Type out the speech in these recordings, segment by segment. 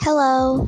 Hello.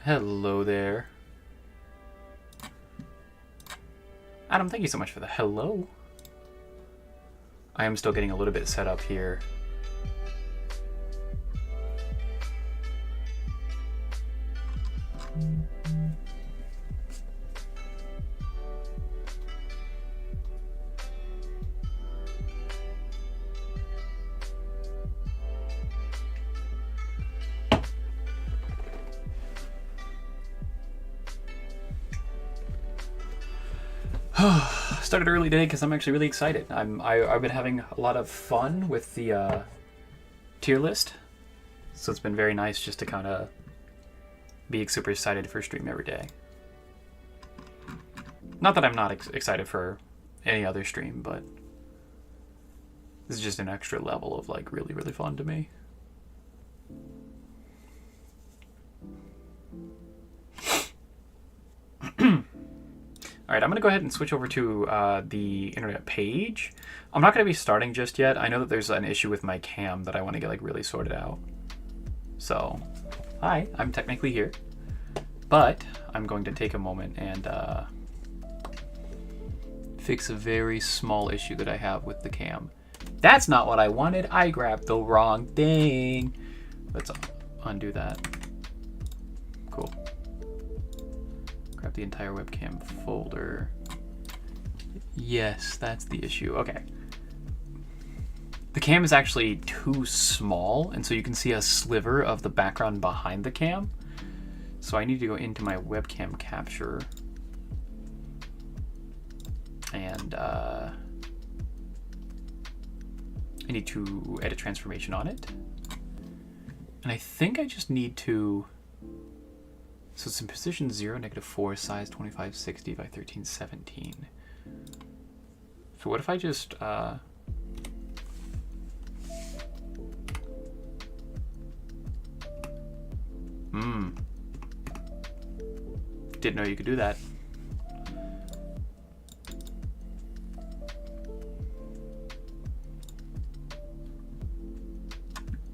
Hello there. Adam, thank you so much for the hello. I am still getting a little bit set up here. Started early today because I'm actually really excited. I've been having a lot of fun with the tier list, so it's been very nice just to kind of be super excited for stream every day. Not that I'm not excited for any other stream, but this is just an extra level of like really, really fun to me. All right, I'm going to go ahead and switch over to the internet page. I'm not going to be starting just yet. I know that there's an issue with my cam that I want to get like really sorted out. So, hi, I'm technically here. But I'm going to take a moment and fix a very small issue that I have with the cam. That's not what I wanted. I grabbed the wrong thing. Let's undo that. Cool. Grab the entire webcam folder. Yes, that's the issue. Okay. The cam is actually too small, and so you can see a sliver of the background behind the cam. So I need to go into my webcam capture and I need to edit transformation on it. And I think I just need to, so it's in position 0, -4, size 2560 by 1317. So what if I just, didn't know you could do that.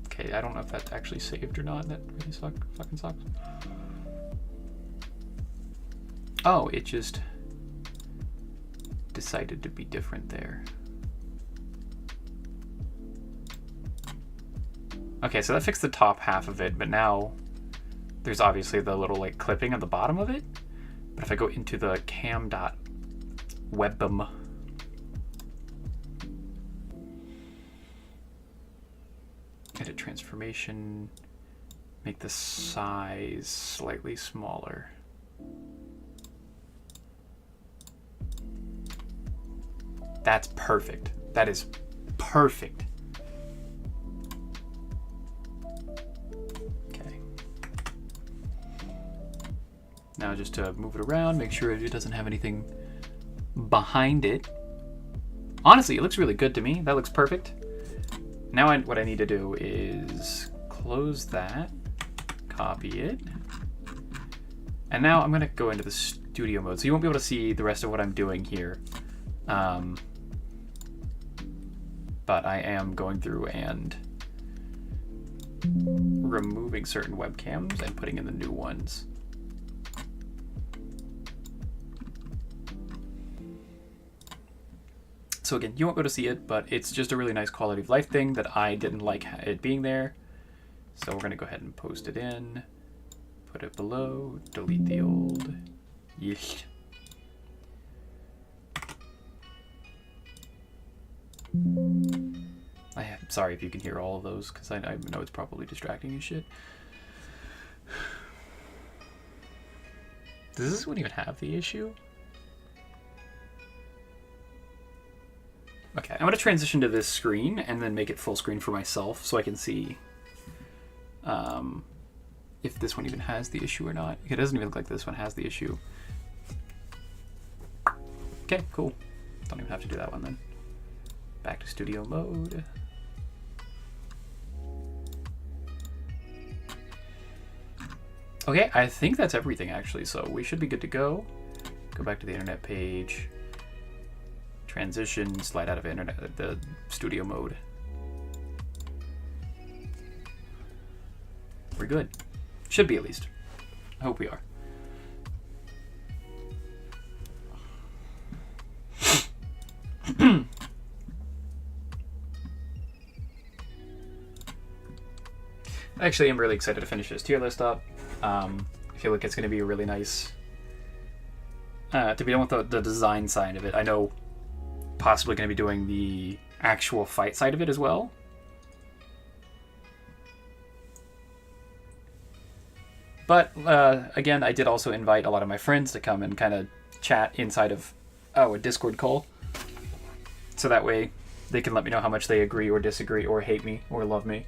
Okay, I don't know if that's actually saved or not. That really fucking sucks. Oh, it just decided to be different there. Okay, so that fixed the top half of it, but now there's obviously the little like clipping at the bottom of it. But if I go into the cam.webm, edit transformation, make the size slightly smaller. That's perfect. That is perfect. Okay. Now just to move it around, make sure it doesn't have anything behind it. Honestly, it looks really good to me. That looks perfect. Now what I need to do is close that, copy it, and now I'm going to go into the studio mode. So you won't be able to see the rest of what I'm doing here. But I am going through and removing certain webcams and putting in the new ones. So again, you won't be able to see it, but it's just a really nice quality of life thing that I didn't like it being there. So we're going to go ahead and post it in, put it below, delete the old. Yeesh. I'm sorry if you can hear all of those, because I know it's probably distracting as shit. Does this one even have the issue? Okay, I'm going to transition to this screen and then make it full screen for myself so I can see if this one even has the issue or not. It doesn't even look like this one has the issue. Okay, cool. Don't even have to do that one then. Back to studio mode. Okay, I think that's everything actually, so we should be good to go. Go back to the internet page. Transition, slide out of the studio mode. We're good. Should be at least. I hope we are. Actually, I'm really excited to finish this tier list up. I feel like it's going to be really nice to be done with the design side of it. I know possibly going to be doing the actual fight side of it as well. But again, I did also invite a lot of my friends to come and kind of chat inside of a Discord call. So that way they can let me know how much they agree or disagree or hate me or love me.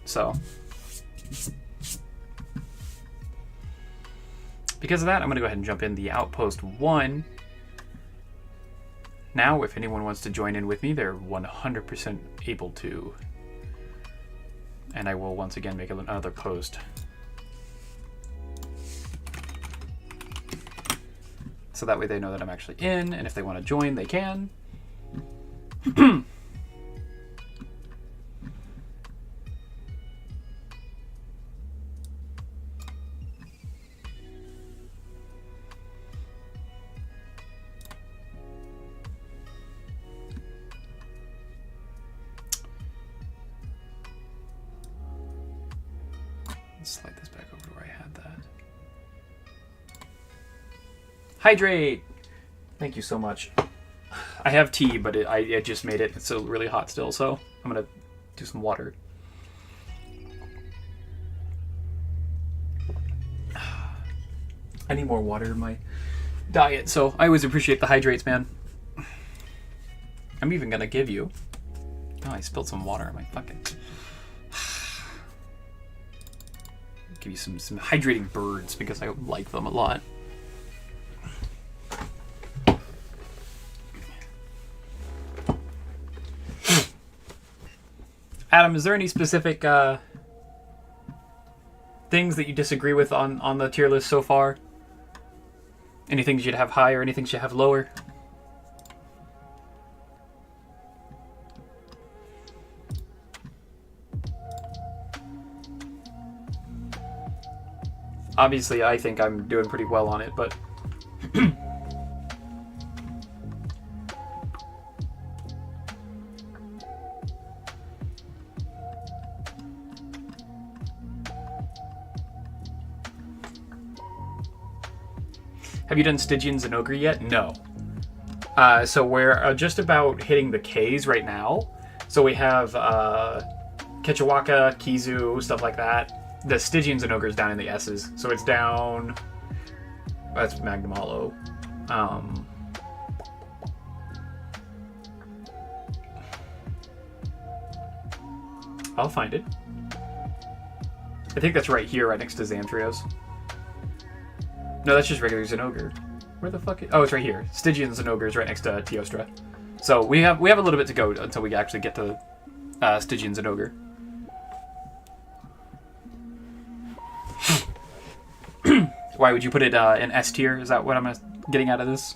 So, because of that, I'm going to go ahead and jump in the Outpost 1. Now, if anyone wants to join in with me, they're 100% able to. And I will once again make another post. So that way they know that I'm actually in, and if they want to join, they can. Let's slide this back over to where I had that. Hydrate! Thank you so much. I have tea, but I just made it. It's still really hot still, so I'm going to do some water. I need more water in my diet, so I always appreciate the hydrates, man. I'm even going to give you... Oh, I spilled some water on my fucking... Give you some hydrating birds because I like them a lot. Adam, is there any specific things that you disagree with on the tier list so far? Anything you should have higher, anything you should have lower? Obviously, I think I'm doing pretty well on it, but... Have you done Stygian and Ogre yet? No. So we're just about hitting the Ks right now. So we have Kechawaka, Kizu, stuff like that. The Stygians and Ogres down in the S's. So it's down... That's Magnum Hollow. I'll find it. I think that's right here, right next to Xantrios. No, that's just regular Zinogre. Where the fuck is... Oh, it's right here. Stygian Zinogre is right next to Teostra. So we have a little bit to go until we actually get to Stygian Zinogre. Why would you put it in S tier? Is that what I'm getting out of this?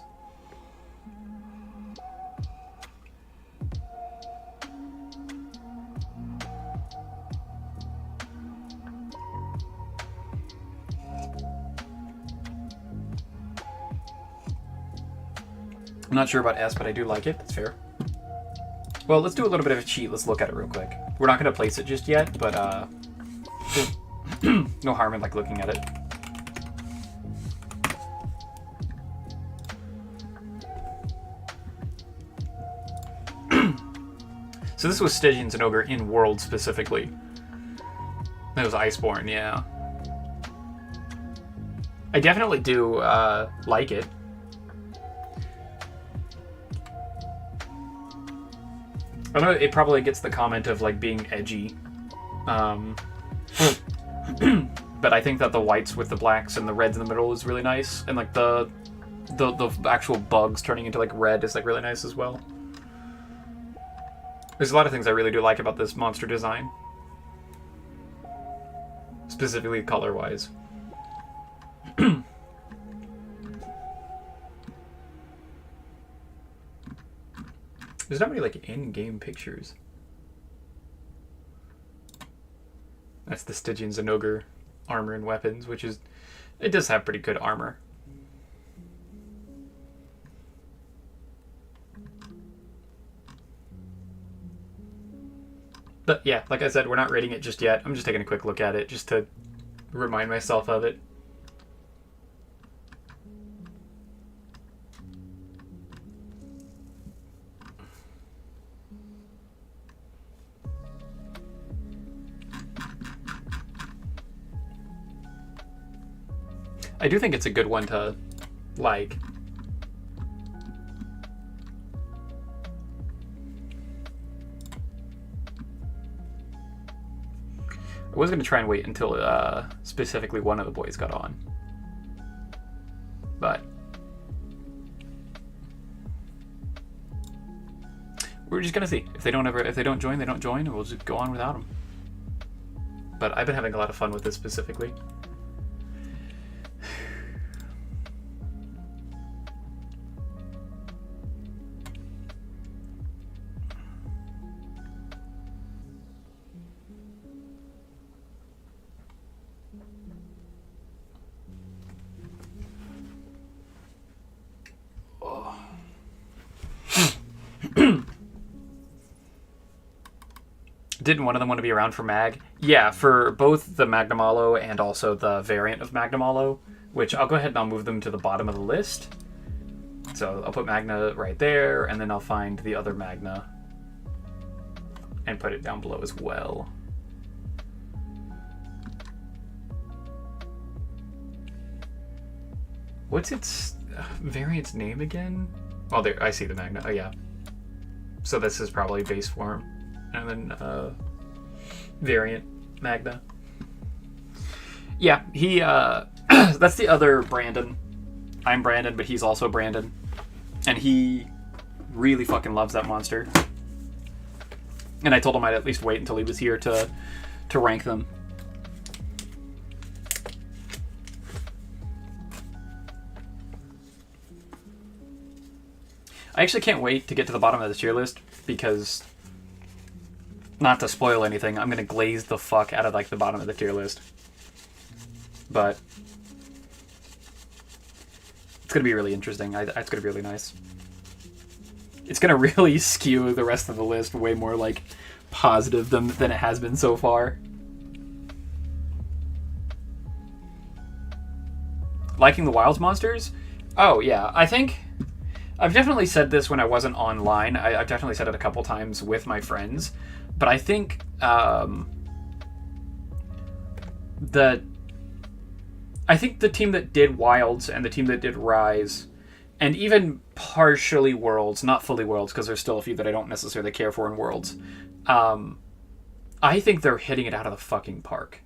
I'm not sure about S, but I do like it. That's fair. Well, let's do a little bit of a cheat. Let's look at it real quick. We're not going to place it just yet, but no harm in like looking at it. So this was Stygian Zinogre in World specifically. That was Iceborne, yeah. I definitely do like it. I know it probably gets the comment of like being edgy. But I think that the whites with the blacks and the reds in the middle is really nice. And like the actual bugs turning into like red is like really nice as well. There's a lot of things I really do like about this monster design. Specifically color-wise. There's not many like in-game pictures. That's the Stygian Zinogre armor and weapons, which is... It does have pretty good armor. But yeah, like I said, we're not rating it just yet. I'm just taking a quick look at it just to remind myself of it. I do think it's a good one to like. I was going to try and wait until specifically one of the boys got on. But we're just going to see. If they don't join, they don't join, and we'll just go on without them. But I've been having a lot of fun with this specifically. Didn't one of them want to be around for Mag? Yeah, for both the Magnamalo and also the variant of Magnamalo, which I'll go ahead and I'll move them to the bottom of the list. So I'll put Magna right there, and then I'll find the other Magna and put it down below as well. What's its variant's name again? Oh, there, I see the Magna. Oh, yeah. So this is probably base form. And then variant Magna. Yeah, he that's the other Brandon. I'm Brandon, but he's also Brandon. And he really fucking loves that monster. And I told him I'd at least wait until he was here to rank them. I actually can't wait to get to the bottom of the tier list because, not to spoil anything, I'm going to glaze the fuck out of like the bottom of the tier list. But it's going to be really interesting. It's going to be really nice. It's going to really skew the rest of the list way more like positive than it has been so far. Liking the Wilds monsters? Oh yeah, I think I've definitely said this when I wasn't online. I've definitely said it a couple times with my friends. But I think the team that did Wilds and the team that did Rise, and even partially Worlds, not fully Worlds, because there's still a few that I don't necessarily care for in Worlds, I think they're hitting it out of the fucking park.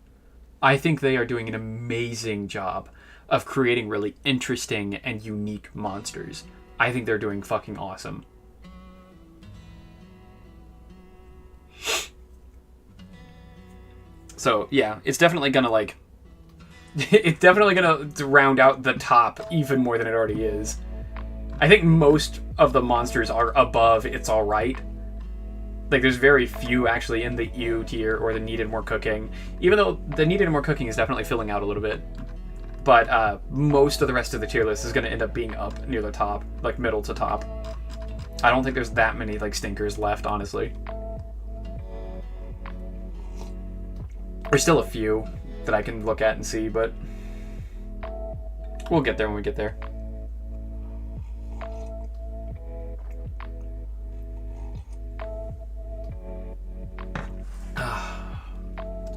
I think they are doing an amazing job of creating really interesting and unique monsters. I think they're doing fucking awesome. So, yeah, it's definitely gonna, like... it's definitely gonna round out the top even more than it already is. I think most of the monsters are above It's Alright. Like, there's very few actually in the ew tier or the needed more cooking. Even though the needed more cooking is definitely filling out a little bit. But most of the rest of the tier list is gonna end up being up near the top. Like, middle to top. I don't think there's that many, like, stinkers left, honestly. There's still a few that I can look at and see, but we'll get there when we get there.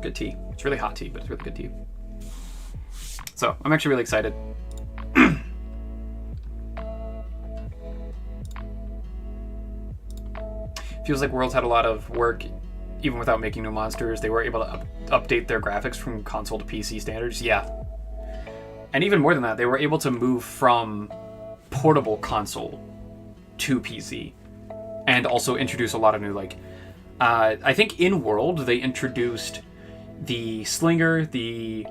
Good tea. It's really hot tea, but it's really good tea. So, I'm actually really excited. Feels like Worlds had a lot of work, even without making new monsters. They were able to update their graphics from console to PC standards. Yeah. And even more than that, they were able to move from portable console to PC. And also introduce a lot of new, like... I think in World, they introduced the Slinger, the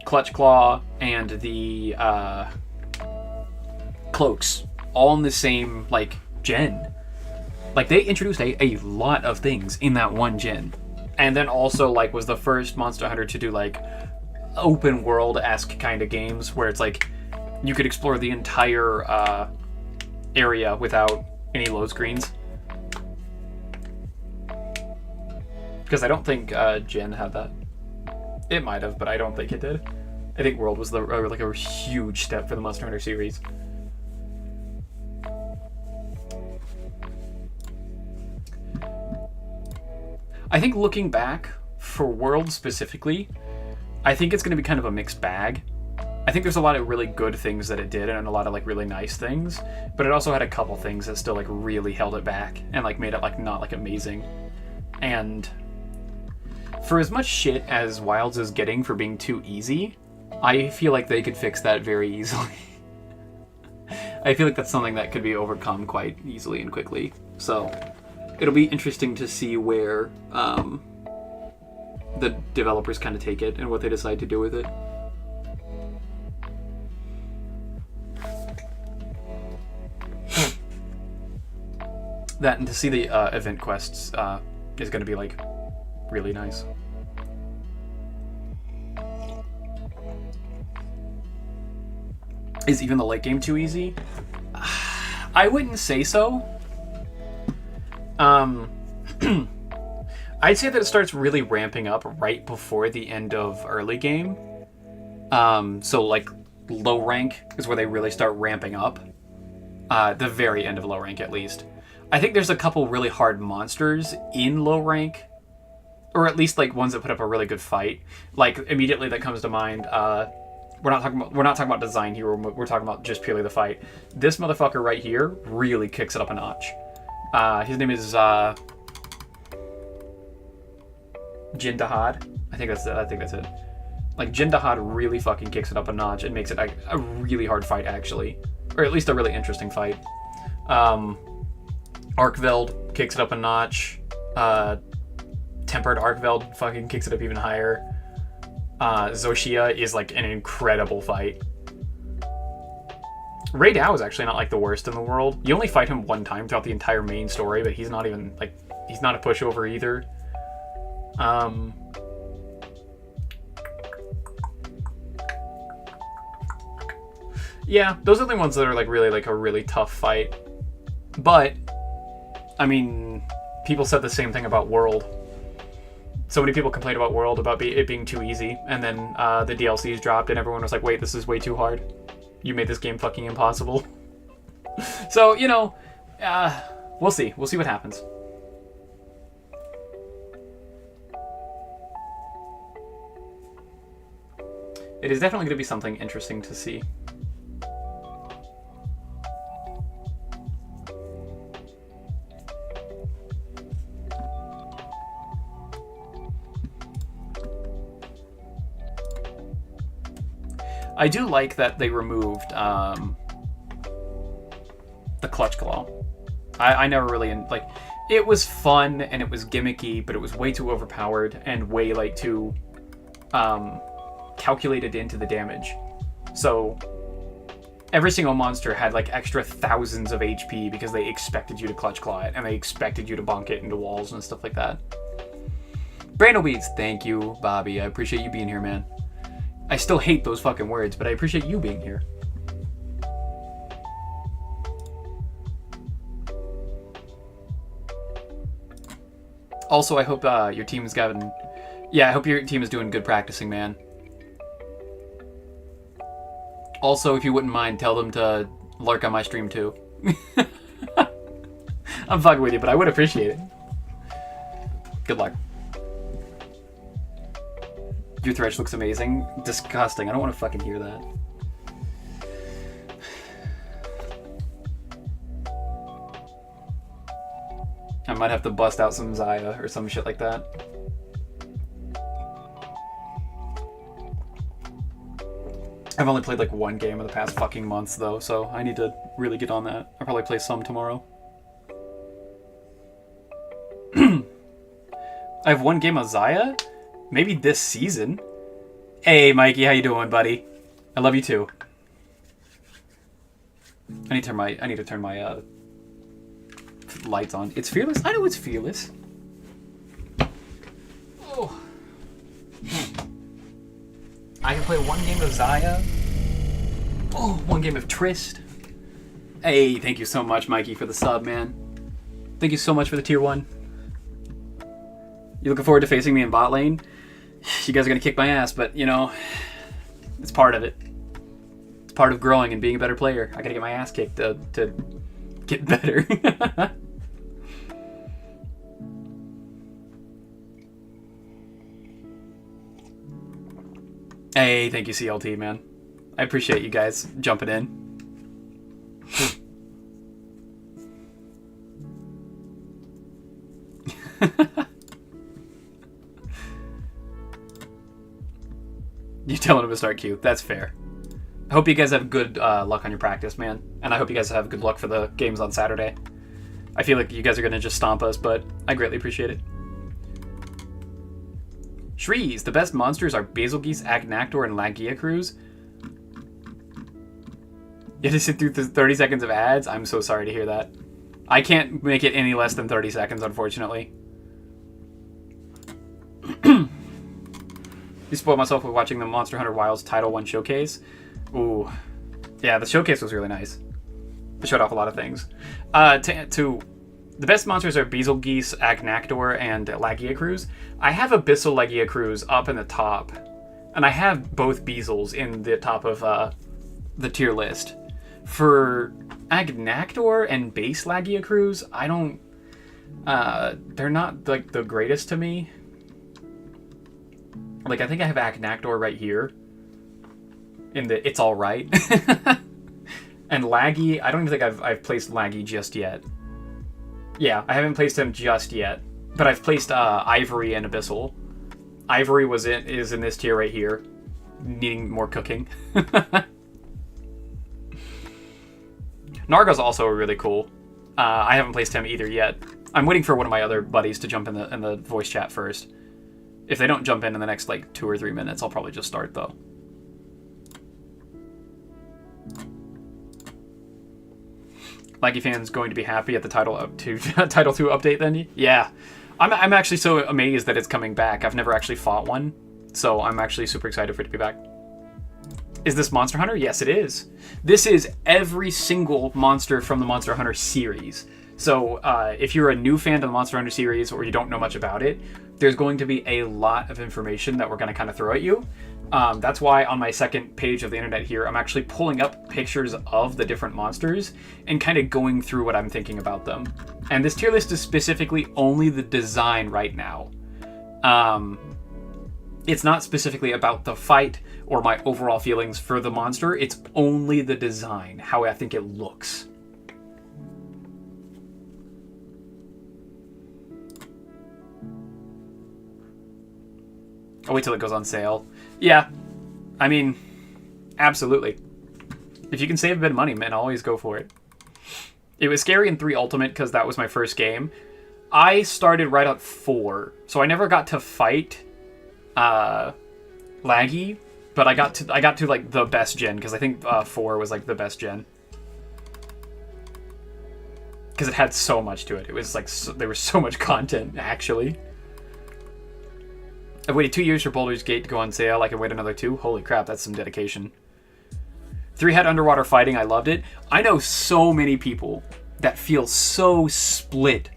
Clutch Claw, and the Cloaks. All in the same, like, gen. Like, they introduced a lot of things in that one gen. And then also, like, was the first Monster Hunter to do, like, open world-esque kind of games where it's like you could explore the entire area without any load screens. Because I don't think Gen had that. It might have, but I don't think it did. I think World was like a huge step for the Monster Hunter series. I think looking back, for World specifically, I think it's going to be kind of a mixed bag. I think there's a lot of really good things that it did and a lot of like really nice things, but it also had a couple things that still like really held it back and like made it like not like amazing. And for as much shit as Wilds is getting for being too easy, I feel like they could fix that very easily. I feel like that's something that could be overcome quite easily and quickly. So it'll be interesting to see where the developers kind of take it and what they decide to do with it. That and to see the event quests is going to be like really nice. Is even the late game too easy? I wouldn't say so. I'd say that it starts really ramping up right before the end of early game. So like low rank is where they really start ramping up. The very end of low rank at least. I think there's a couple really hard monsters in low rank, or at least like ones that put up a really good fight. Like immediately that comes to mind. We're not talking about design here. We're talking about just purely the fight. This motherfucker right here really kicks it up a notch. His name is Jin Dahad. I think that's it. Like Jin Dahad really fucking kicks it up a notch and makes it like a really hard fight actually, or at least a really interesting fight. Arkveld kicks it up a notch. Tempered Arkveld fucking kicks it up even higher. Zoshia is like an incredible fight. Rei Dao is actually not like the worst in the world. You only fight him one time throughout the entire main story, but he's not even like, he's not a pushover either. Yeah, those are the ones that are like really like a really tough fight. But I mean, people said the same thing about World. So many people complained about World about it being too easy, and then the DLCs dropped and everyone was like, wait, this is way too hard. You made this game fucking impossible. So, you know, we'll see. We'll see what happens. It is definitely going to be something interesting to see. I do like that they removed the Clutch Claw. I never really like. It was fun and it was gimmicky, but it was way too overpowered and way like too calculated into the damage. So every single monster had like extra thousands of HP because they expected you to Clutch Claw it and they expected you to bonk it into walls and stuff like that. Brando Beats, thank you, Bobby. I appreciate you being here, man. I still hate those fucking words, but I appreciate you being here. Also, I hope your team is having... Yeah, I hope your team is doing good practicing, man. Also, if you wouldn't mind, tell them to lurk on my stream too. I'm fucking with you, but I would appreciate it. Good luck. Your Thresh looks amazing. Disgusting. I don't want to fucking hear that. I might have to bust out some Xayah or some shit like that. I've only played like one game in the past fucking months though, so I need to really get on that. I'll probably play some tomorrow. I have one game of Xayah? Maybe this season. Hey, Mikey, how you doing, buddy? I love you too. I need to turn my lights on. It's Fearless. I know it's Fearless. Oh. I can play one game of Xayah. Oh, one game of Trist. Hey, thank you so much, Mikey, for the sub, man. Thank you so much for the tier 1. You looking forward to facing me in bot lane? You guys are going to kick my ass, but, you know, it's part of it. It's part of growing and being a better player. I got to get my ass kicked to get better. Hey, thank you, CLT, man. I appreciate you guys jumping in. You're telling him to start Q. That's fair. I hope you guys have good luck on your practice, man. And I hope you guys have good luck for the games on Saturday. I feel like you guys are going to just stomp us, but I greatly appreciate it. Shrees, the best monsters are Bazelgeuse, Agnaktor, and Lagiacruz. You had to sit through 30 seconds of ads? I'm so sorry to hear that. I can't make it any less than 30 seconds, unfortunately. You spoiled myself with watching the Monster Hunter Wilds Title 1 showcase. Ooh. Yeah, the showcase was really nice. It showed off a lot of things. The best monsters are Bazelgeuse, Agnaktor, and Lagiacruz. I have Abyssal Lagiacruz up in the top. And I have both Beezles in the top of the tier list. For Agnaktor and base Lagiacruz, I don't... they're not, like, the greatest to me. Like, I think I have Agnaktor right here. In the It's Alright. And Laggy, I don't even think I've placed Laggy just yet. Yeah, I haven't placed him just yet. But I've placed Ivory and Abyssal. Ivory is in this tier right here. Needing more cooking. Narga's also really cool. I haven't placed him either yet. I'm waiting for one of my other buddies to jump in the voice chat first. If they don't jump in the next, like, 2 or 3 minutes, I'll probably just start, though. Laggy fans going to be happy at the Title 2 update, then? Yeah. I'm actually so amazed that it's coming back. I've never actually fought one, so I'm actually super excited for it to be back. Is this Monster Hunter? Yes, it is. This is every single monster from the Monster Hunter series. So if you're a new fan of the Monster Hunter series or you don't know much about it, there's going to be a lot of information that we're going to kind of throw at you. That's why on my second page of the internet here, I'm actually pulling up pictures of the different monsters and kind of going through what I'm thinking about them. And this tier list is specifically only the design right now. It's not specifically about the fight or my overall feelings for the monster. It's only the design, how I think it looks. I'll wait till it goes on sale. Yeah, I mean, absolutely. If you can save a bit of money, man, always go for it. It was Scary in 3 Ultimate because that was my first game. I started right at 4, so I never got to fight Laggy, but I got to like the best gen because I think 4 was like the best gen. Because it had so much to it. It was like there was so much content actually. I've waited 2 years for Baldur's Gate to go on sale. I can wait another 2. Holy crap, that's some dedication. 3-head underwater fighting, I loved it. I know so many people that feel so split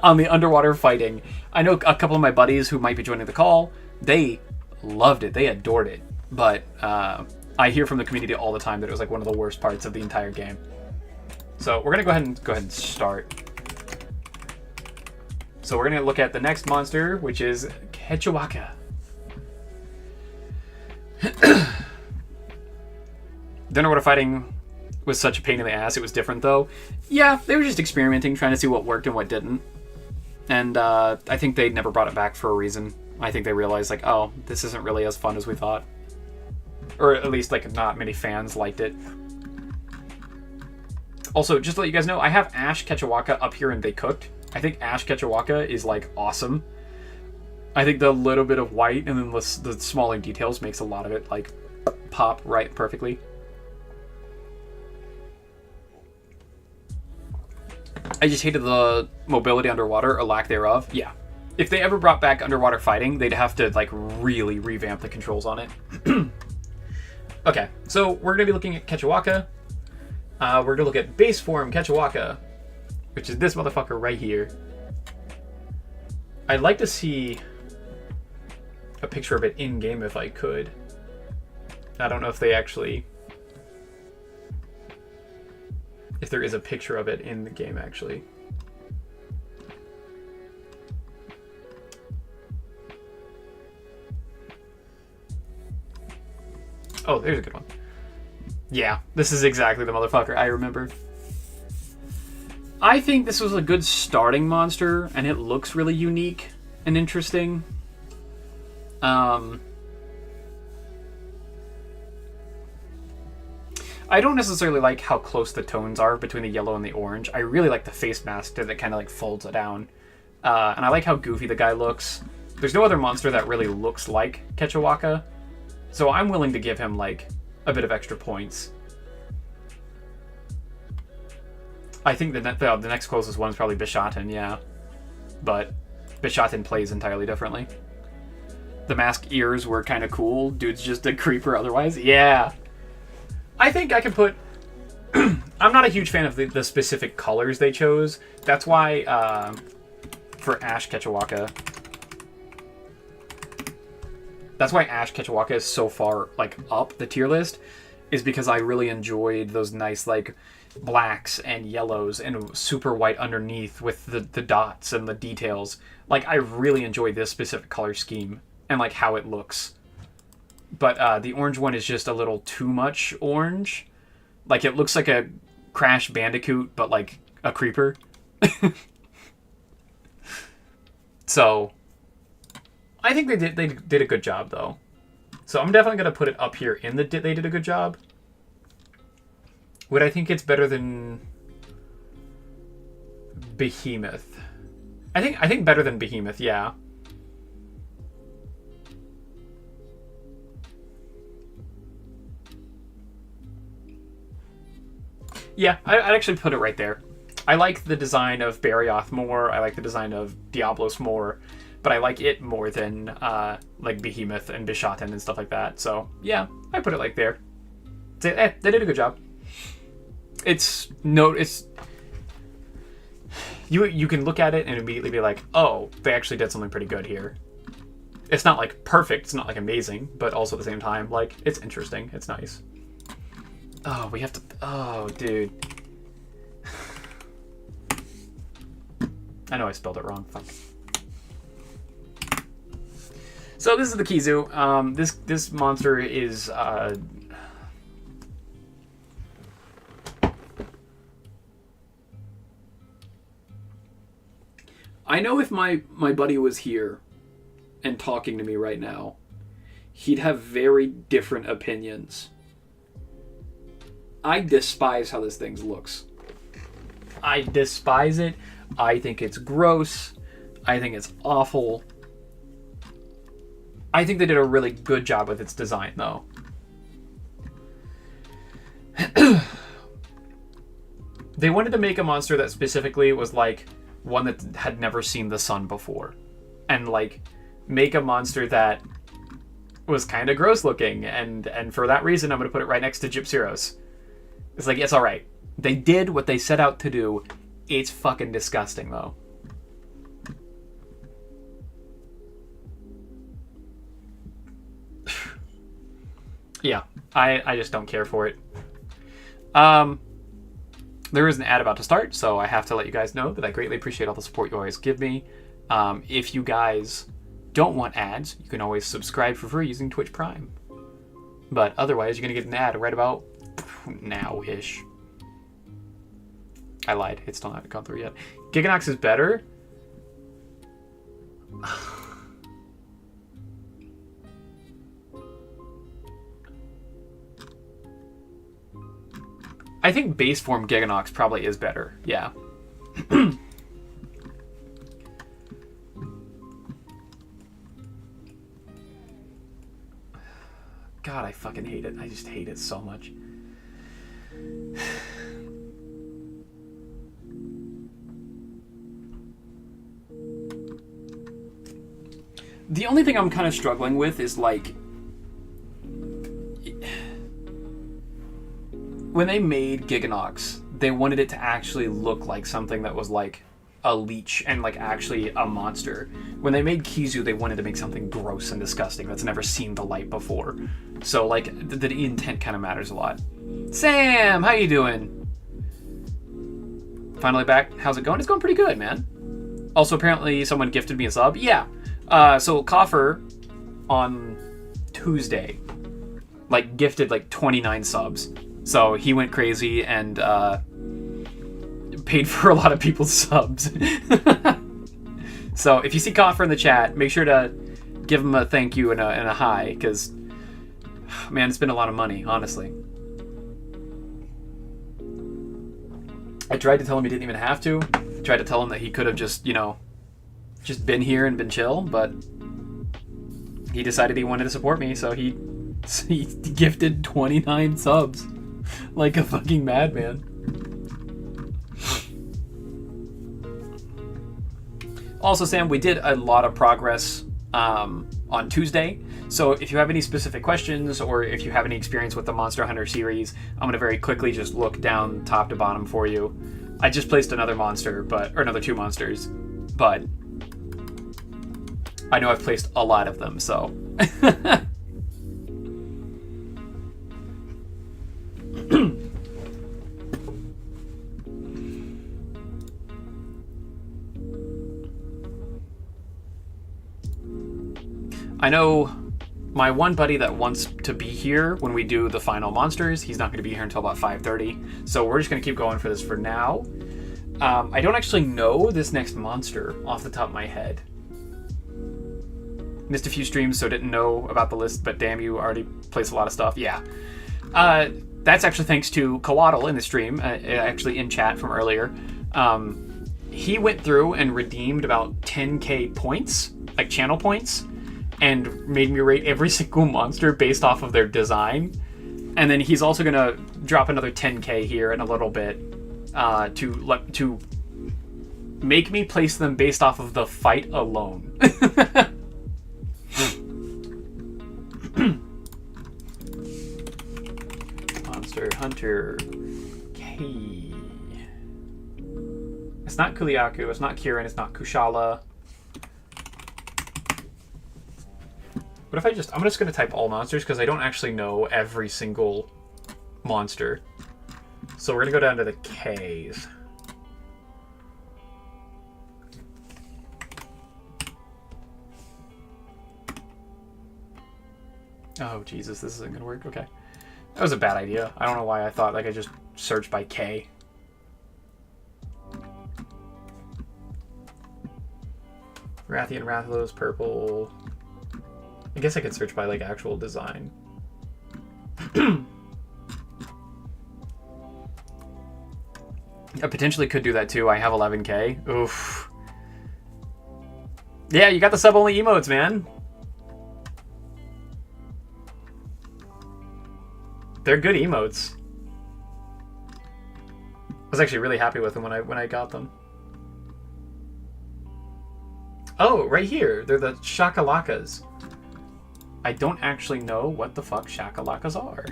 on the underwater fighting. I know a couple of my buddies who might be joining the call. They loved it. They adored it. But I hear from the community all the time that it was like one of the worst parts of the entire game. So we're gonna go ahead and start. So we're gonna look at the next monster, which is Kechawaca. The underwater fighting was such a pain in the ass. It was different though. Yeah, they were just experimenting, trying to see what worked and what didn't. And I think they never brought it back for a reason. I think they realized like, oh, this isn't really as fun as we thought. Or at least like not many fans liked it. Also, just to let you guys know, I have Ash Kechawaca up here in They Cooked. I think Ash Kechawaca is like awesome. I think the little bit of white and then the smaller details makes a lot of it like pop right perfectly. I just hated the mobility underwater or lack thereof. Yeah, If they ever brought back underwater fighting, they'd have to like really revamp the controls on it. Okay, so we're gonna be looking at Kechawaka. We're gonna look at base form Kechawaka, which is this motherfucker right here. I'd like to see a picture of it in game if I could. I don't know if they actually, if there is a picture of it in the game actually. Oh, there's a good one. Yeah, this is exactly the motherfucker I remember. I think this was a good starting monster, and it looks really unique and interesting. I don't necessarily like how close the tones are between the yellow and the orange. I really like the face mask that kind of like folds it down. And I like how goofy the guy looks. There's no other monster that really looks like Kechawaka. So I'm willing to give him, like, a bit of extra points. I think the next closest one is probably Bishaten, yeah. But Bishaten plays entirely differently. The mask ears were kind of cool. Dude's just a creeper otherwise. Yeah. I think I can put... I'm not a huge fan of the specific colors they chose. That's why, for Ash Kechawaka... That's why Ash Kechawaka is so far, like, up the tier list, is because I really enjoyed those nice, like, blacks and yellows and super white underneath with the dots and the details. Like, I really enjoy this specific color scheme and, like, how it looks. But the orange one is just a little too much orange. Like, it looks like a Crash Bandicoot, but, like, a creeper. So... I think they did a good job, though. So I'm definitely going to put it up here in the they did a good job. Would I think it's better than Behemoth? I think better than Behemoth, yeah. Yeah, I'd actually put it right there. I like the design of Barioth more. I like the design of Diablos more. But I like it more than like Behemoth and Bishaten and stuff like that. So yeah, I put it like there. They did a good job. It's you can look at it and immediately be like, oh, they actually did something pretty good here. It's not like perfect, it's not like amazing, but also at the same time, like, it's interesting, it's nice. Oh, we have to. Oh, dude. I know I spelled it wrong. Fuck. So this is the Kizu. This monster is I know if my buddy was here and talking to me right now, he'd have very different opinions. I despise how this thing looks. I despise it. I think it's gross. I think it's awful. I think they did a really good job with its design, though. They wanted to make a monster that specifically was, like, one that had never seen the sun before. And, like, make a monster that was kind of gross looking. And for that reason, I'm going to put it right next to Gypsyros. It's like, it's alright. They did what they set out to do. It's fucking disgusting, though. Yeah, I just don't care for it. There is an ad about to start, so I have to let you guys know that I greatly appreciate all the support you always give me. If you guys don't want ads, you can always subscribe for free using Twitch Prime. But otherwise, you're going to get an ad right about now-ish. I lied. It's still not gone through yet. Giganox is better. I think base form Giganox probably is better. Yeah. God, I fucking hate it. I just hate it so much. The only thing I'm kind of struggling with is, like, when they made Giganox, they wanted it to actually look like something that was, like, a leech and, like, actually a monster. When they made Kizu, they wanted to make something gross and disgusting that's never seen the light before. So, like, the intent kind of matters a lot. Sam, how you doing? Finally back. How's it going? It's going pretty good, man. Also, apparently someone gifted me a sub. Yeah. So Coffer on Tuesday, like, gifted like 29 subs. So he went crazy and paid for a lot of people's subs. So if you see Coffer in the chat, make sure to give him a thank you and a hi, because, man, it's been a lot of money, honestly. I tried to tell him he didn't even have to. I tried to tell him that he could have just, you know, just been here and been chill, but he decided he wanted to support me, so he gifted 29 subs like a fucking madman. Also, Sam, we did a lot of progress on Tuesday, so if you have any specific questions or if you have any experience with the Monster Hunter series, I'm going to very quickly just look down top to bottom for you. I just placed another monster, or another 2 monsters, but I know I've placed a lot of them, so. I know my one buddy that wants to be here when we do the final monsters. He's not going to be here until about 5:30, so we're just going to keep going for this for now. I don't actually know this next monster off the top of my head. Missed a few streams, so didn't know about the list, but damn, you already placed a lot of stuff. Yeah. That's actually thanks to Kawaddle in the stream, actually in chat from earlier. He went through and redeemed about 10k points, like channel points, and made me rate every single monster based off of their design. And then he's also going to drop another 10k here in a little bit to make me place them based off of the fight alone. Monster Hunter K. It's not Kuliaku, it's not Kirin, it's not Kushala. What if I'm just going to type all monsters because I don't actually know every single monster. So we're going to go down to the Ks. Oh, Jesus, this isn't going to work. Okay. That was a bad idea. I don't know why I thought like I just searched by K. Rathian Rathalos, purple. I guess I could search by like actual design. I potentially could do that too. I have 11k. Oof. Yeah, you got the sub-only emotes, man. They're good emotes. I was actually really happy with them when I got them. Oh, right here. They're the Shakalakas. I don't actually know what the fuck Shakalakas are.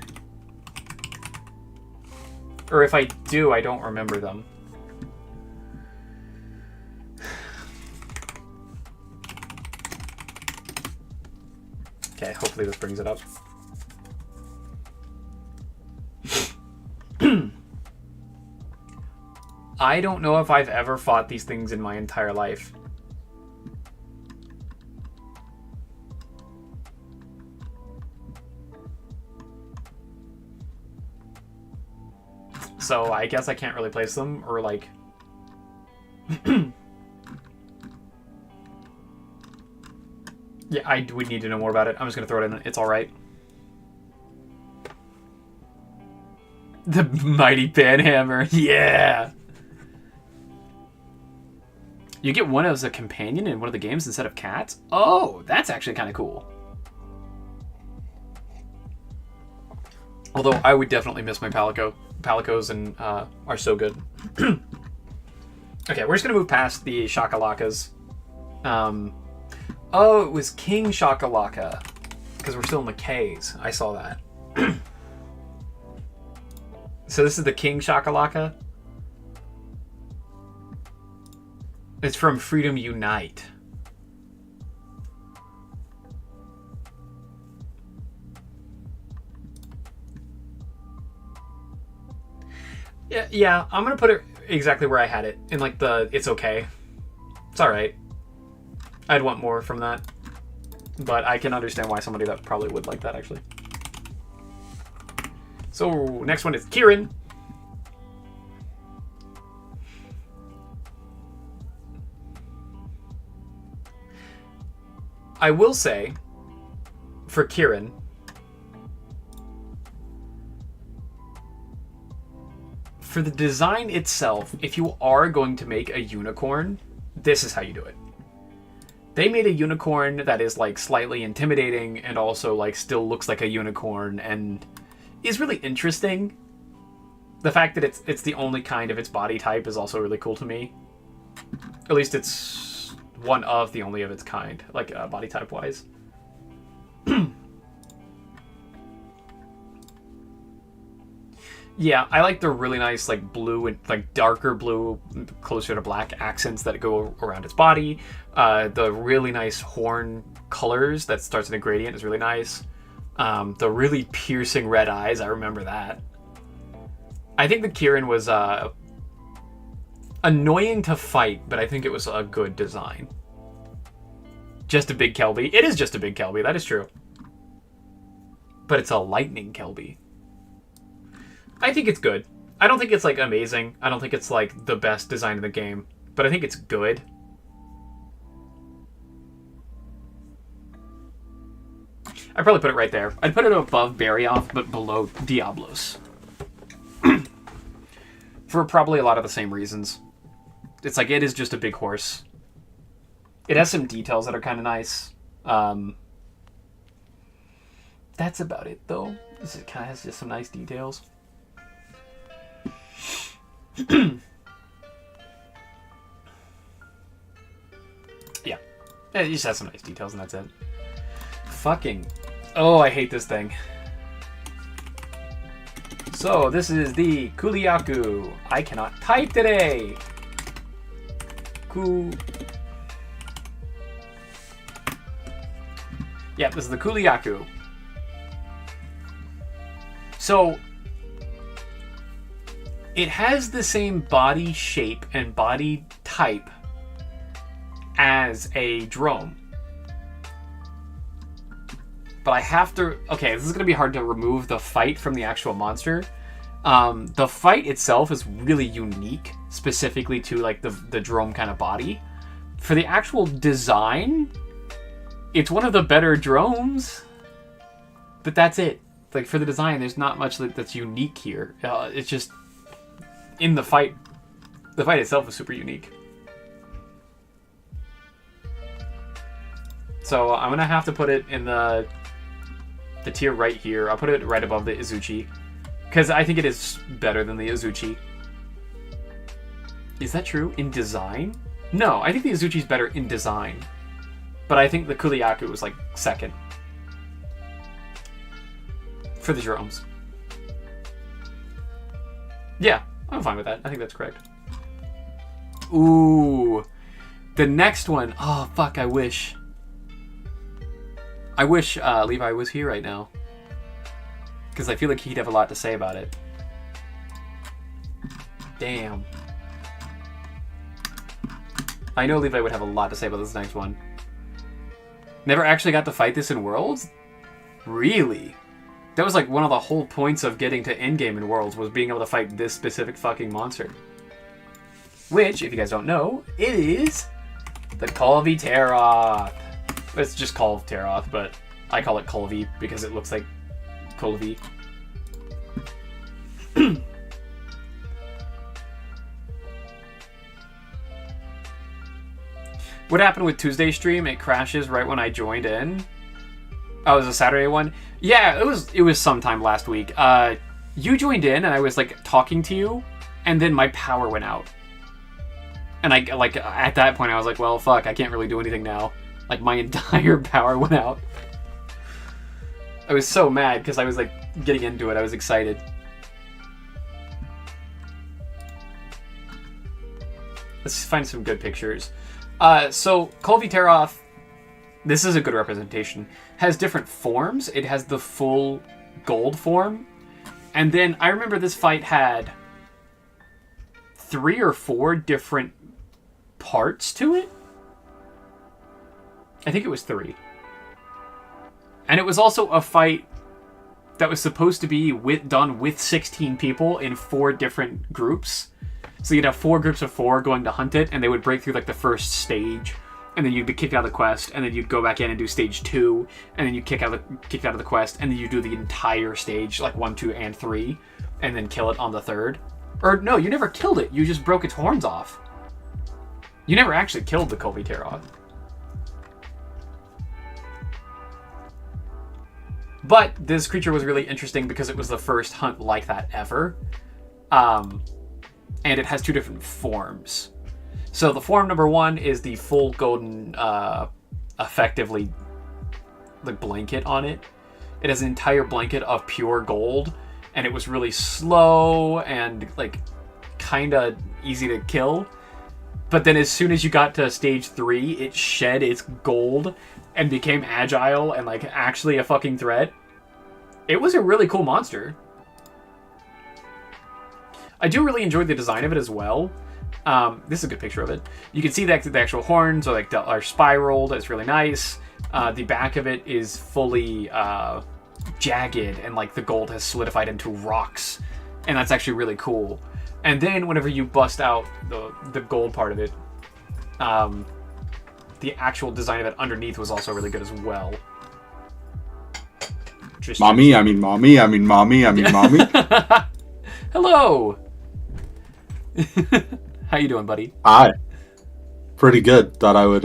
Or if I do, I don't remember them. Okay, hopefully this brings it up. I don't know if I've ever fought these things in my entire life. So I guess I can't really place them, or like... Yeah, I would need to know more about it. I'm just going to throw it in. It's alright. The Mighty Panhammer. Yeah! You get one as a companion in one of the games instead of cats? Oh, that's actually kind of cool. Although I would definitely miss my Palico. Palicos and are so good. Okay, we're just gonna move past the Shakalakas. Oh, it was King Shakalaka. Because we're still in the Ks. I saw that. So this is the King Shakalaka? It's from Freedom Unite. Yeah, I'm gonna put it exactly where I had it. In like the, it's okay. It's alright. I'd want more from that. But I can understand why somebody that probably would like that, actually. So, next one is Kieran. I will say, for Kieran, for the design itself, if you are going to make a unicorn, this is how you do it. They made a unicorn that is like slightly intimidating and also like still looks like a unicorn and is really interesting. The fact that it's the only kind of its body type is also really cool to me. At least it's one of the only of its kind, like body type wise. Yeah, I like the really nice like blue and like darker blue, closer to black accents that go around its body. The really nice horn colors that starts in a gradient is really nice. The really piercing red eyes, I remember that. I think the Kieran was annoying to fight, but I think it was a good design. Just a big Kelby. It is just a big Kelby, that is true. But it's a lightning Kelby. I think it's good. I don't think it's like amazing. I don't think it's like the best design in the game, but I think it's good. I'd probably put it right there. I'd put it above Barioth, but below Diablos. For probably a lot of the same reasons. It's like, it is just a big horse. It has some details that are kind of nice. That's about it, though. It kind of has just some nice details. Yeah. It just has some nice details, and that's it. Fucking... Oh, I hate this thing. So, this is the Kuliaku. I cannot type today. Yeah, this is the Kuliaku. So, it has the same body shape and body type as a drone. But I have to... Okay, this is going to be hard to remove the fight from the actual monster. The fight itself is really unique, specifically to like the drone kind of body. For the actual design, it's one of the better drones. But that's it. Like, for the design, there's not much that's unique here. It's just... In the fight itself is super unique. So I'm going to have to put it in the tier right here. I'll put it right above the Izuchi, because I think it is better than the Izuchi. Is that true? In design? No, I think the Izuchi is better in design. But I think the Kuliaku was like second. For the drones. Yeah, I'm fine with that. I think that's correct. Ooh. The next one. Oh, fuck, I wish. I wish Levi was here right now. Because I feel like he'd have a lot to say about it. Damn. I know Levi would have a lot to say about this next one. Never actually got to fight this in Worlds? Really? That was like one of the whole points of getting to endgame in Worlds, was being able to fight this specific fucking monster. Which, if you guys don't know, is the Kulvi Taroth. It's just called Taroth, but I call it Kulvi because it looks like Kulvi. What happened with Tuesday's stream? It crashes right when I joined in. Oh, it was a Saturday one? Yeah, it was sometime last week. You joined in and I was like talking to you, and then my power went out. And I like at that point I was like, well, fuck, I can't really do anything now. Like, my entire power went out. I was so mad because I was, like, getting into it. I was excited. Let's find some good pictures. So, Kulve Taroth, this is a good representation, has different forms. It has the full gold form. And then, I remember this fight had 3 or 4 different parts to it. I think it was 3. And it was also a fight that was supposed to be done with 16 people in 4 different groups. So you'd have 4 groups of 4 going to hunt it, and they would break through like the first stage, and then you'd be kicked out of the quest, and then you'd go back in and do stage 2, and then you kicked out of the quest, and then you do the entire stage, like 1, 2, and 3, and then kill it on the 3rd. Or no, you never killed it. You just broke its horns off. You never actually killed the Kulve Taroth. But this creature was really interesting because it was the first hunt like that ever. And it has 2 different forms. So the form number 1 is the full golden, effectively, the blanket on it. It has an entire blanket of pure gold, and it was really slow and, like, kind of easy to kill. But then as soon as you got to stage 3, it shed its gold and became agile and, like, actually a fucking threat. It was a really cool monster. I do really enjoy the design of it as well. This is a good picture of it. You can see that the actual horns are spiraled. It's really nice. The back of it is fully jagged, and like the gold has solidified into rocks, and that's actually really cool. And then whenever you bust out the gold part of it, the actual design of it underneath was also really good as well. Mommy. Hello. How you doing, buddy? Hi. Pretty good. Thought I would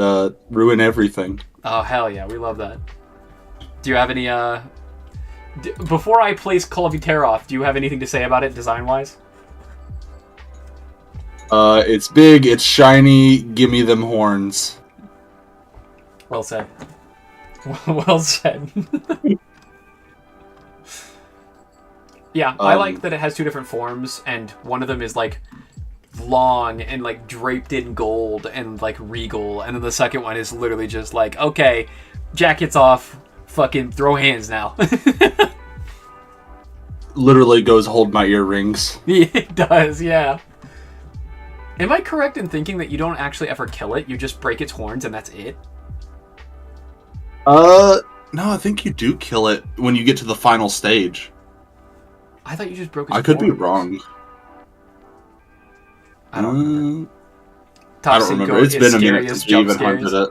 ruin everything. Oh, hell yeah. We love that. Do you have any... before I place Kulve Taroth, do you have anything to say about it design-wise? It's big, it's shiny, give me them horns. Well said. Well said. Yeah, I like that it has 2 different forms, and one of them is, like, long and, like, draped in gold and, like, regal, and then the second one is literally just like, okay, jackets off, fucking throw hands now. Literally goes hold my earrings. It does, yeah. Am I correct in thinking that you don't actually ever kill it, you just break its horns and that's it? No, I think you do kill it when you get to the final stage. I thought you just broke its horns. I could be wrong. I don't remember. I don't remember. It's been a minute since we even hunted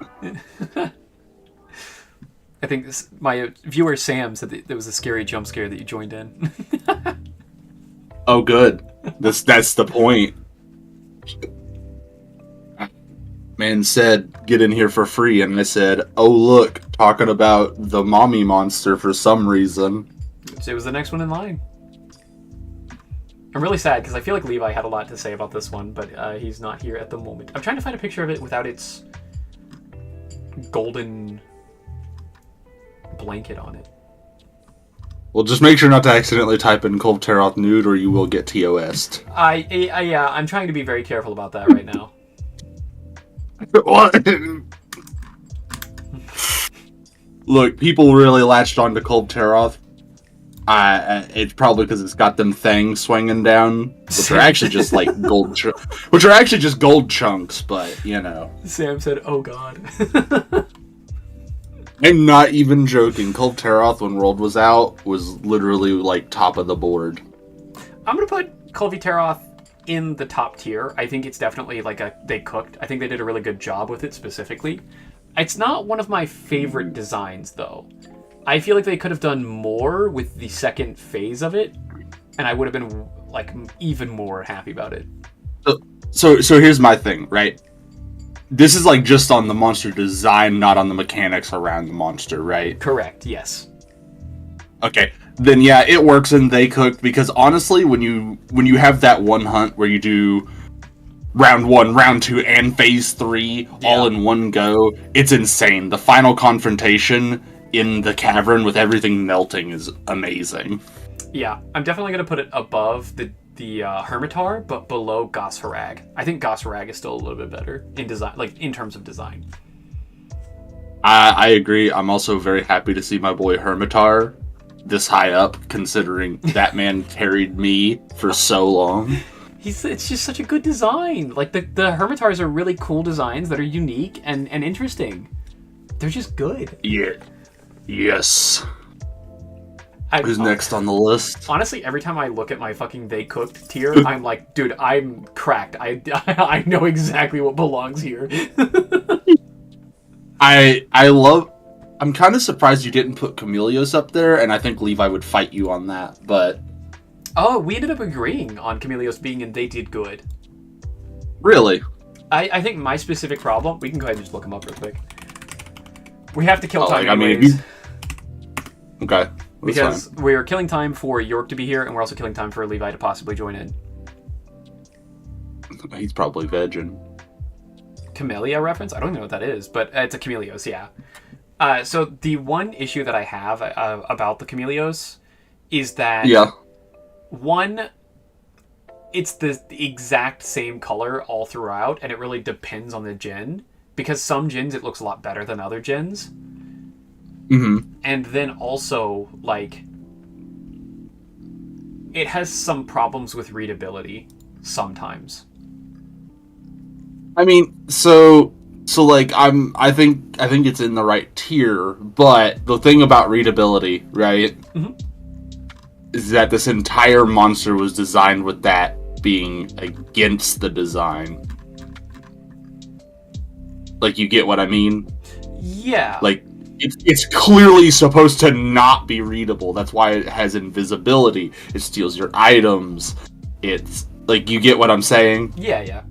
it. I think my viewer Sam said that there was a scary jump scare that you joined in. Oh, good. That's the point. Man said, get in here for free, and I said, oh look, talking about the mommy monster for some reason. So it was the next one in line. I'm really sad because I feel like Levi had a lot to say about this one, but he's not here at the moment. I'm trying to find a picture of it without its golden blanket on it. Well, just make sure not to accidentally type in Kulve Taroth nude, or you will get TOS'd. Yeah, I'm trying to be very careful about that right now. What? Look, people really latched on to Kulve Taroth. It's probably because it's got them things swinging down, which are actually just like which are actually just gold chunks. But you know, Sam said, "Oh God." I'm not even joking. Kulve Taroth, when World was out, was literally like top of the board. I'm gonna put Kulve Taroth in the top tier. I think it's definitely like they cooked. I think they did a really good job with it specifically. It's not one of my favorite designs though. I feel like they could have done more with the second phase of it, and I would have been like even more happy about it. So here's my thing, right? This is like just on the monster design, not on the mechanics around the monster, right? Correct, yes. Okay, then yeah, it works and they cooked, because honestly, when you have that one hunt where you do round 1, round 2, and phase 3 all in one go. It's insane. The final confrontation in the cavern with everything melting is amazing. Yeah, I'm definitely going to put it above the Hermitar, but below Gos Harag. I think Gos Harag is still a little bit better in design, like in terms of design. I agree. I'm also very happy to see my boy Hermitar this high up, considering that man carried me for so long. It's just such a good design. Like the Hermitars are really cool designs that are unique and interesting. They're just good. Yeah. Yes. Who's next on the list? Honestly, every time I look at my fucking They Cooked tier, I'm like, dude, I'm cracked. I know exactly what belongs here. I'm kind of surprised you didn't put Chameleos up there, and I think Levi would fight you on that, but... Oh, we ended up agreeing on Chameleos being in They Did Good. Really? I think my specific problem... We can go ahead and just look them up real quick. We have to kill time anyways. Okay. Because we're killing time for York to be here, and we're also killing time for Levi to possibly join in. He's probably vegging. Camellia reference? I don't even know what that is, but it's a Chameleos, yeah. So the one issue that I have about the Chameleos is that... Yeah. One, it's the exact same color all throughout, and it really depends on the gen. Because some gens, it looks a lot better than other gens. Mm-hmm. And then also, like, it has some problems with readability sometimes. I mean, so like I think it's in the right tier, but the thing about readability, right, is that this entire monster was designed with that being against the design. Like, you get what I mean? Yeah. Like, it's clearly supposed to not be readable. That's why it has invisibility. It steals your items. It's, like, you get what I'm saying? Yeah.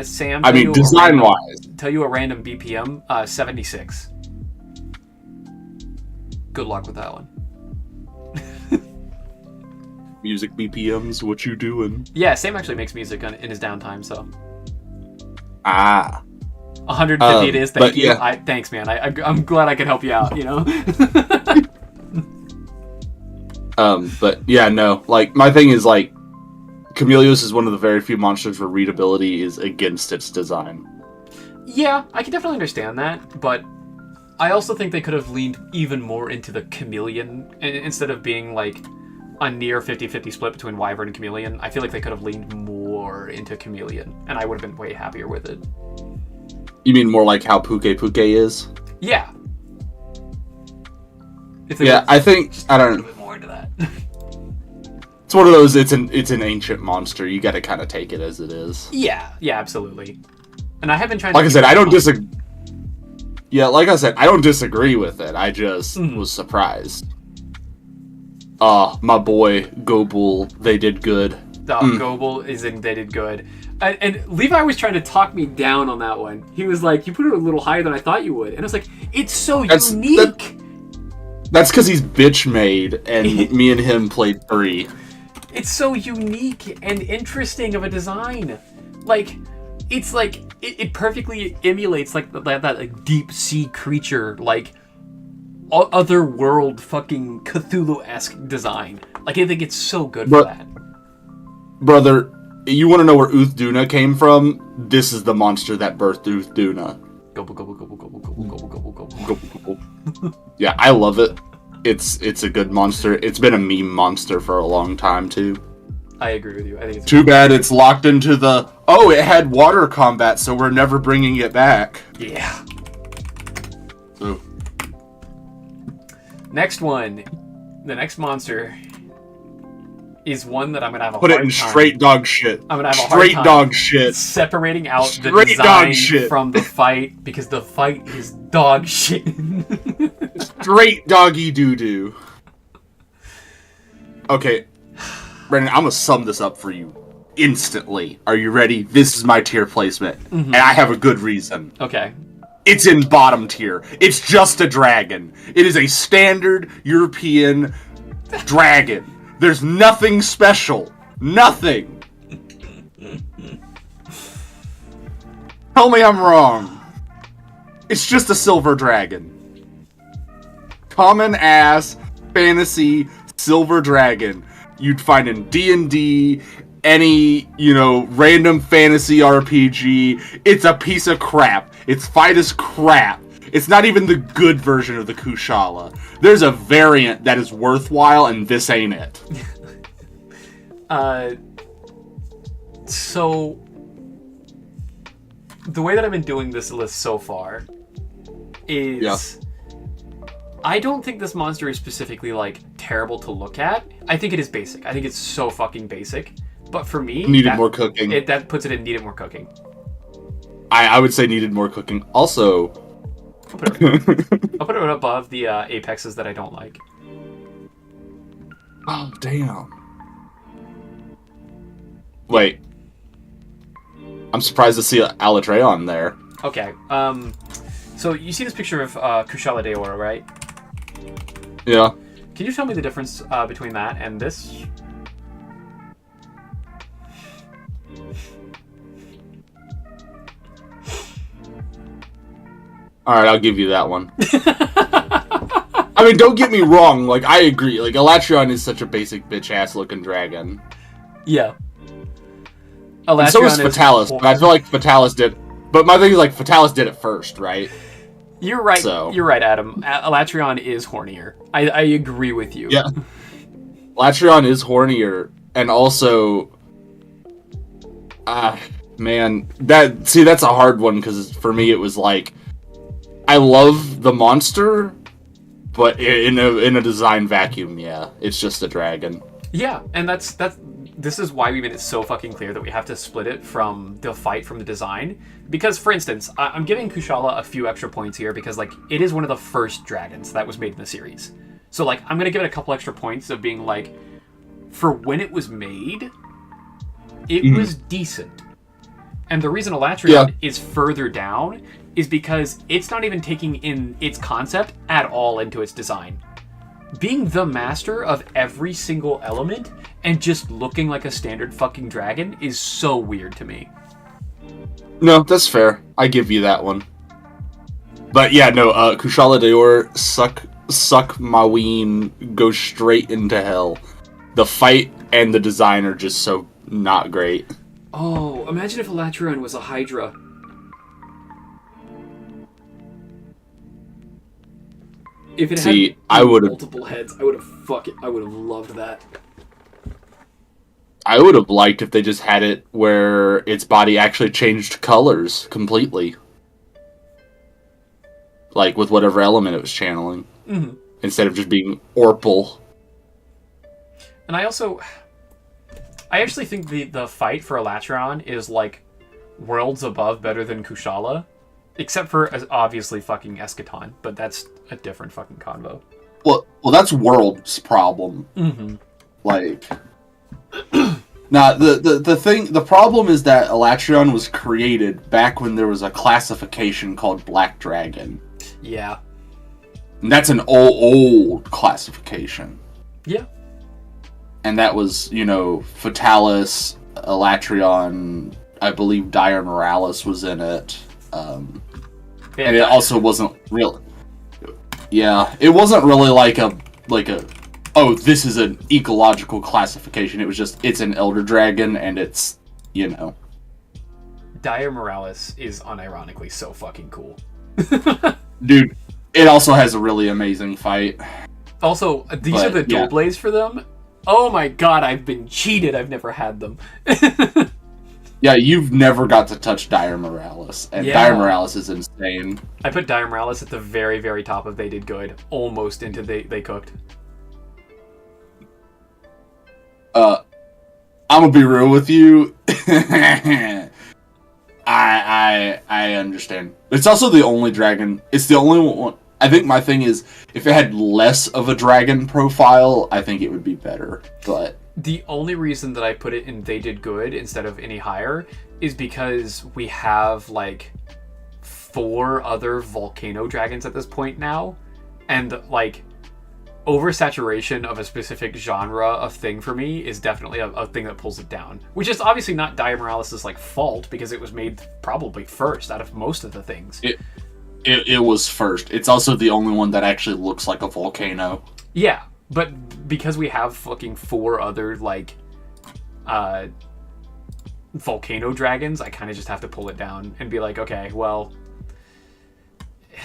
Sam, I mean, design-wise. Tell you a random BPM, 76. Good luck with that one. Music BPMs, what you doing? Yeah, Sam actually makes music in his downtime, so... 150 it is, thank you. Yeah. Thanks, man. I'm glad I could help you out, you know? But yeah, no. Like, my thing is, like, Chameleos is one of the very few monsters where readability is against its design. Yeah, I can definitely understand that, but I also think they could have leaned even more into the chameleon, instead of being, like, a near 50-50 split between Wyvern and Chameleon. I feel like they could have leaned more into Chameleon, and I would have been way happier with it. You mean more like how Puke is? Yeah. Yeah, I think, I don't know. A bit more into that. It's one of those, it's an ancient monster. You gotta kind of take it as it is. Yeah, absolutely. And I have been trying to... Like I said, I don't disagree. Yeah, like I said, I don't disagree with it. I just was surprised. My boy, Gobul, They Did Good. Gobul is in They Did Good. And Levi was trying to talk me down on that one. He was like, you put it a little higher than I thought you would. And I was like, it's so unique! That's because he's bitch-made, and me and him played 3. It's so unique and interesting of a design. Like, it's like, it perfectly emulates, like, that like, deep-sea creature, like, otherworld fucking Cthulhu-esque design. Like, I think it's so good for that. Brother, you want to know where Uthduna came from? This is the monster that birthed Uthduna. Gobble, gobble, gobble, gobble, gobble, gobble, gobble, gobble. Gobble, gobble. Yeah, I love it. It's a good monster. It's been a meme monster for a long time, too. I agree with you. I think it's too bad it's locked into the, it had water combat, so we're never bringing it back. Yeah. So. Next one. The next monster is one that I'm gonna have a hard time. Put it in straight dog shit. I'm gonna have a hard time straight dog shit. Separating out the design from the fight, because the fight is dog shit. Straight doggy doo-doo. Okay, Brendan, I'm gonna sum this up for you instantly. Are you ready? This is my tier placement, and I have a good reason. Okay. It's in bottom tier. It's just a dragon. It is a standard European dragon. There's nothing special. Nothing. Tell me I'm wrong. It's just a silver dragon. Common ass fantasy silver dragon you'd find in D&D, any, random fantasy RPG. It's a piece of crap. It's fight as crap. It's not even the good version of the Kushala. There's a variant that is worthwhile, and this ain't it. So the way that I've been doing this list so far is I don't think this monster is specifically terrible to look at. I think it is basic. I think it's so fucking basic. But for me, needed more cooking. That puts it in needed more cooking. I would say needed more cooking. Also, I'll put it above the apexes that I don't like. Oh, damn. Wait. I'm surprised to see Alatreon there. Okay. So you see this picture of Kushala Daora, right? Yeah. Can you tell me the difference between that and this? Alright, I'll give you that one. I mean, don't get me wrong. I agree. Alatreon is such a basic bitch-ass looking dragon. Yeah. And so is Fatalis, but I feel like Fatalis did... But my thing is, Fatalis did it first, right? You're right. So. You're right, Adam. Alatreon is hornier. I agree with you. Yeah. Alatreon is hornier, and also... man. That's a hard one, because for me it was I love the monster, but in a design vacuum, it's just a dragon. Yeah, and this is why we made it so fucking clear that we have to split it from the fight from the design. Because, for instance, I'm giving Kushala a few extra points here because, it is one of the first dragons that was made in the series. So, I'm going to give it a couple extra points of being, for when it was made, it was decent. And the reason Alatreon is further down is because it's not even taking in its concept at all into its design. Being the master of every single element and just looking like a standard fucking dragon is so weird to me. No, that's fair. I give you that one. But yeah, no, Kushala Daora, suck my ween, go straight into hell. The fight and the design are just so not great. Oh, imagine if Alatreon was a Hydra. If it had multiple heads, I would have loved that. I would have liked if they just had it where its body actually changed colors completely. With whatever element it was channeling. Mm-hmm. Instead of just being Orpal. And I actually think the fight for Alatreon is worlds above better than Kushala. Except for, obviously, fucking Eschaton. But that's a different fucking convo. Well, that's World's problem. Mm-hmm. Now, the problem is that Alatreon was created back when there was a classification called Black Dragon. Yeah. And that's an old classification. Yeah. And that was, Fatalis, Alatreon, I believe Dire Moralis was in it. And it also wasn't real. Yeah, it wasn't really oh, this is an ecological classification. It was just, it's an Elder Dragon, and it's, Dire Moralis is unironically so fucking cool. Dude, it also has a really amazing fight. Also, these are the dual blades for them. Oh my god, I've been cheated. I've never had them. Yeah, you've never got to touch Dire Moralis, and Dire Moralis is insane. I put Dire Moralis at the very, very top of They Did Good, almost into They Cooked. I'm gonna be real with you. I understand. It's also the only dragon. It's the only one. I think my thing is, if it had less of a dragon profile, I think it would be better. But the only reason that I put it in They Did Good instead of any higher is because we have 4 other volcano dragons at this point now, and oversaturation of a specific genre of thing for me is definitely a thing that pulls it down. Which is obviously not Dia Morales' like fault, because it was made probably first out of most of the things. It was first. It's also the only one that actually looks like a volcano. Yeah, but because we have fucking 4 other like volcano dragons, I kind of just have to pull it down and be like, okay, well,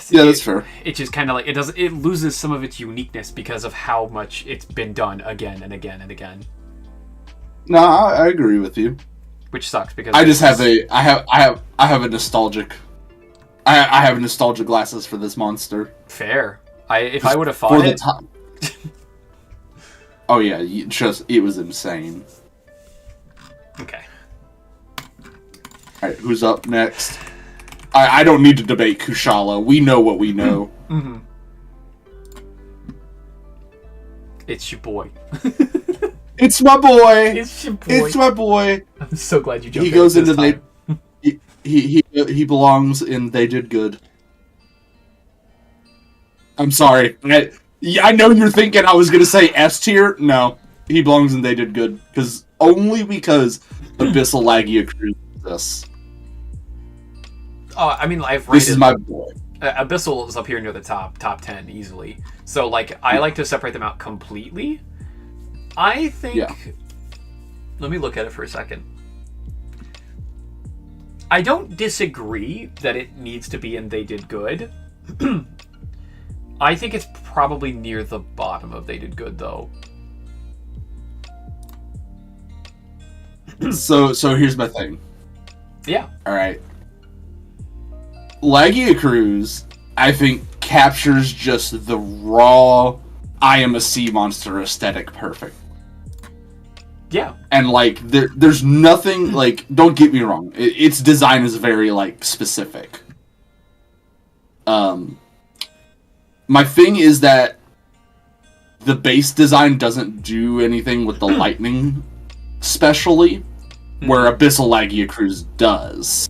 yeah, that's fair. It just kind of like it loses some of its uniqueness because of how much it's been done again and again and again. No, I agree with you. Which sucks because I just have a nostalgic. I have nostalgic glasses for this monster. Fair. If I would have fought it. Oh yeah, it was insane. Okay. All right, who's up next? I don't need to debate Kushala. We know what we know. Mm-hmm. It's your boy. It's my boy. It's your boy. It's my boy. I'm so glad you jumped. He goes into he belongs in They Did Good. I'm sorry. I know you're thinking I was gonna say S tier. No, he belongs in They Did Good only because Abyssal Lagia Cruise exists. Oh, I mean, I've rated. This is my boy. Abyssal is up here near the top 10 easily. So, like, I like to separate them out completely. I think. Yeah. Let me look at it for a second. I don't disagree that it needs to be in They Did Good. I think it's probably near the bottom of They Did Good, though. So here's my thing. Yeah. All right. Lagia Cruise, I think, captures just the raw I am a sea monster aesthetic perfect. Yeah. And, like, there's nothing, like, don't get me wrong. Its design is very, like, specific. My thing is that the base design doesn't do anything with the lightning specially, where Abyssal Lagia Cruise does.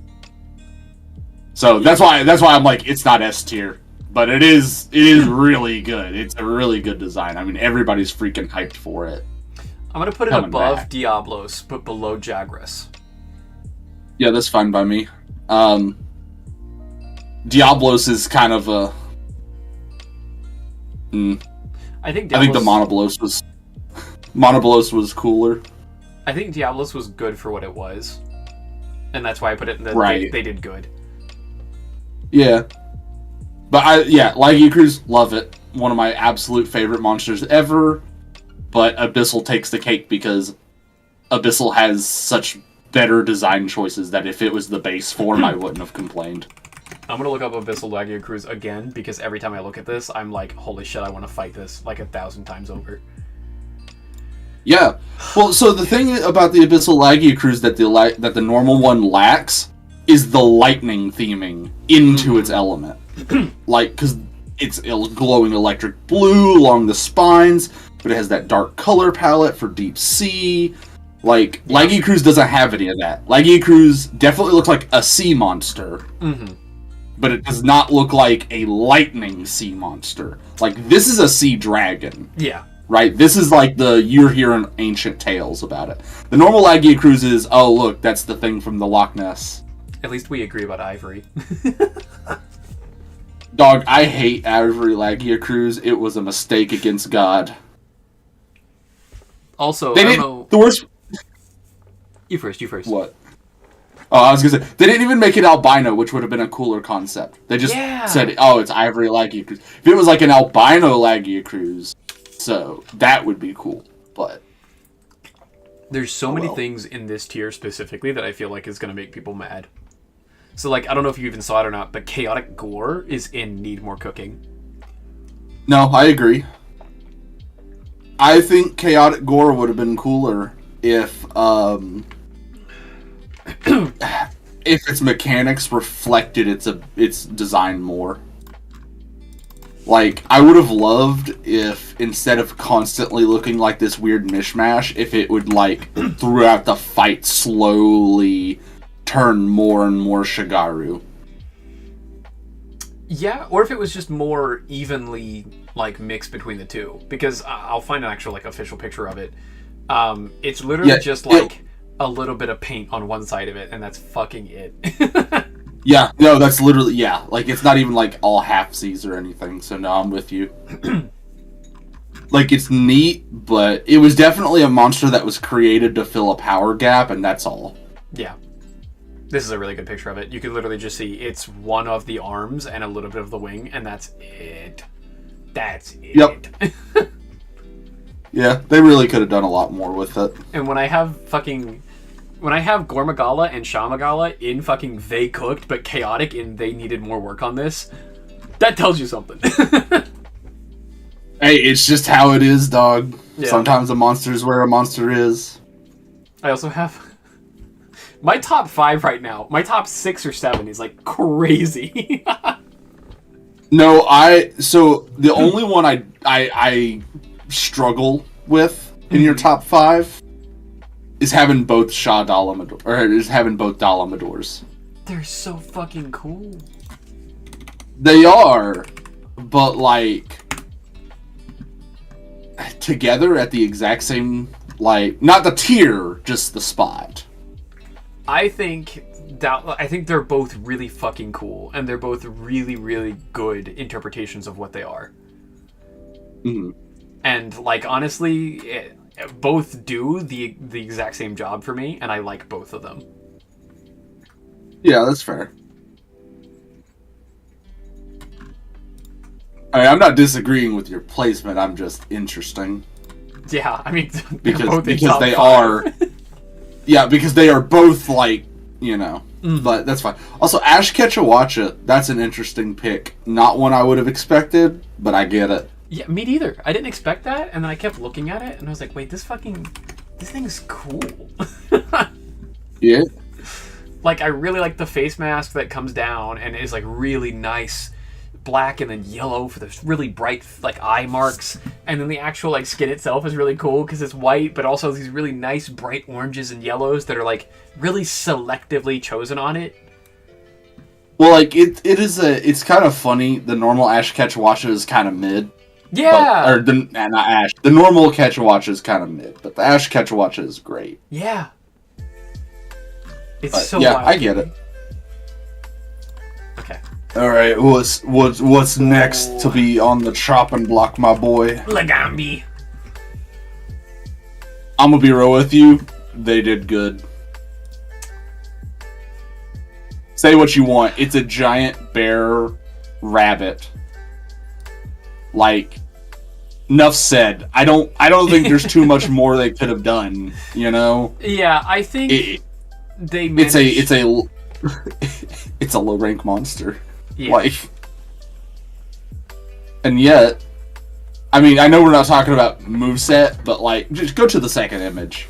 So that's why I'm like, it's not S tier, but it is really good. It's a really good design. I mean, everybody's freaking hyped for it. I'm gonna put it above Diablos, but below Jagras. Yeah, that's fine by me. Diablos is kind of a. I think the Monoblos was cooler. I think Diablos was good for what it was, and that's why I put it in the they did good. Yeah, but Lagia Cruise, love it. One of my absolute favorite monsters ever. But Abyssal takes the cake because Abyssal has such better design choices that if it was the base form, I wouldn't have complained. I'm gonna look up Abyssal Lagia Cruise again because every time I look at this, I'm like, holy shit, I want to fight this like 1,000 times over. Yeah. Well, so the thing about the Abyssal Lagia Cruise that the normal one lacks is the lightning theming into its element. Like, because it's glowing electric blue along the spines, but it has that dark color palette for deep sea. Like, Lagia Cruise doesn't have any of that. Lagia Cruise definitely looks like a sea monster. But it does not look like a lightning sea monster. Like, this is a sea dragon. Yeah. Right? This is like you're hearing ancient tales about it. The normal Lagia Cruise is, oh, look, that's the thing from the Loch Ness. At least we agree about Ivory. Dog, I hate Ivory Lagia Cruise. It was a mistake against God. Also, the worst... You first. What? Oh, I was gonna say, they didn't even make it albino, which would have been a cooler concept. They just said, oh, it's Ivory Lagia Cruise. If it was like an albino Lagia Cruise, so that would be cool, but... There's so many things in this tier specifically that I feel like is going to make people mad. So, like, I don't know if you even saw it or not, but Chaotic Gore is in Need More Cooking. No, I agree. I think Chaotic Gore would have been cooler if its mechanics reflected its design more. Like, I would have loved if, instead of constantly looking like this weird mishmash, if it would, like, throughout the fight slowly turn more and more Shigaru. Yeah, or if it was just more evenly like mixed between the two, because I'll find an actual like official picture of it. It's literally just like a little bit of paint on one side of it, and that's fucking it. Yeah, no, that's literally, yeah. Like, it's not even, like, all half-seas or anything, so no, I'm with you. Like, it's neat, but it was definitely a monster that was created to fill a power gap, and that's all. Yeah. This is a really good picture of it. You can literally just see it's one of the arms and a little bit of the wing, and that's it. That's it. Yep. Yeah, they really could have done a lot more with it. And when I have Gormagala and Shamagala in fucking They Cooked, but chaotic and they needed more work on this, that tells you something. Hey, it's just how it is, dog. Yeah. Sometimes a monster is where a monster is. I also have my top 5 right now. My top 6 or 7 is like crazy. No, so the only one I struggle with in your top 5 is having both Shah Dalamador, or is having both Dalamadors. They're so fucking cool. They are, but like together at the exact same, like, not the tier, just the spot. I think they're both really fucking cool, and they're both really, really good interpretations of what they are. Mm-hmm. And like honestly, both do the exact same job for me, and I like both of them. Yeah, that's fair. I mean, I'm not disagreeing with your placement. I'm just interesting. Yeah, I mean, because they are. Yeah, because they are both like, you know. Mm. But that's fine. Also, Ash Ketchawatcha, that's an interesting pick. Not one I would have expected, but I get it. Yeah, me neither. I didn't expect that, and then I kept looking at it, and I was like, wait, this thing's cool. Yeah. Like, I really like the face mask that comes down and is like really nice black and then yellow for the really bright like eye marks, and then the actual like skin itself is really cool because it's white, but also these really nice bright oranges and yellows that are like really selectively chosen on it. Well, like it's kind of funny. The normal Ash Ketchawatcha is kind of mid. Yeah. Not Ash. The normal Ketchawatcha is kind of mid, but the Ash Ketchawatcha is great. Yeah. It's but, so yeah, wild. I get it. Okay. All right, what's next to be on the chopping block, my boy? Lagambi. I'm gonna be real with you. They did good. Say what you want. It's a giant bear rabbit. Like, enough said. I don't think there's too much more they could have done. You know? Yeah, I think they managed... it's a low rank monster. Yeah. Like, and yet, I mean, I know we're not talking about moveset, but like, just go to the second image,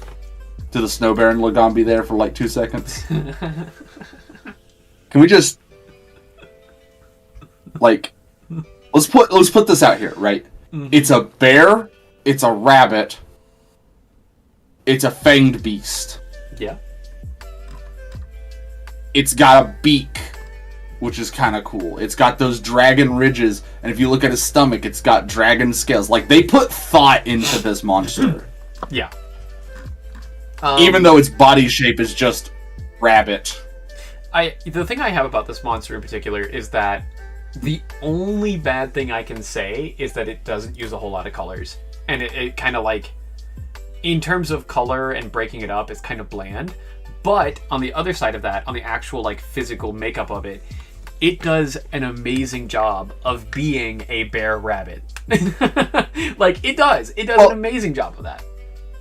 to the Snow Baron Lagambi there for like 2 seconds. Can we just like let's put this out here, right? Mm-hmm. It's a bear, it's a rabbit, it's a fanged beast. Yeah. It's got a beak, which is kind of cool. It's got those dragon ridges, and if you look at his stomach, it's got dragon scales. Like, they put thought into this monster. Yeah. Even though its body shape is just rabbit. The thing I have about this monster in particular is that the only bad thing I can say is that it doesn't use a whole lot of colors. And it kind of like, in terms of color and breaking it up, it's kind of bland. But on the other side of that, on the actual like physical makeup of it, it does an amazing job of being a bear rabbit. Like, it does an amazing job of that.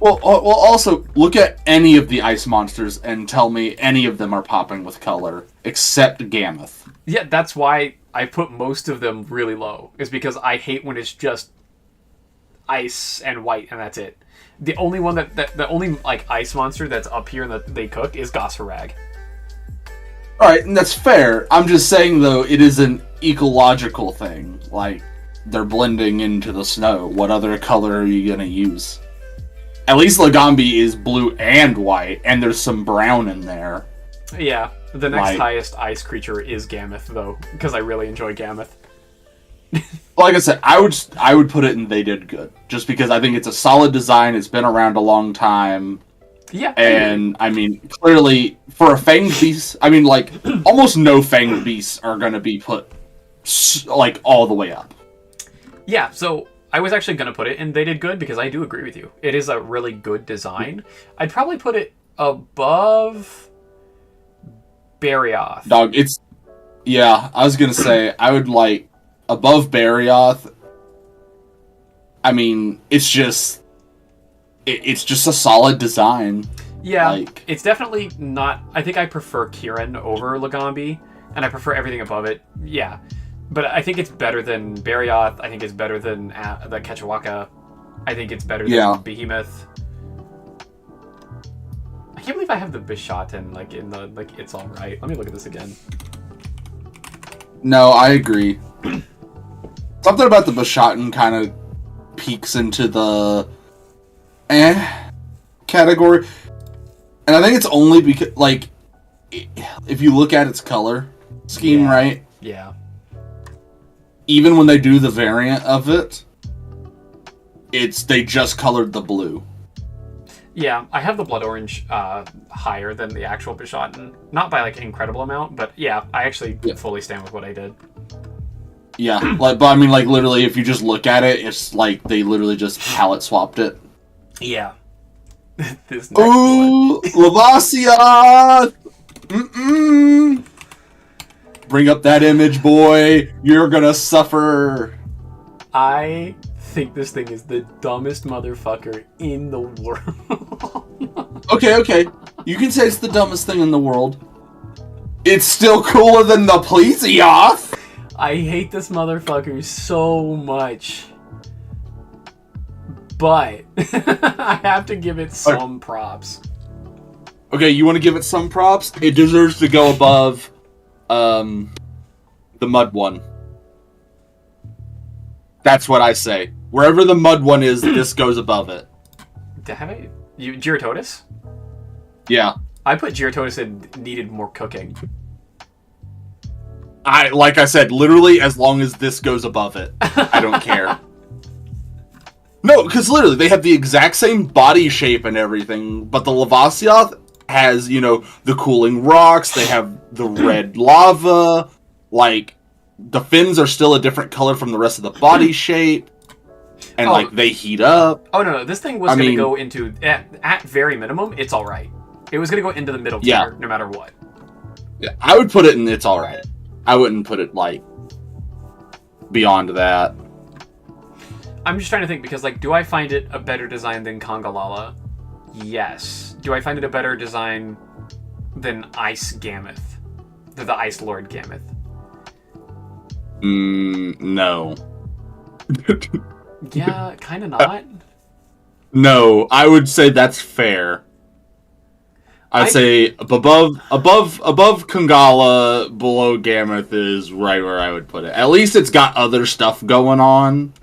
Well, also, look at any of the ice monsters and tell me any of them are popping with color, except Gammoth. Yeah, that's why I put most of them really low, is because I hate when it's just ice and white and that's it. The only one the only like ice monster that's up here in the They Cooked is Gosfarag. Alright, and that's fair. I'm just saying, though, it is an ecological thing. Like, they're blending into the snow. What other color are you gonna use? At least Lagambi is blue and white, and there's some brown in there. Yeah. The next highest ice creature is Gammoth, though, because I really enjoy Gammoth. Like I said, I would put it in They Did Good, just because I think it's a solid design. It's been around a long time. Yeah. And, I mean, clearly, for a fanged beast, I mean, like, almost no fanged beasts are going to be put, like, all the way up. Yeah, so I was actually going to put it in They Did Good, because I do agree with you. It is a really good design. I'd probably put it above Barioth. Dog, it's... Yeah, I was going to say, I would, like, above Barioth, I mean, it's just... It's just a solid design. Yeah, like, it's definitely not... I think I prefer Kieran over Legambi, and I prefer everything above it. Yeah, but I think it's better than Barioth. I think it's better than the Quechawaka. I think it's better than Behemoth. I can't believe I have the Bishaten, like, in the... Like, it's alright. Let me look at this again. No, I agree. Something about the Bishaten kind of peeks into the... category, and I think it's only because, like, if you look at its color scheme, right? Yeah. Even when they do the variant of it, they just colored the blue. Yeah, I have the Blood Orange higher than the actual Bishaten. Not by, like, an incredible amount, but yeah, I actually fully stand with what I did. Yeah, like, but I mean, like, literally, if you just look at it, it's like they literally just palette swapped it. Yeah. This next Ooh, Lavasia! Mm-mm! Bring up that image, boy. You're gonna suffer. I think this thing is the dumbest motherfucker in the world. Okay. You can say it's the dumbest thing in the world. It's still cooler than the Plesioth! I hate this motherfucker so much. But I have to give it some props. Okay, you want to give it some props? It deserves to go above the Mud one. That's what I say. Wherever the Mud one is, this goes above it. Gyarados? Yeah. I put Gyarados in needed more cooking. Like I said, literally as long as this goes above it. I don't care. No, because literally, they have the exact same body shape and everything, but the Lavasioth has, you know, the cooling rocks, they have the red lava, like, the fins are still a different color from the rest of the body shape, and, like, they heat up. Oh, no, this thing was going to go into, at very minimum, it's alright. It was going to go into the middle tier, no matter what. Yeah, I would put it in it's alright. I wouldn't put it, like, beyond that. I'm just trying to think, because, like, do I find it a better design than Congalala? Yes. Do I find it a better design than Ice Gammoth? The Ice Lord Gammoth? No. Yeah, kind of not. No, I would say that's fair. I'd say above Kangala, below Gammoth is right where I would put it. At least it's got other stuff going on.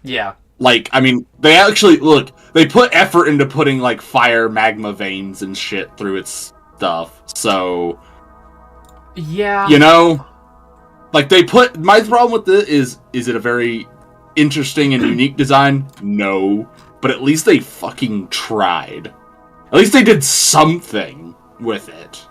Yeah. Like, I mean, they actually, look, they put effort into putting, like, fire magma veins and shit through its stuff, so... Yeah. You know? Like, they put... My problem with this is it a very interesting and unique design? No. But at least they fucking tried. At least they did something with it.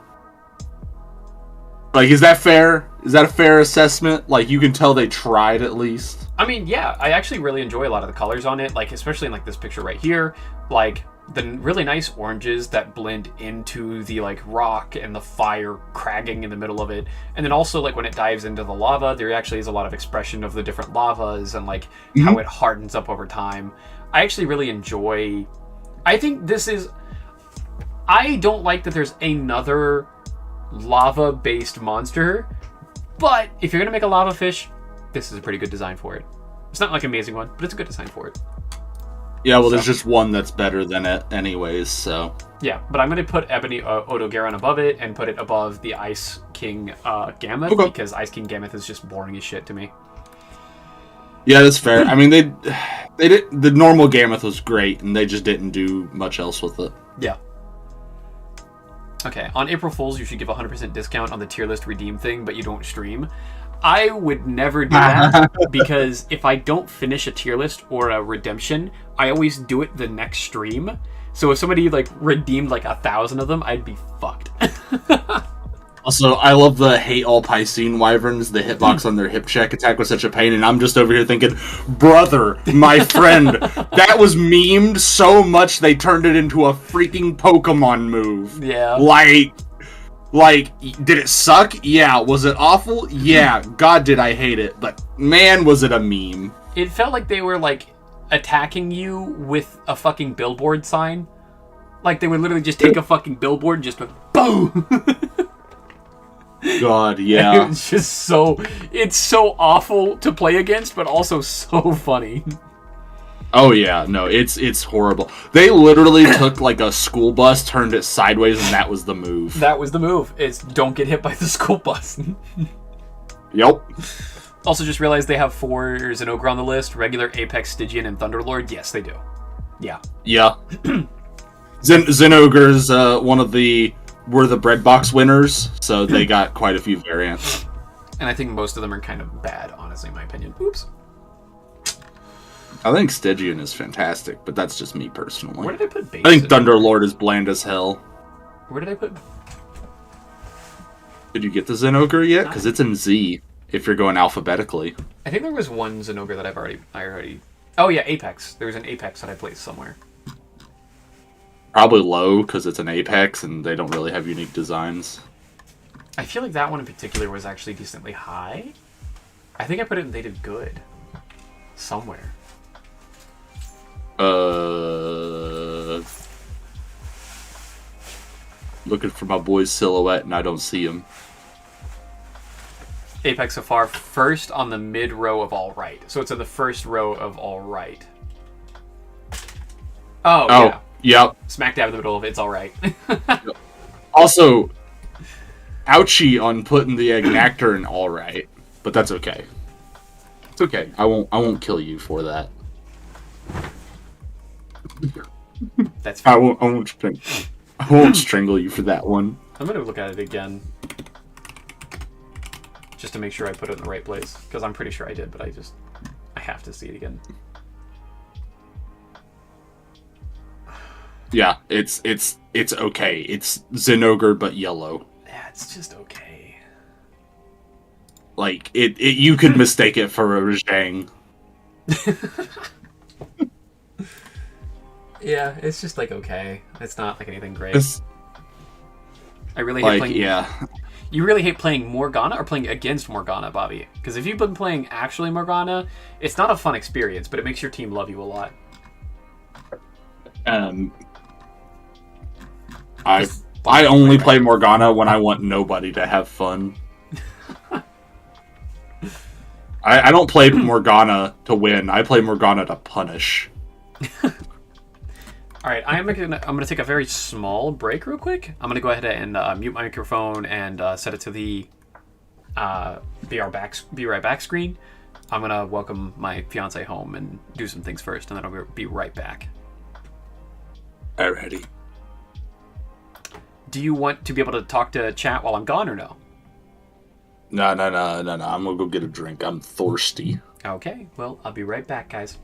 Like, is that fair? Is that a fair assessment? Like, you can tell they tried at least. I mean, yeah, I actually really enjoy a lot of the colors on it, like, especially in, like, this picture right here. Like, the really nice oranges that blend into the, like, rock and the fire cragging in the middle of it. And then also, like, when it dives into the lava, there actually is a lot of expression of the different lavas and, like, how it hardens up over time. I actually really enjoy... I think this is... I don't like that there's another lava-based monster, but if you're gonna make a lava fish, this is a pretty good design for it. It's not like an amazing one, but it's a good design for it. Yeah, well, there's just one that's better than it anyways, so... Yeah, but I'm gonna put Ebony Odogaron above it and put it above the Ice King Gammoth, because Ice King Gammoth is just boring as shit to me. Yeah, that's fair. I mean, they did the normal Gammoth was great, and they just didn't do much else with it. Yeah. Okay, on April Fools, you should give 100% discount on the tier list redeem thing, but you don't stream. I would never do that because if I don't finish a tier list or a redemption, I always do it the next stream. So if somebody like redeemed like 1,000 of them, I'd be fucked. Also, I love the hate all Piscine wyverns. The hitbox on their hip check attack was such a pain, and I'm just over here thinking, brother, my friend, that was memed so much they turned it into a freaking Pokemon move. Yeah. Like, did it suck? Yeah. Was it awful? Yeah. God, did I hate it. But man, was it a meme. It felt like they were like attacking you with a fucking billboard sign. Like they would literally just take a fucking billboard and just go, boom! God, yeah. It's just it's so awful to play against, but also so funny. Oh yeah, no, it's horrible. They literally took like a school bus, turned it sideways, and that was the move. That was the move. It's don't get hit by the school bus. Yep. Also, just realized they have 4 Zinogre on the list: regular, Apex, Stygian, and Thunderlord. Yes, they do. Yeah. Yeah. Zinogre's one of the breadbox winners, so they got quite a few variants. And I think most of them are kind of bad, honestly, in my opinion. Oops. I think Stygian is fantastic, but that's just me personally. Where did I put base? I think Thunderlord is bland as hell. Where did I put? Did you get the Zinogre yet? Because it's in Z, if you're going alphabetically. I think there was one Zinogre that I already... Oh yeah, Apex. There was an Apex that I placed somewhere. Probably low, because it's an Apex, and they don't really have unique designs. I feel like that one in particular was actually decently high. I think I put it in They Did Good. Somewhere. Looking for my boy's silhouette, and I don't see him. Apex so far first on the mid row of all right. So it's in the first row of all right. Oh yeah. Yep. Smack dab in the middle of It's Alright. Also, ouchie on putting the Agnactor in all right, but that's okay. It's okay. I won't kill you for that. That's fair. I won't strangle you for that one. I'm gonna look at it again. Just to make sure I put it in the right place. Because I'm pretty sure I did, but I have to see it again. Yeah, it's okay. It's Zinogre but yellow. Yeah, it's just okay. Like you could mistake it for a Rajang. Yeah, it's just like okay. It's not like anything great. I really hate Like, playing. yeah. You really hate playing Morgana or playing against Morgana, Bobby? Because if you've been playing actually Morgana, it's not a fun experience, but it makes your team love you a lot. I only play Morgana when I want nobody to have fun. I don't play Morgana to win. I play Morgana to punish. All right, I'm gonna take a very small break real quick. I'm gonna go ahead and mute my microphone and set it to the be right back screen. I'm gonna welcome my fiance home and do some things first, and then I'll be right back. Alrighty. Do you want to be able to talk to chat while I'm gone or no? No. I'm gonna go get a drink. I'm thirsty. Okay, well, I'll be right back, guys.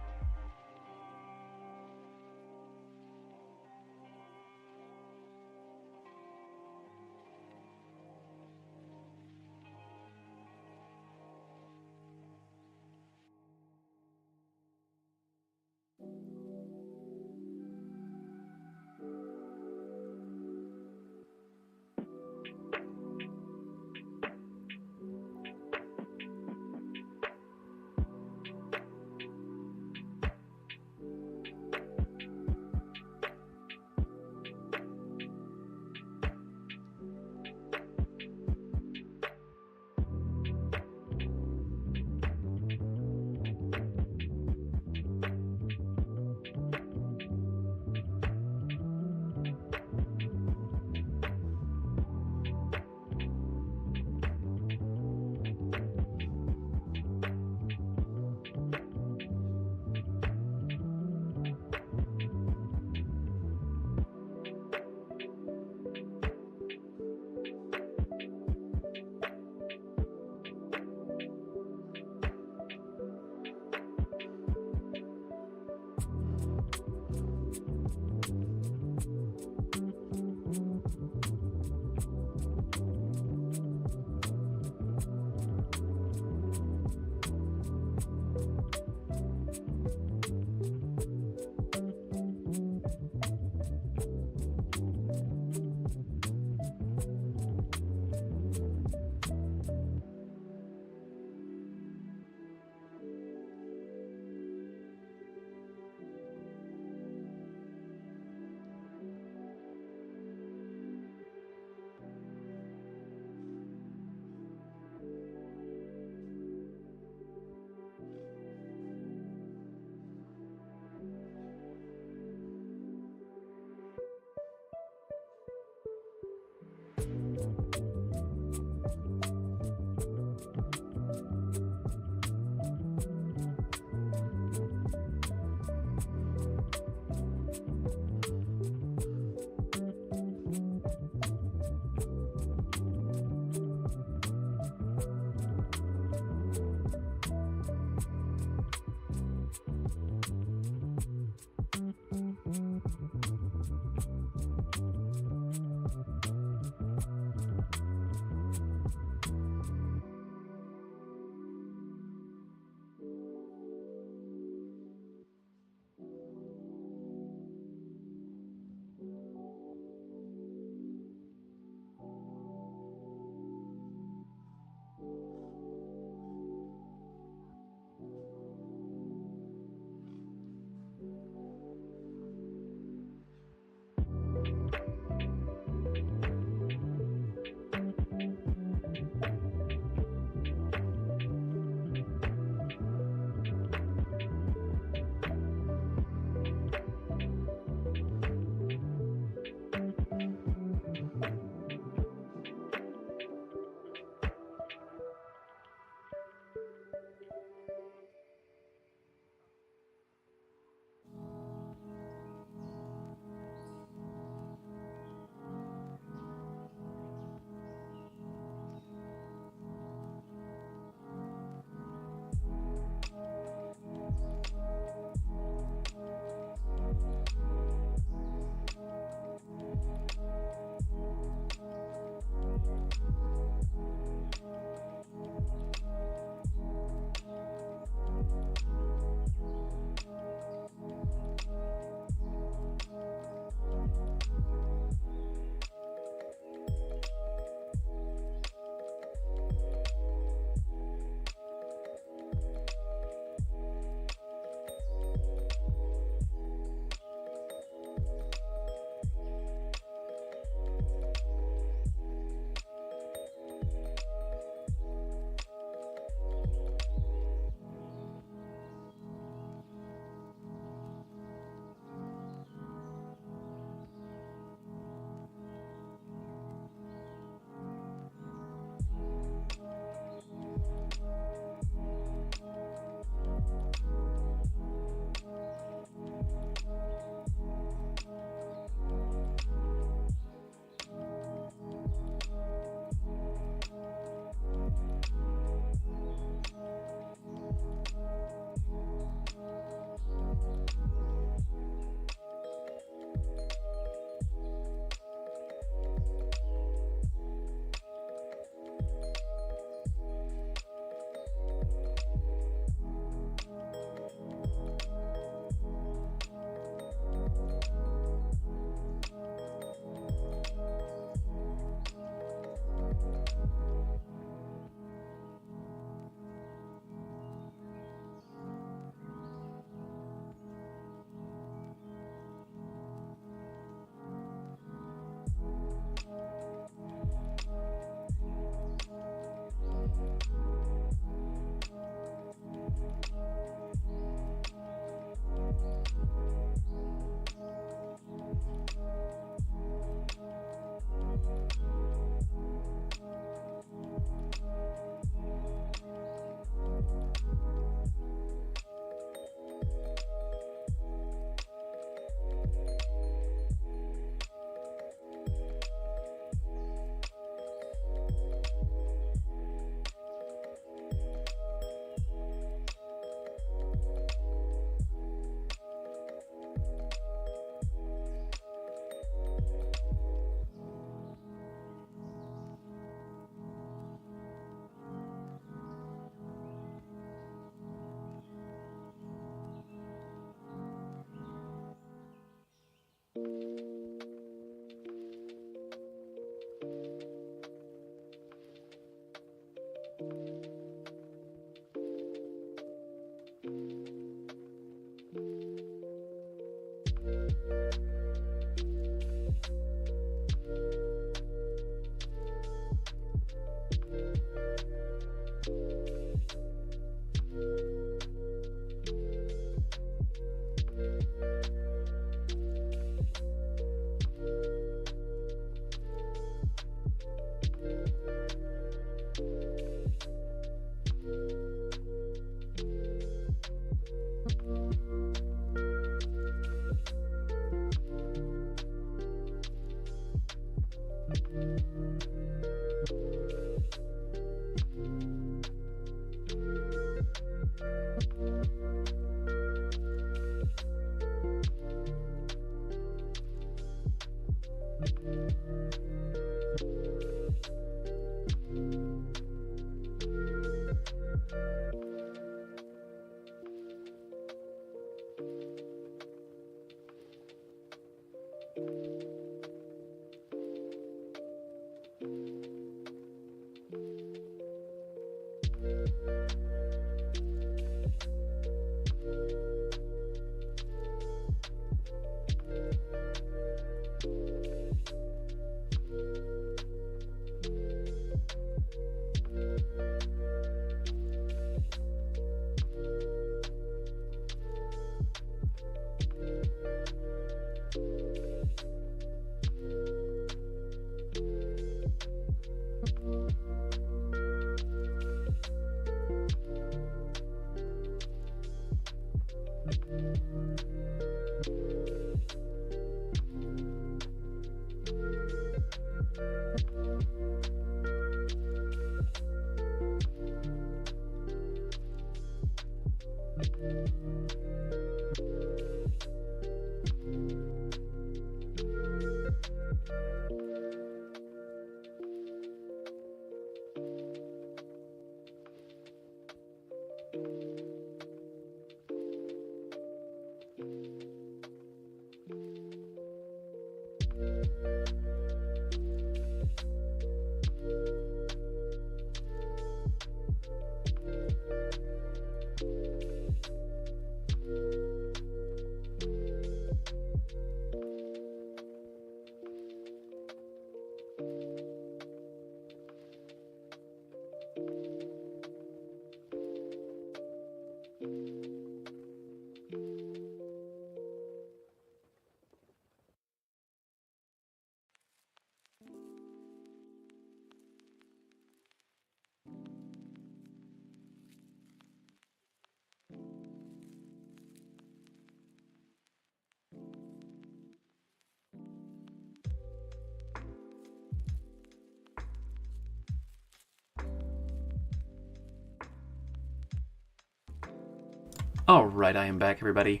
Alright, I am back, everybody.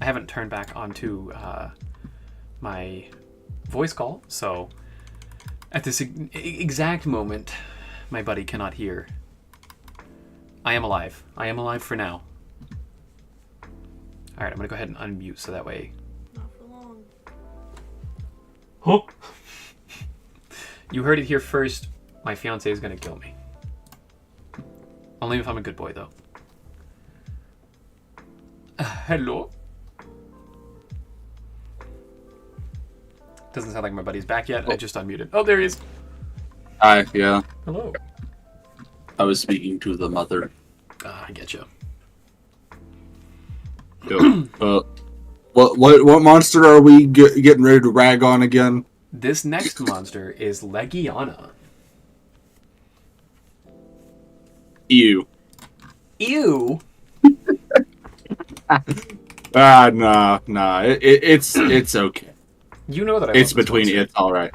I haven't turned back onto my voice call, so at this exact moment, my buddy cannot hear. I am alive. I am alive for now. Alright, I'm gonna go ahead and unmute so that way... Not for long. Huh? You heard it here first. My fiance is gonna kill me. Only if I'm a good boy, though. Hello? Doesn't sound like my buddy's back yet. I just unmuted. Oh, there he is. Hi, yeah. Hello. I was speaking to the mother. I get you. What monster are we getting ready to rag on again? This next monster is Legiana. Ew. Ew. Nah. It's okay. You know that I It's love this between monster. it's all right.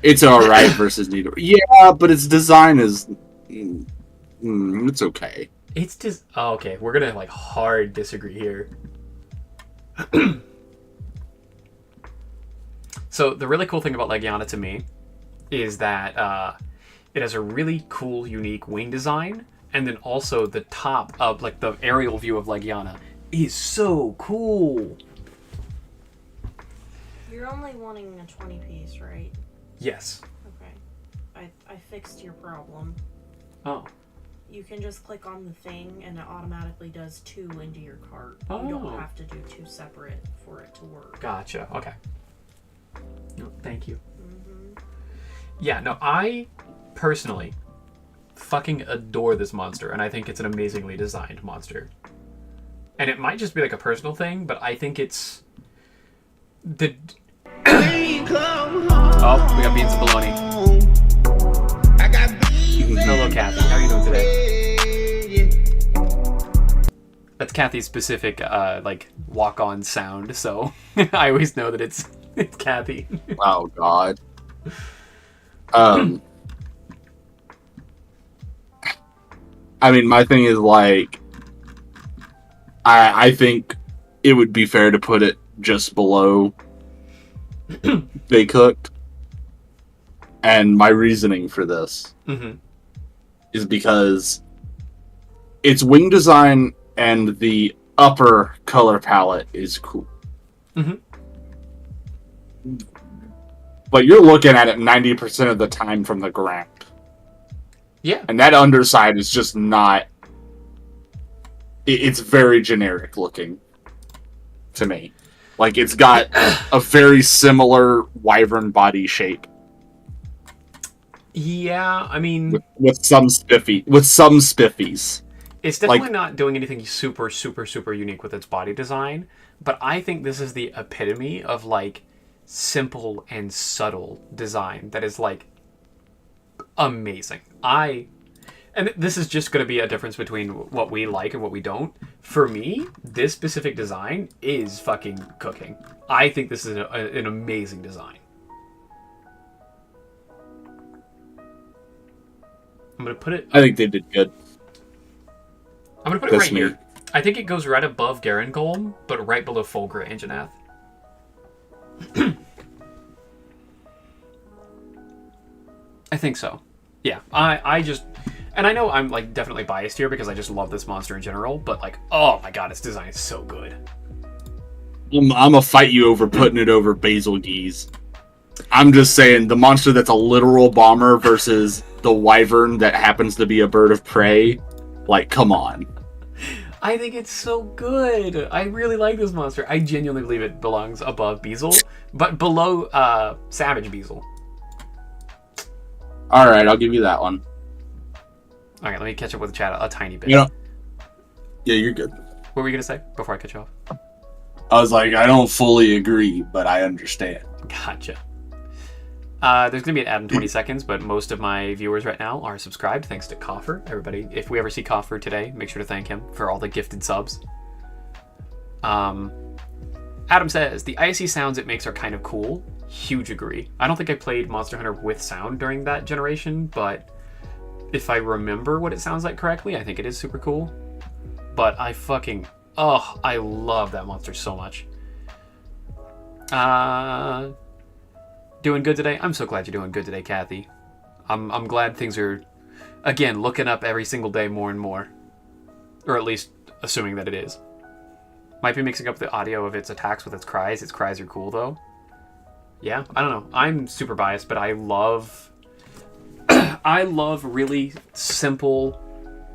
It's all right versus neither. Yeah, but its design is. It's okay. It's just... Oh, okay, we're gonna, like, hard disagree here. So, the really cool thing about Legiana to me is that it has a really cool, unique wing design, and then also the top of, like, the aerial view of Legiana is so cool. You're only wanting a 20 piece, right? Yes. Okay. I fixed your problem. Oh. You can just click on the thing and it automatically does 2 into your cart. Oh. You don't have to do 2 separate for it to work. Gotcha. Okay. No, thank you. Mm-hmm. Yeah, no, I personally fucking adore this monster, and I think it's an amazingly designed monster. And it might just be like a personal thing, but I think it's the... Oh, we got beans and bologna. Hello, Kathy. How are you doing today? That's Kathy's specific, like, walk-on sound, so I always know that it's Kathy. Oh God. I mean, my thing is like, I think it would be fair to put it just below They Cooked, and my reasoning for this is because its wing design and the upper color palette is cool. But you're looking at it 90% of the time from the ground. Yeah. And that underside is just not... It's very generic looking to me. Like, it's got a very similar wyvern body shape. Yeah, I mean... With some spiffies. It's definitely not doing anything super, super, super unique with its body design, but I think this is the epitome of, like, simple and subtle design that is, like, amazing. And this is just going to be a difference between what we like and what we don't. For me, this specific design is fucking cooking. I think this is an amazing design. I'm going to put it... I think they did good. I'm going to put it right here. I think it goes right above Garen Golem, but right below Fulgur Anjanath. I think so. Yeah, I just... And I know I'm, like, definitely biased here because I just love this monster in general, but, like, oh my god, its design is so good. I'm gonna fight you over putting it over Basil Geese. I'm just saying, the monster that's a literal bomber versus the wyvern that happens to be a bird of prey, like, come on. I think it's so good. I really like this monster. I genuinely believe it belongs above Beazle, but below Savage Beazle. Alright, I'll give you that one. Okay, let me catch up with the chat a tiny bit. You know, yeah, you're good. What were you going to say before I cut you off? I was like, I don't fully agree, but I understand. Gotcha. There's going to be an ad in 20 seconds, but most of my viewers right now are subscribed, thanks to Coffer. Everybody, if we ever see Coffer today, make sure to thank him for all the gifted subs. Adam says, the icy sounds it makes are kind of cool. Huge agree. I don't think I played Monster Hunter with sound during that generation, but if I remember what it sounds like correctly, I think it is super cool. But I fucking... Oh, I love that monster so much. Doing good today? I'm so glad you're doing good today, Kathy. I'm glad things are, again, looking up every single day more and more. Or at least assuming that it is. Might be mixing up the audio of its attacks with its cries. Its cries are cool, though. Yeah, I don't know. I'm super biased, but I love... I love really simple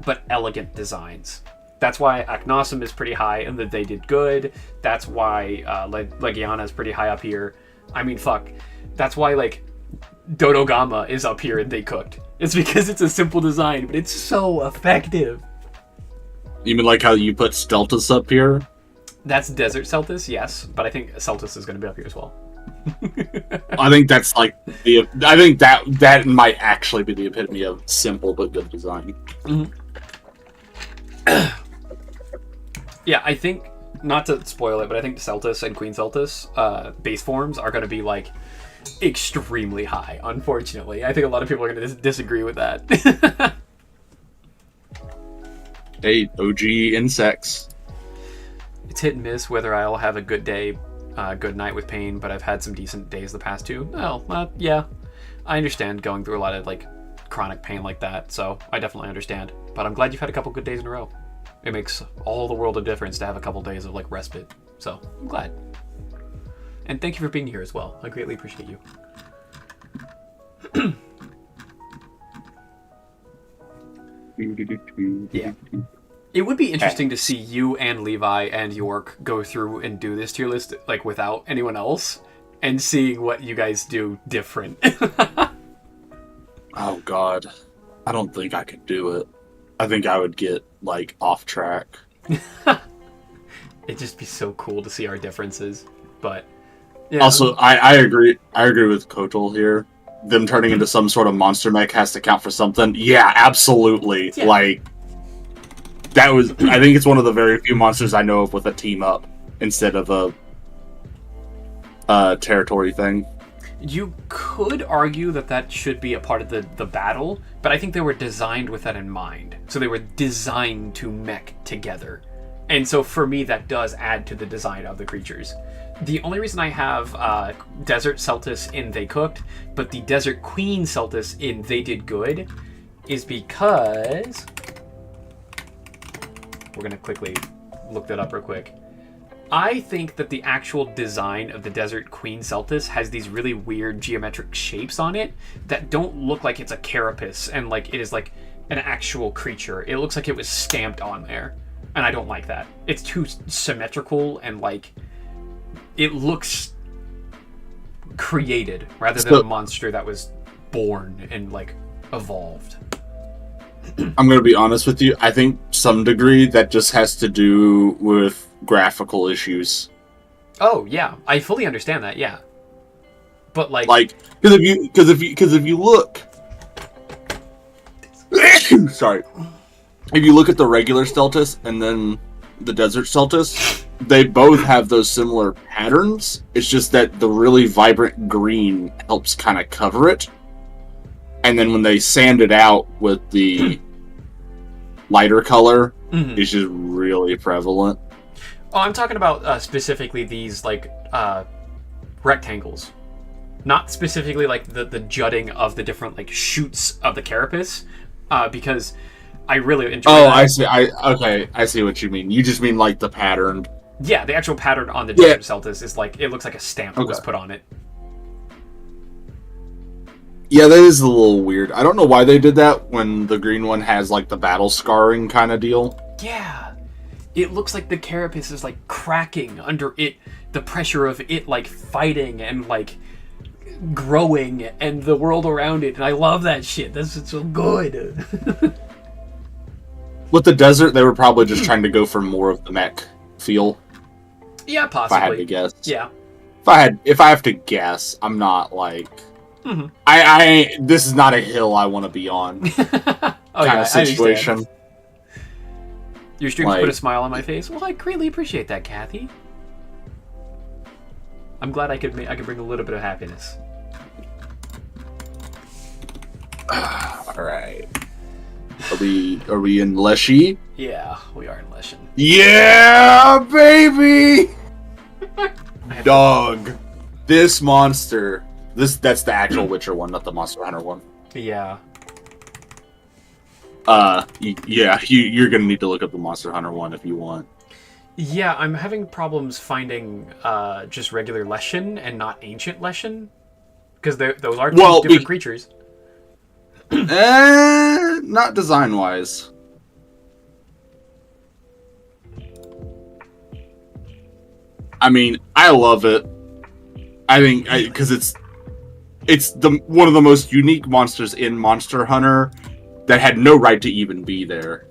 but elegant designs. That's why Aknosum is pretty high and that they did good. That's why Legiana is pretty high up here. I mean, fuck. That's why, like, Dodogama is up here and they cooked. It's because it's a simple design, but it's so effective. You mean like how you put Steltus up here? That's Desert Celtis, yes. But I think Celtis is going to be up here as well. I think that's like the. I think that might actually be the epitome of simple but good design. Mm-hmm. Yeah, I think, not to spoil it, but I think Celtis and Queen Celtis base forms are going to be like extremely high. Unfortunately, I think a lot of people are going to disagree with that. Hey, OG insects. It's hit and miss whether I'll have a good day. Good night with pain, but I've had some decent days the past two. Well, yeah, I understand going through a lot of like chronic pain like that, so I definitely understand. But I'm glad you've had a couple good days in a row. It makes all the world of difference to have a couple days of like respite. So I'm glad. And thank you for being here as well. I greatly appreciate you. Yeah. It would be interesting to see you and Levi and York go through and do this tier list like without anyone else and seeing what you guys do different. Oh god. I don't think I could do it. I think I would get like off track. It'd just be so cool to see our differences. But yeah. Also, I agree with Kotal here. Them turning into some sort of monster mech has to count for something. Yeah, absolutely. Yeah. Like that was I think it's one of the very few monsters I know of with a team up instead of a territory thing. You could argue that that should be a part of the battle, but I think they were designed with that in mind. So they were designed to mech together. And so for me, that does add to the design of the creatures. The only reason I have Desert Celtis in They Cooked, but the Desert Queen Celtis in They Did Good, is because... We're going to quickly look that up real quick. I think that the actual design of the Desert Queen Celtis has these really weird geometric shapes on it that don't look like it's a carapace and like it is like an actual creature. It looks like it was stamped on there, and I don't like that. It's too symmetrical and like it looks created rather than a monster that was born and like evolved. I'm going to be honest with you. I think some degree that just has to do with graphical issues. Oh yeah, I fully understand that. Yeah, but like because if you look, Sorry. If you look at the regular Steltis and then the desert Steltis, they both have those similar patterns. It's just that the really vibrant green helps kind of cover it. And then when they sand it out with the lighter color, it's just really prevalent. Oh, I'm talking about specifically these like rectangles, not specifically like the jutting of the different like shoots of the carapace, because I really enjoy. Oh, that. I see. I see what you mean. You just mean like the pattern. Yeah, the actual pattern on the desert Celtis is like it looks like a stamp was put on it. Yeah, that is a little weird. I don't know why they did that when the green one has like the battle scarring kind of deal. Yeah. It looks like the carapace is like cracking under it, the pressure of it like fighting and like growing and the world around it. And I love that shit. That's so good. With the desert, they were probably just trying to go for more of the mech feel. Yeah, If I had possibly. to guess. Yeah. If I have to guess, I'm not like this is not a hill I want to be on kind of situation. Your streams Like- put a smile on my face. Well, I greatly appreciate that, Kathy. I'm glad I could bring a little bit of happiness. All right. Are we in Leshy? Yeah, we are in Leshen. Yeah, baby. Dog. This monster. That's the actual Witcher one, not the Monster Hunter one. Yeah. Yeah, you're gonna need to look up the Monster Hunter one if you want. Yeah, I'm having problems finding just regular Leshen and not ancient Leshen. Because those are two different creatures. Not design-wise. I mean, I love it. I think because it's one of the most unique monsters in Monster Hunter that had no right to even be there,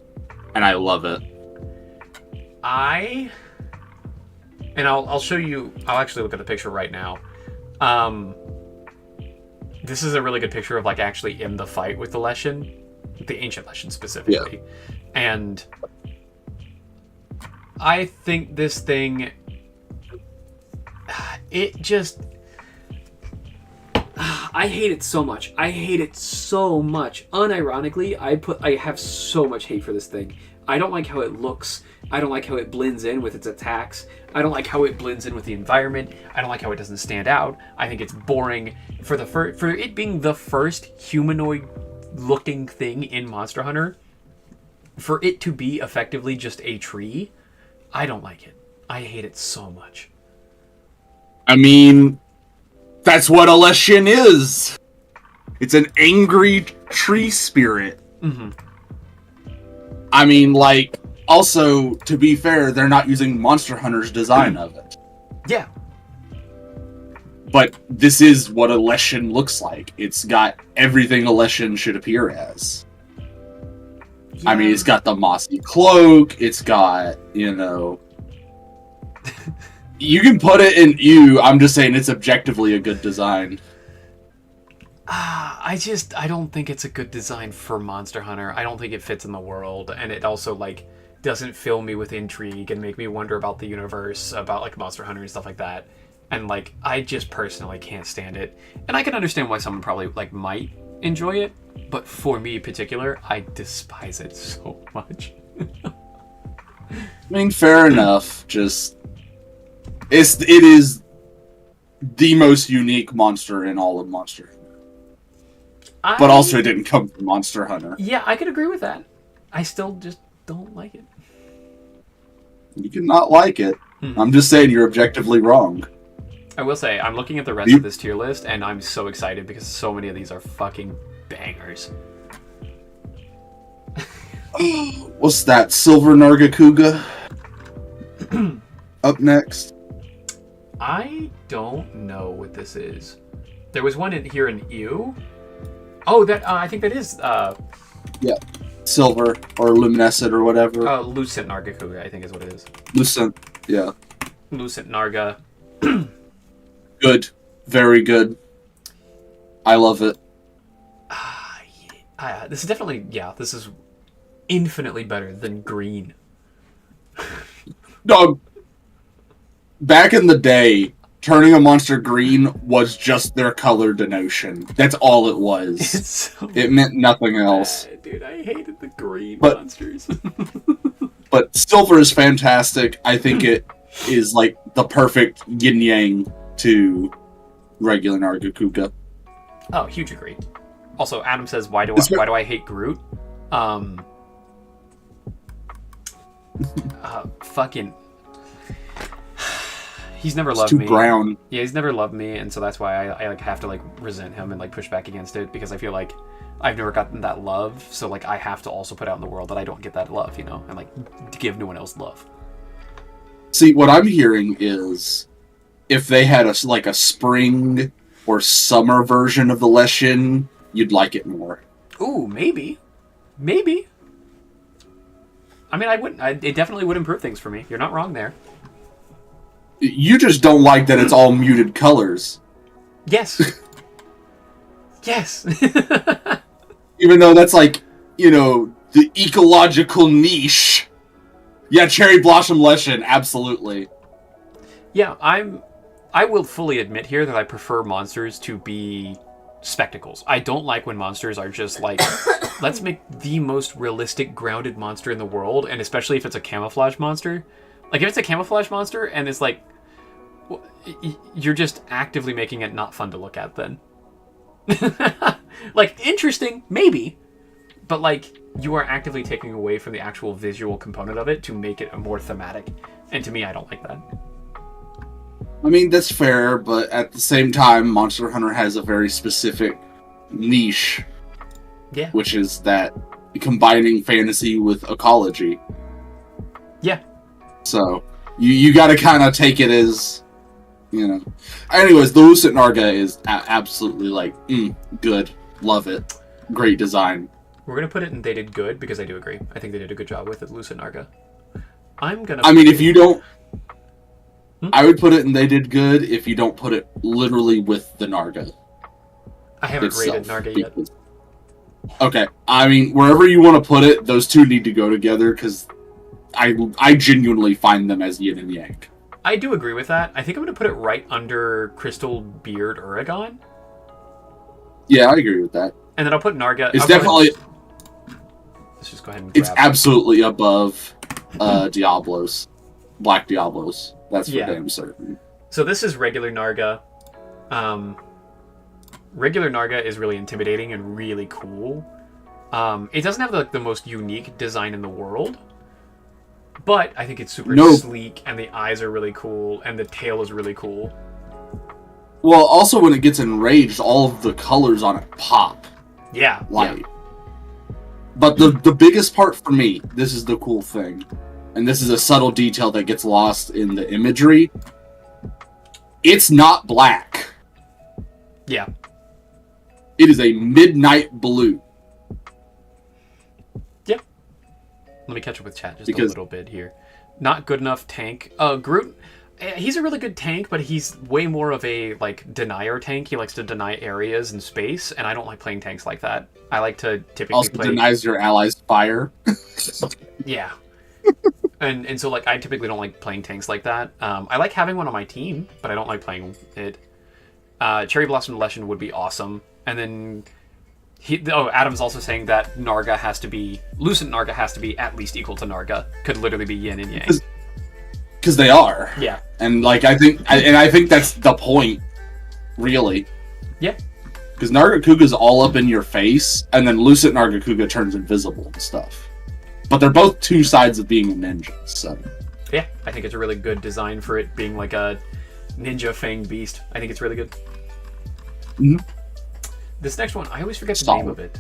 and I love it. I'll show you. I'll actually look at the picture right now. This is a really good picture of like actually in the fight with the Leshen, the ancient Leshen specifically, and I think this thing. It just. I hate it so much. I hate it so much. Unironically, I have so much hate for this thing. I don't like how it looks. I don't like how it blends in with its attacks. I don't like how it blends in with the environment. I don't like how it doesn't stand out. I think it's boring. For it being the first humanoid-looking thing in Monster Hunter, for it to be effectively just a tree, I don't like it. I hate it so much. I mean, that's what a Leshen is. It's an angry tree spirit. Mm-hmm. I mean, like, also, to be fair, they're not using Monster Hunter's design of it. Yeah. But this is what a Leshen looks like. It's got everything a Leshen should appear as. Yeah. I mean, it's got the mossy cloak, it's got, you can put it in I'm just saying it's objectively a good design. I don't think it's a good design for Monster Hunter. I don't think it fits in the world, and it also like doesn't fill me with intrigue and make me wonder about the universe, about like Monster Hunter and stuff like that. And like I just personally can't stand it. And I can understand why someone probably like might enjoy it, but for me in particular, I despise it so much. I mean, fair enough. Just it is the most unique monster in all of Monster Hunter. But also, it didn't come from Monster Hunter. Yeah, I could agree with that. I still just don't like it. You can not like it. I'm just saying you're objectively wrong. I will say, I'm looking at the rest of this tier list, and I'm so excited because so many of these are fucking bangers. What's that? Silver Nargacuga? Up next. I don't know what this is. There was one in here in EU. Oh, that I think that is Yeah. Silver or luminescent or whatever. Lucent Nargacuga, I think is what it is. Lucent, yeah. Lucent Narga. Good. Very good. I love it. This is definitely, this is infinitely better than green. No, back in the day, turning a monster green was just their color denotion. That's all it was. It's so It meant nothing else. bad, dude. I hated the green But- monsters. But silver is fantastic. I think it is like the perfect yin yang to regular Nargacuga. Oh, huge agree. Also, Adam says, why do I hate Groot? Fucking. He's never It's loved too me. brown. Yeah, he's never loved me, and so that's why I like have to like resent him and like push back against it, because I feel like I've never gotten that love, so like I have to also put out in the world that I don't get that love, you know, and like to give no one else love. See, what I'm hearing is if they had a spring or summer version of the Leshin, you'd like it more. Ooh, maybe. I mean, I wouldn't. It definitely would improve things for me. You're not wrong there. You just don't like that it's all muted colors. Yes. Yes. Even though that's like, the ecological niche. Yeah, Cherry Blossom Leshin, absolutely. Yeah, I will fully admit here that I prefer monsters to be spectacles. I don't like when monsters are just like, let's make the most realistic, grounded monster in the world, and especially if it's a camouflage monster. Like, if it's a camouflage monster and it's like, you're just actively making it not fun to look at then. Like, interesting, maybe, but like, you are actively taking away from the actual visual component of it to make it a more thematic. And to me, I don't like that. I mean, that's fair, but at the same time, Monster Hunter has a very specific niche, Yeah. which is that combining fantasy with ecology. Yeah. So, you gotta kind of take it as, Anyways, the Lucent Narga is absolutely like, good. Love it. Great design. We're going to put it in they did good, because I do agree. I think they did a good job with it, Lucent Narga. I mean, if you don't... I would put it in they did good if you don't put it literally with the Narga. I haven't itself, rated Narga yet. because- Okay, I mean, wherever you want to put it, those two need to go together, because I genuinely find them as yin and yang. I do agree with that. I think I'm going to put it right under Crystal Beard Uragon. Yeah, I agree with that. And then I'll put Narga... It's I'll go definitely... ahead and- Let's just go ahead and It's grab absolutely above Diablos. Black Diablos. That's for Yeah. damn certain. So this is regular Narga. Regular Narga is really intimidating and really cool. It doesn't have the most unique design in the world, but I think it's super sleek, and the eyes are really cool, and the tail is really cool. Well, also when it gets enraged, all of the colors on it pop. Yeah. Light. But the biggest part for me, this is the cool thing, and this is a subtle detail that gets lost in the imagery. It's not black. Yeah. It is a midnight blue. Yep. Let me catch up with chat just a Because- little bit here. Not good enough tank. Groot, he's a really good tank, but he's way more of a denier tank. He likes to deny areas and space, and I don't like playing tanks like that. I like to typically Also play. denies your allies fire. Yeah. and so I typically don't like playing tanks like that. I like having one on my team, but I don't like playing it. Cherry Blossom Leshen would be awesome. And then Adam's also saying that Narga has to be Lucent Narga has to be at least equal to Narga. Could literally be yin and yang. Because they are. Yeah. And I think that's the point, really. Yeah. Because Nargacuga's all up in your face, and then Lucent Nargacuga turns invisible and stuff. But they're both two sides of being a ninja, so... Yeah, I think it's a really good design for it being like a ninja fang beast. I think it's really good. Mm-hmm. This next one, I always forget the Solid. name of it.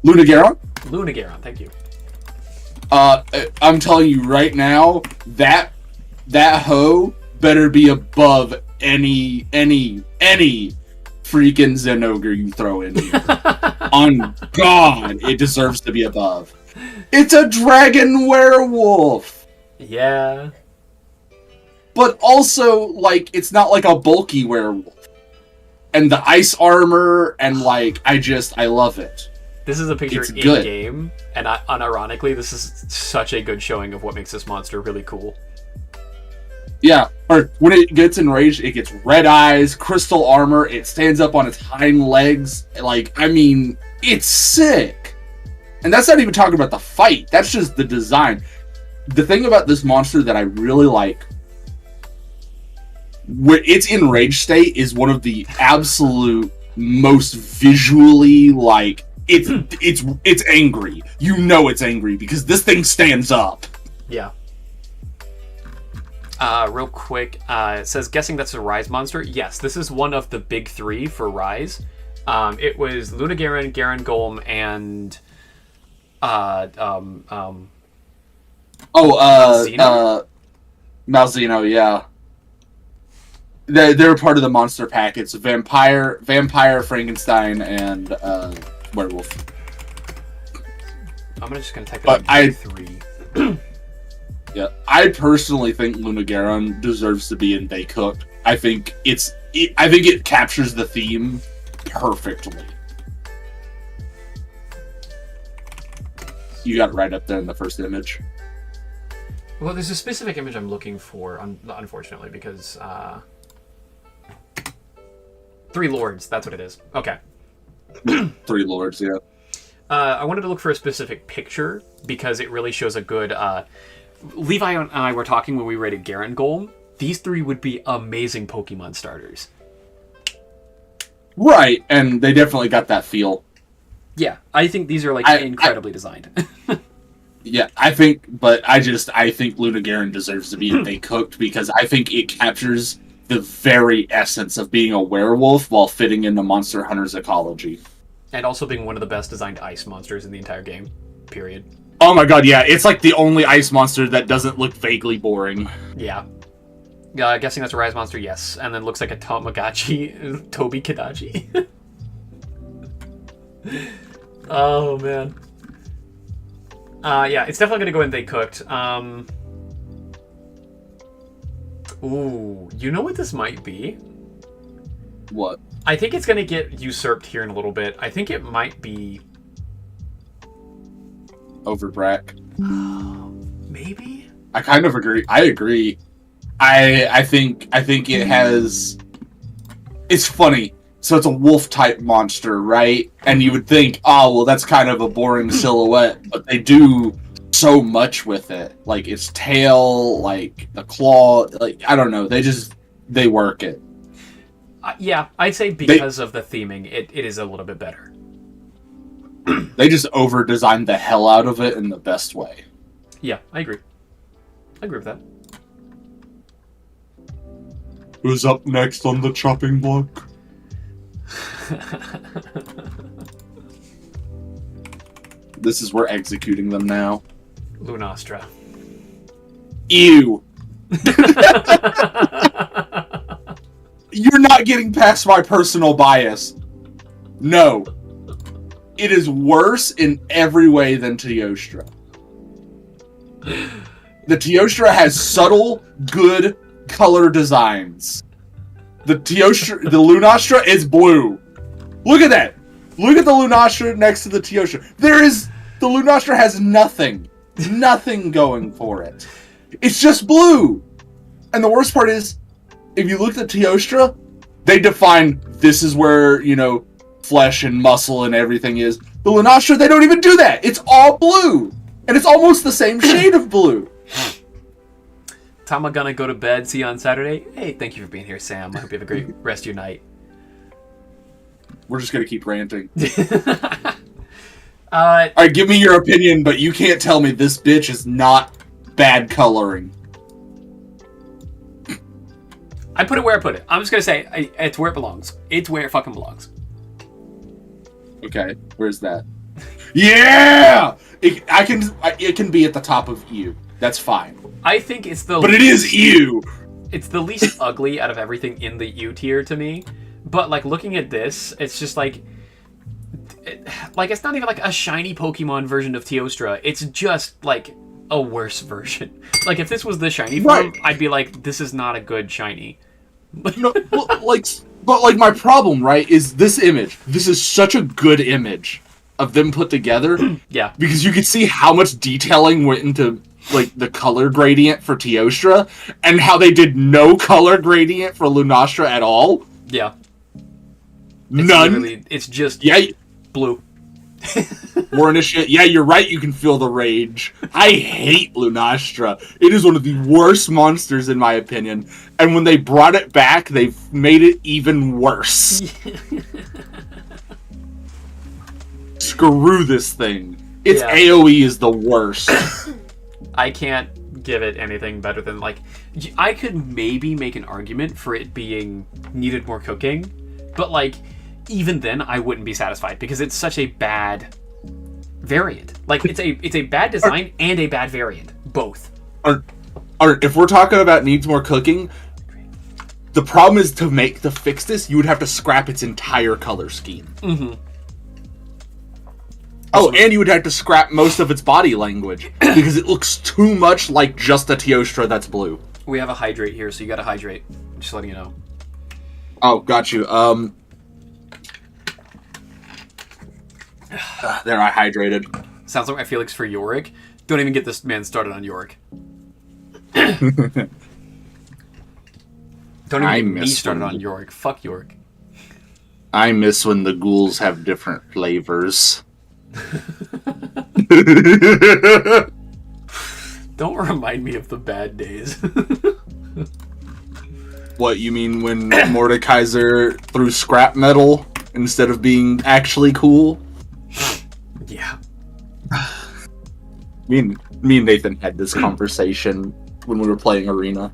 Lunagaron? Lunagaron, thank you. I'm telling you right now, that hoe better be above any freaking Zenogre you throw in here. On God, it deserves to be above. It's a dragon werewolf! Yeah. But also, it's not like a bulky werewolf. And the ice armor, and I love it. This is a picture It's in good. game, and unironically, this is such a good showing of what makes this monster really cool. Yeah, or when it gets enraged, it gets red eyes, crystal armor, it stands up on its hind legs. Like, I mean, it's sick. And that's not even talking about the fight. That's just the design. The thing about this monster that I really like, where its enraged state is one of the absolute most visually, like, it's angry. You know it's angry because this thing stands up. Yeah. Real quick, it says, guessing that's a Rise monster. Yes, this is one of the big three for Rise. It was Luna Garen, Garen Golem, and Malzeno, yeah. They're part of the monster pack. It's vampire, Frankenstein, and werewolf. I'm just gonna type it But in I- big three. Yeah, I personally think Luna Garen deserves to be in They Cooked. I think it captures the theme perfectly. You got it right up there in the first image. Well, there's a specific image I'm looking for, unfortunately, because Three Lords. That's what it is. Okay. Three Lords, yeah. I wanted to look for a specific picture because it really shows a good. Levi and I were talking when we rated Garen Golem. These three would be amazing Pokemon starters. Right, and they definitely got that feel. Yeah, I think these are incredibly designed. Yeah, I think Luna Garen deserves to be in They Cooked because I think it captures the very essence of being a werewolf while fitting into Monster Hunter's ecology. And also being one of the best designed ice monsters in the entire game. Period. Oh my god, yeah, it's like the only ice monster that doesn't look vaguely boring. Yeah. Guessing that's a Rise monster, yes. And then looks like a Tamagotchi, Toby Kadachi. Oh, man. Yeah, it's definitely going to go in They Cooked. Ooh, you know what this might be? What? I think it's going to get usurped here in a little bit. I think it might be... Overbrack. Maybe? I kind of agree. I agree. I think it has... It's funny. So it's a wolf type monster, right? And you would think, oh, well, that's kind of a boring silhouette, but they do so much with it. Like its tail, like the claw, like I don't know. They work it. Yeah, I'd say because of the theming, it is a little bit better. They just over designed the hell out of it in the best way. Yeah, I agree. I agree with that. Who's up next on the chopping block? This is we're executing them now. Lunastra. Ew. You're not getting past my personal bias. No. It is worse in every way than Teostra. The Teostra has subtle, good color designs. The Lunastra is blue. Look at that. Look at the Lunastra next to the Teostra. The Lunastra has nothing going for it. It's just blue. And the worst part is, if you look at Teostra, they define this is where, flesh and muscle and everything is. The Lunastra, they don't even do that. It's all blue. And it's almost the same shade of blue. Time I'm gonna go to bed. See you on Saturday. Hey, thank you for being here, Sam. I hope you have a great rest of your night. We're just gonna keep ranting. Alright, give me your opinion, but you can't tell me this bitch is not bad coloring. I put it where I put it. I'm just gonna say it's where it belongs. It's where it fucking belongs. Okay, where's that? Yeah! It can be at the top of EU. That's fine. I think it's the But it is EU! It's the least ugly out of everything in the U tier to me. But looking at this, it's just it's not even a shiny Pokemon version of Teostra. It's just a worse version. If this was the shiny form, Right. I'd be like, this is not a good shiny. No, but my problem, right, is this image. This is such a good image. of them put together. Yeah. Because you could see how much detailing went into like the color gradient for Teostra, and how they did no color gradient for Lunastra at all. Yeah. None. It's just blue. Warnish, yeah, you're right, you can feel the rage. I hate Lunastra. It is one of the worst monsters in my opinion. And when they brought it back, they've made it even worse. Screw this thing. Its AoE is the worst. I can't give it anything better than, like... I could maybe make an argument for it being needed more cooking, but, like, even then, I wouldn't be satisfied, because it's such a bad variant. Like, it's a bad design and a bad variant. Both. If we're talking about needs more cooking, the problem is to fix this, you would have to scrap its entire color scheme. Mm-hmm. Oh, and you would have to scrap most of its body language, because it looks too much like just a Teostra that's blue. We have a hydrate here, so you gotta hydrate. Just letting you know. Oh, got you. There, I hydrated. Sounds like my feelings for Yorick. Don't even get this man started on Yorick. Don't even get me started on Yorick. Fuck Yorick. I miss when the ghouls have different flavors. Don't remind me of the bad days. What, you mean when Mordekaiser threw scrap metal instead of being actually cool? Yeah. Me and Nathan had this conversation when we were playing Arena.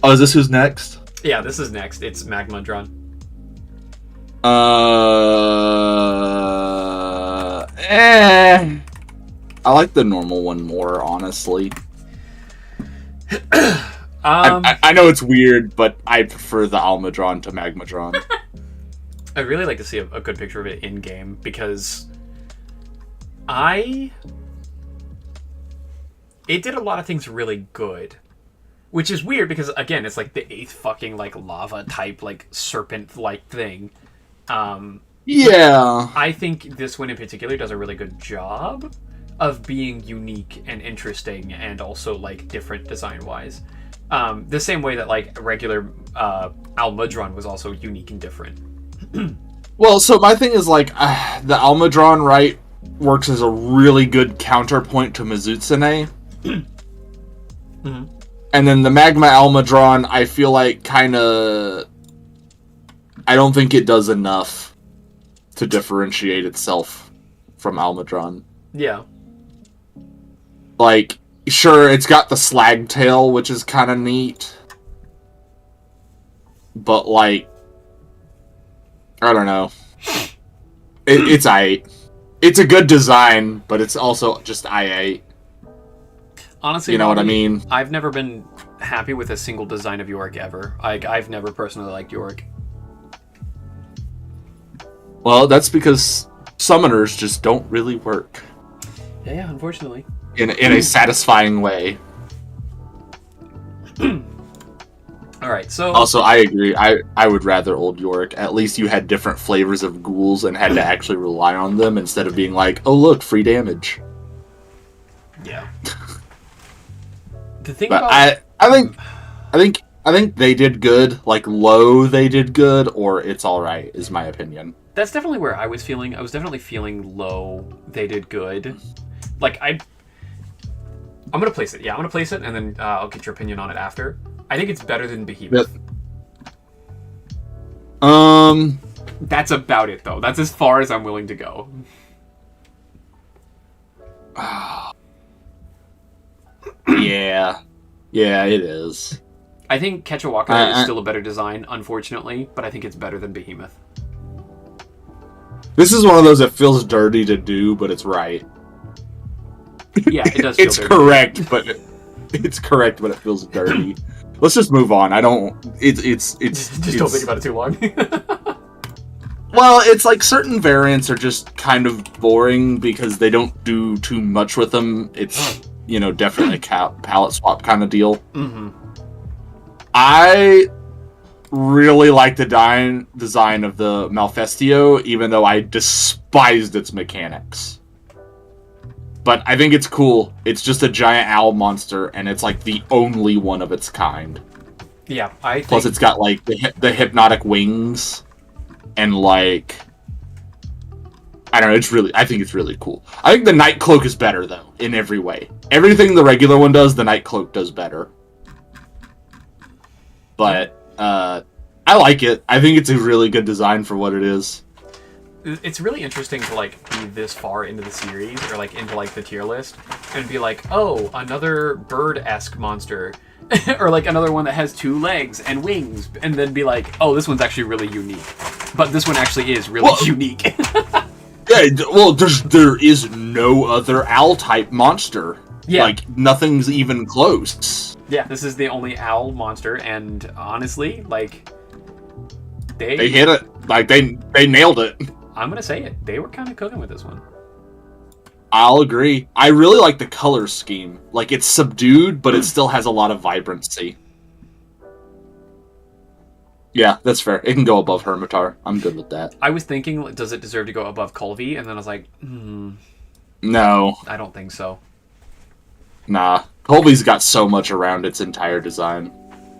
Oh, is this who's next? Yeah, this is next. It's Magmadron. I like the normal one more, honestly. I know it's weird, but I prefer the Almadron to Magmadron. I'd really like to see a good picture of it in game, because it did a lot of things really good, which is weird because, again, it's like the 8th fucking like lava type like serpent like thing. Yeah, I think this one in particular does a really good job of being unique and interesting, and also like different design wise. The same way that like regular Almudron was also unique and different. Well, so my thing is like the Almadron, right, works as a really good counterpoint to Mizutsune. Mm-hmm. And then the Magma Almadron, I feel like I don't think it does enough to differentiate itself from Almadron. Yeah. Like, sure, it's got the slag tail, which is kind of neat. But, like, I don't know. It's aight. It's a good design, but it's also just aight. Honestly, you know what I mean? I've never been happy with a single design of Yorick ever. I've never personally liked Yorick. Well, that's because summoners just don't really work. Yeah, unfortunately. In a satisfying way. Alright, so... Also, I agree. I would rather old Yorick. At least you had different flavors of ghouls and had to actually rely on them instead of being like, oh look, free damage. Yeah. The thing but about... I think they did good. Like, low they did good, or it's alright, is my opinion. That's definitely where I was feeling. I was definitely feeling low they did good. Like, I'm gonna place it. Yeah, I'm gonna place it, and then I'll get your opinion on it after. I think it's better than Behemoth. That's about it, though. That's as far as I'm willing to go. Yeah. Yeah, it is. I think Quechua is still a better design, unfortunately, but I think it's better than Behemoth. This is one of those that feels dirty to do, but it's right. Yeah, it does feel it's dirty. Correct, but it's correct, but it feels dirty. Let's just move on. I don't. It's just don't think about it too long. Well, it's like certain variants are just kind of boring because they don't do too much with them. It's definitely a palette swap kind of deal. Mm-hmm. I really like the design of the Malfestio, even though I despised its mechanics. But I think it's cool. It's just a giant owl monster, and it's like the only one of its kind. Yeah, I think... Plus, it's got like the hypnotic wings, and like I don't know. I think it's really cool. I think the Night Cloak is better though in every way. Everything the regular one does, the Night Cloak does better. But I like it. I think it's a really good design for what it is. It's really interesting to like be this far into the series or like into like the tier list and be like, oh, another bird-esque monster. Or like another one that has 2 legs and wings, and then be like, oh, this one's actually really unique. But this one actually is really unique. Yeah, well, there is no other owl type monster. Yeah. Like nothing's even close. Yeah, this is the only owl monster, and honestly, like they hit it. Like they nailed it. I'm gonna say it. They were kind of cooking with this one. I'll agree. I really like the color scheme. Like, it's subdued, but it still has a lot of vibrancy. Yeah, that's fair. It can go above Hermitar. I'm good with that. I was thinking, does it deserve to go above Colby? And then I was like, No. I don't think so. Nah. Colby's got so much around its entire design.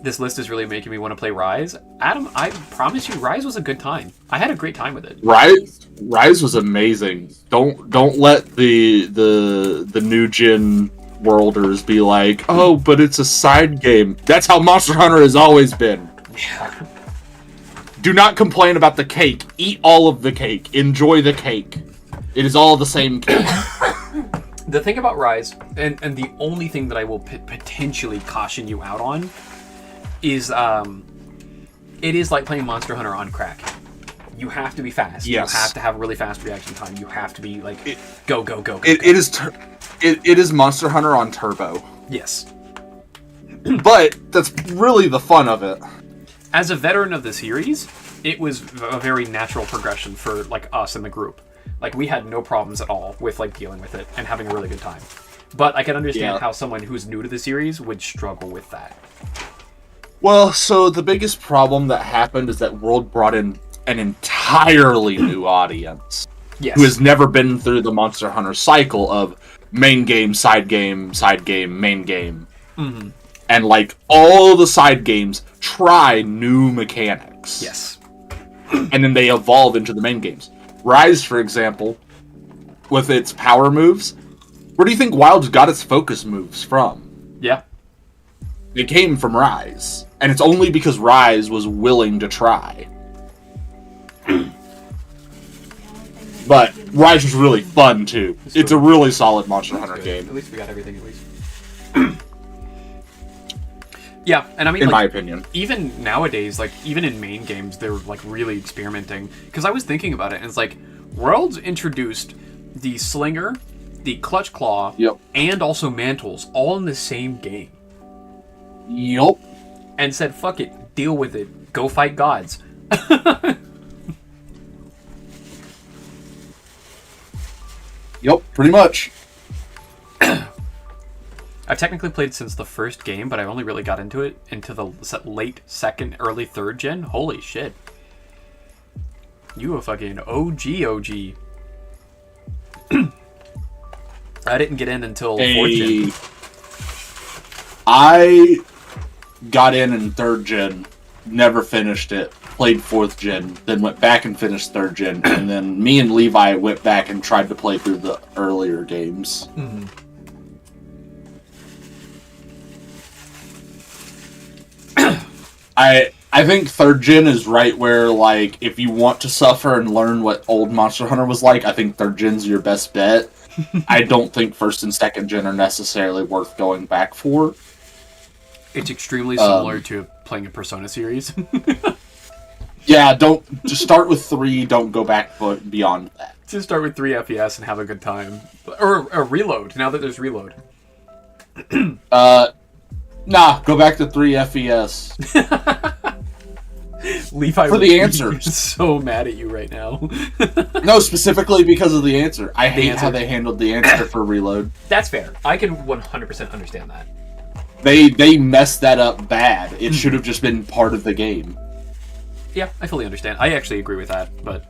This list is really making me want to play Rise. Adam, I promise you, Rise was a good time. I had a great time with it. Rise was amazing. Don't let the new gen worlders be like, oh, but it's a side game. That's how Monster Hunter has always been. Yeah. Do not complain about the cake. Eat all of the cake. Enjoy the cake. It is all the same cake. The thing about Rise, and the only thing that I will potentially caution you out on, is it is like playing Monster Hunter on crack. You have to be fast. Yes. You have to have a really fast reaction time. You have to be like, go. It is Monster Hunter on turbo. Yes. But that's really the fun of it. As a veteran of the series, it was a very natural progression for like us in the group. Like we had no problems at all with like dealing with it and having a really good time. But I can understand how someone who's new to the series would struggle with that. Well, so the biggest problem that happened is that World brought in an entirely new audience. Yes. Who has never been through the Monster Hunter cycle of main game, side game, main game. Mm-hmm. And like all the side games try new mechanics. Yes. And then they evolve into the main games. Rise, for example, with its power moves, where do you think Wild got its focus moves from? Yeah. It came from Rise. And it's only because Rise was willing to try. But Rise was really fun, too. It's a really solid Monster Hunter game. At least we got everything, at least. Yeah, and I mean, in like, my opinion. Even nowadays, like, even in main games, they're, like, really experimenting. Because I was thinking about it, and it's like, Worlds introduced the Slinger, the Clutch Claw, and also Mantles, all in the same game. Yup. And said, fuck it, deal with it, go fight gods. Yep, pretty much. I've technically played since the first game, but I only really got into it into the late second, early third gen. Holy shit. You a fucking OG. I didn't get in until 4th gen. I got in 3rd gen, never finished it, played 4th gen, then went back and finished 3rd gen, and then me and Levi went back and tried to play through the earlier games. Mm-hmm. I think 3rd gen is right where, like, if you want to suffer and learn what old Monster Hunter was like, I think 3rd gen's your best bet. I don't think 1st and 2nd gen are necessarily worth going back for. It's extremely similar to playing a Persona series. Yeah, just start with 3, don't go back beyond that. Just start with 3 FES and have a good time. Or Reload, now that there's Reload. Nah, go back to 3 FES. Levi for the answers. So mad at you right now. No, specifically because of the answer. I hate how they handled the answer for Reload. That's fair. I can 100% understand that. They messed that up bad. It should have just been part of the game. Yeah, I fully understand. I actually agree with that, but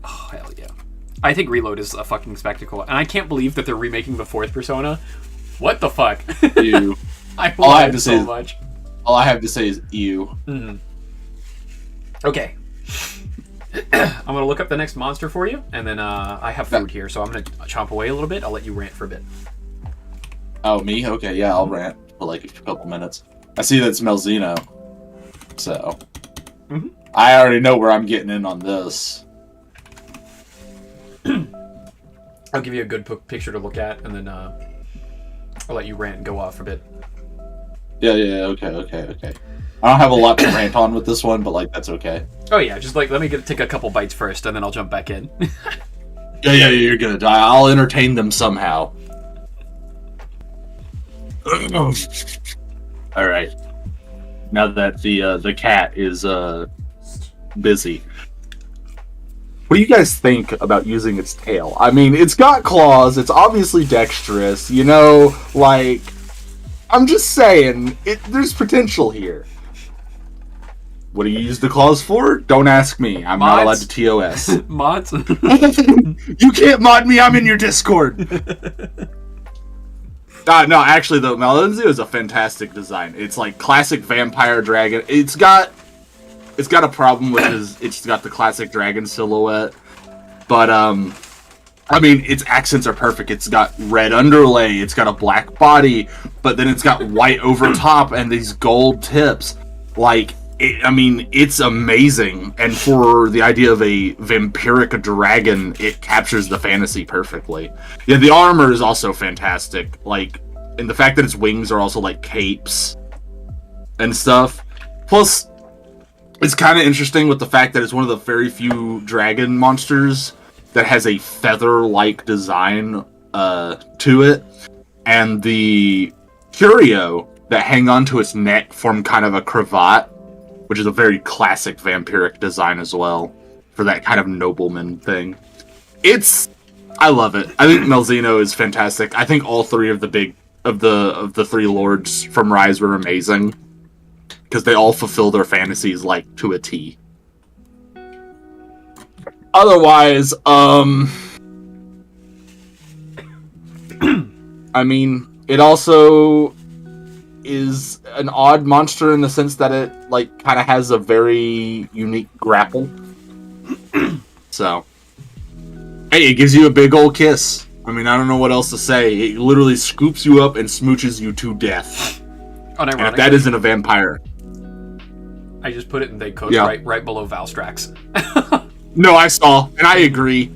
oh hell yeah. I think Reload is a fucking spectacle, and I can't believe that they're remaking the 4th Persona. What the fuck? Ew. I All I love have it to so say is- much. All I have to say is ew. Okay. I'm gonna look up the next monster for you, and then I have food here, so I'm gonna chomp away a little bit. I'll let you rant for a bit. Oh, me? Okay, yeah, I'll rant for like a couple minutes. I see that's Melzino. So. Mhm. I already know where I'm getting in on this. I'll give you a good picture to look at, and then I'll let you rant and go off a bit. Yeah, okay. I don't have a lot to rant on with this one, but like that's okay. Oh yeah, just like let me take a couple bites first, and then I'll jump back in. Yeah, you're gonna die. I'll entertain them somehow. All right. Now that the cat is busy, what do you guys think about using its tail? I mean, it's got claws. It's obviously dexterous. You know, like I'm just saying, there's potential here. What do you use the claws for? Don't ask me. I'm not allowed Mods? to TOS. Mods? You can't mod me. I'm in your Discord. No, actually, though, Malenzio is a fantastic design. It's like classic vampire dragon. It's got a problem with it's got the classic dragon silhouette, but I mean, its accents are perfect. It's got red underlay. It's got a black body, but then it's got white over top and these gold tips. Like, it's amazing. And for the idea of a vampiric dragon, it captures the fantasy perfectly. Yeah, the armor is also fantastic. Like, and the fact that its wings are also like capes and stuff. Plus, it's kind of interesting with the fact that it's one of the very few dragon monsters that has a feather-like design to it. And the curio that hang onto its neck form kind of a cravat, which is a very classic vampiric design as well, for that kind of nobleman thing. I love it. I think Melzino is fantastic. I think all three of the three lords from Rise were amazing, because they all fulfill their fantasies like to a T. Otherwise, I mean, it also is an odd monster in the sense that it like kind of has a very unique grapple. So, hey, it gives you a big old kiss. I mean, I don't know what else to say. It literally scoops you up and smooches you to death. And if that isn't a vampire, I just put it in Code right below Valstrax. No, I saw, and I agree.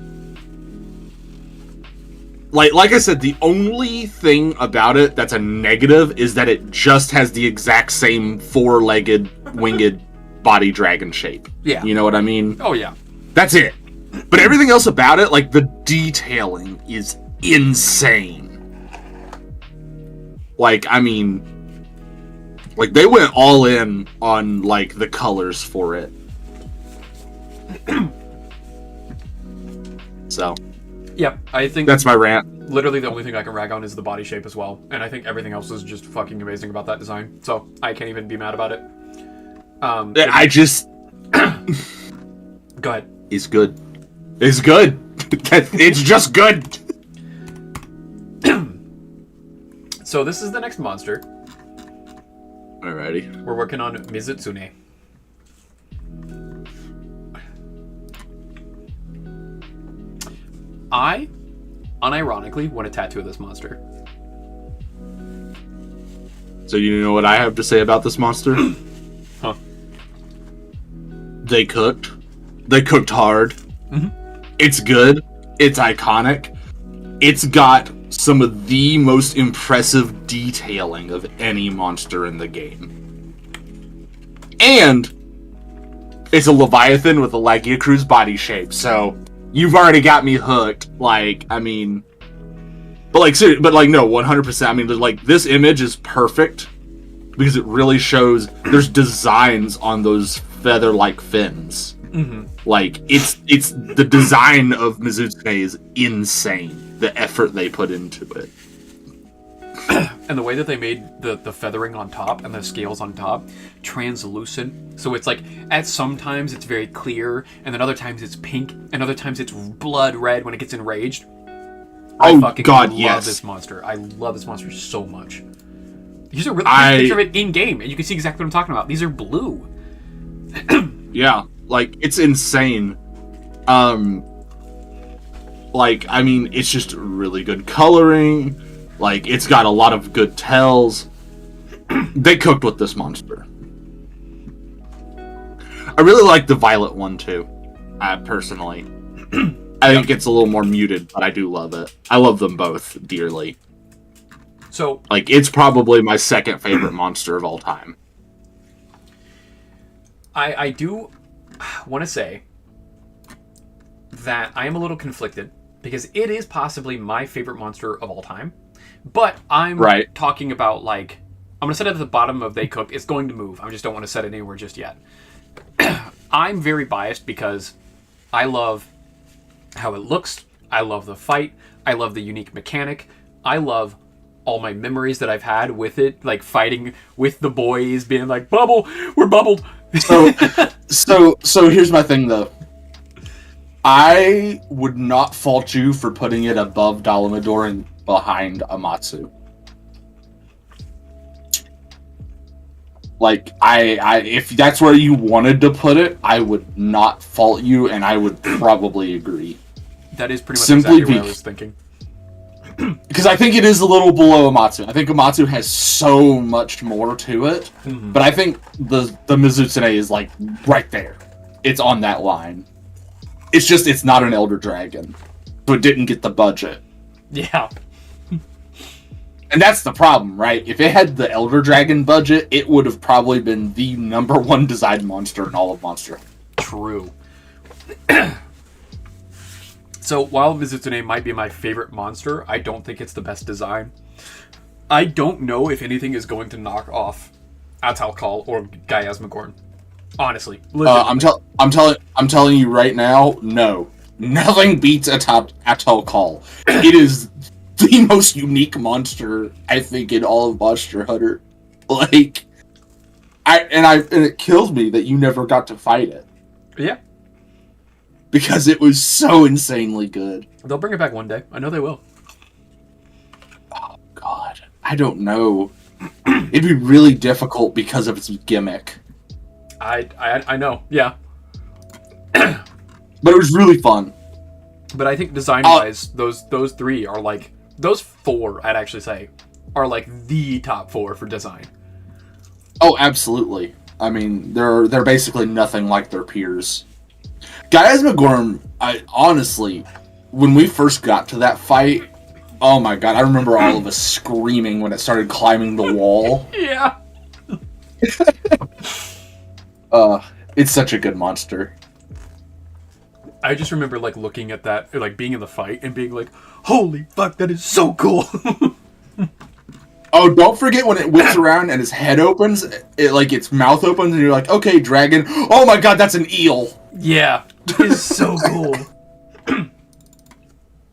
Like I said, the only thing about it that's a negative is that it just has the exact same four-legged, winged body dragon shape. Yeah. You know what I mean? Oh, yeah. That's it. But everything else about it, like, the detailing is insane. Like, I mean, like, they went all in on, like, the colors for it. So, Yep, I think that's my rant. literally the only thing I can rag on is the body shape as well. And I think everything else is just fucking amazing about that design. So, I can't even be mad about it. I just... Go ahead. It's good. It's good. It's just good. So this is the next monster. Alrighty. We're working on Mizutsune. I, unironically, want a tattoo of this monster. So you know what I have to say about this monster? Huh. They cooked. They cooked hard. Mm-hmm. It's good. It's iconic. It's got some of the most impressive detailing of any monster in the game. And it's a Leviathan with a Lagia Cruz body shape, so you've already got me hooked. Like, I mean... But like, no, 100%. I mean, like, this image is perfect because it really shows there's designs on those feather-like fins. Mm-hmm. Like, it's the design of Mizutsune is insane. The effort they put into it. And the way that they made the feathering on top and the scales on top translucent, so it's like at sometimes it's very clear, and then other times it's pink, and other times it's blood red when it gets enraged. I fucking love this monster. I love this monster so much. These are really picture of it in game, and you can see exactly what I'm talking about. These are blue. Yeah, like it's insane. Like, I mean, it's just really good coloring. Like, it's got a lot of good tells. They cooked with this monster. I really like the violet one, too. Personally. I think it's a little more muted, but I do love it. I love them both dearly. So, like, it's probably my second favorite monster of all time. I do want to say that I am a little conflicted, because it is possibly my favorite monster of all time. But I'm talking about, like, I'm going to set it at the bottom of They Cooked. It's going to move. I just don't want to set it anywhere just yet. I'm very biased because I love how it looks. I love the fight. I love the unique mechanic. I love all my memories that I've had with it, like fighting with the boys, being like, Bubble, we're bubbled. So here's my thing, though. I would not fault you for putting it above Dalamador and behind Amatsu. Like, I if that's where you wanted to put it, I would not fault you, and I would probably agree. That is pretty much exactly what I was thinking. Because I think it is a little below Amatsu. I think Amatsu has so much more to it, but I think the Mizutsune is, like, right there. It's on that line. It's just, it's not an Elder Dragon. So it didn't get the budget. Yeah. And that's the problem, right? If it had the Elder Dragon budget, it would have probably been the #1 designed monster in all of Monster. True. So, while Mizutsune might be my favorite monster, I don't think it's the best design. I don't know if anything is going to knock off Atal'Kal or Gaiasmagorn. Honestly, I'm telling you right now, no, nothing beats Atal'Kal. It is the most unique monster I think in all of Monster Hunter. Like, and it kills me that you never got to fight it. Yeah, because it was so insanely good. They'll bring it back one day. I know they will. Oh God, I don't know. It'd be really difficult because of its gimmick. I know, yeah. But it was really fun. But I think design-wise, those three are like... Those four, I'd actually say, are like the top four for design. Oh, absolutely. I mean, they're basically nothing like their peers. Gaiasmagorn, honestly, when we first got to that fight, oh my God, I remember all of us screaming when it started climbing the wall. Yeah. It's such a good monster. I just remember, like, looking at that, like, being in the fight and being like, holy fuck, that is so cool. Oh, don't forget when it whips around and his head opens, its mouth opens, and you're like, okay, dragon. Oh my God, that's an eel. Yeah, it is so cool.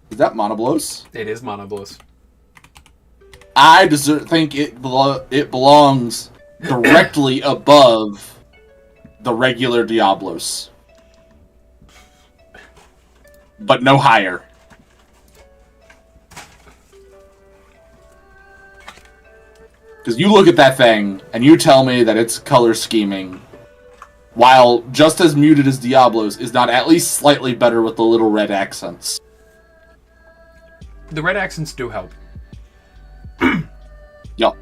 Is that Monoblos? It is Monoblos. I think it belongs directly above the regular Diablos. But no higher. Because you look at that thing, and you tell me that its color scheming, while just as muted as Diablo's, is not at least slightly better with the little red accents. The red accents do help. Yep.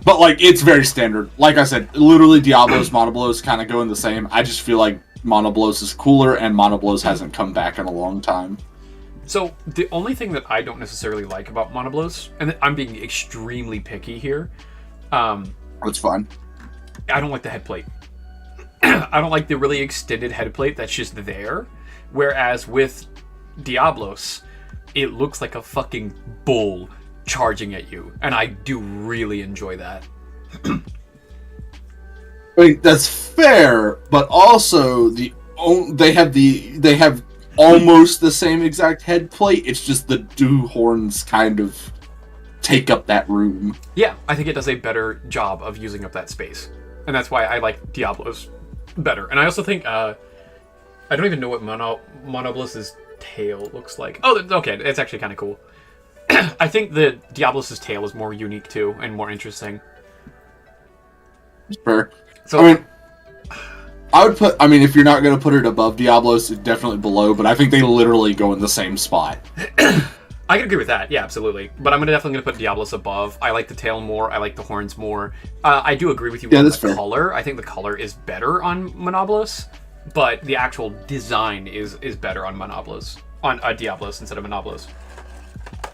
But, like, it's very standard. Like I said, literally Diablo's, Monoblos kind of go in the same. I just feel like Monoblos is cooler, and Monoblos hasn't come back in a long time. So, the only thing that I don't necessarily like about Monoblos, and I'm being extremely picky here, That's fine. I don't like the head plate. I don't like the really extended head plate that's just there. Whereas with Diablos, it looks like a fucking bull charging at you. And I do really enjoy that. I mean, that's fair, but also they have almost the same exact head plate. It's just the dew horns kind of take up that room. Yeah, I think it does a better job of using up that space. And that's why I like Diablo's better. And I also think, I don't even know what Monoblus's tail looks like. Oh, okay, it's actually kind of cool. I think the Diablo's tail is more unique too, and more interesting. Fair. So, I mean, if you're not going to put it above Diablo's, it's definitely below, but I think they literally go in the same spot. I can agree with that, yeah, absolutely. But I'm definitely going to put Diablos above. I like the tail more, I like the horns more. I do agree with you on the color. I think the color is better on Monoblos, but the actual design is better on Monoblos. On Diablos instead of Monoblos.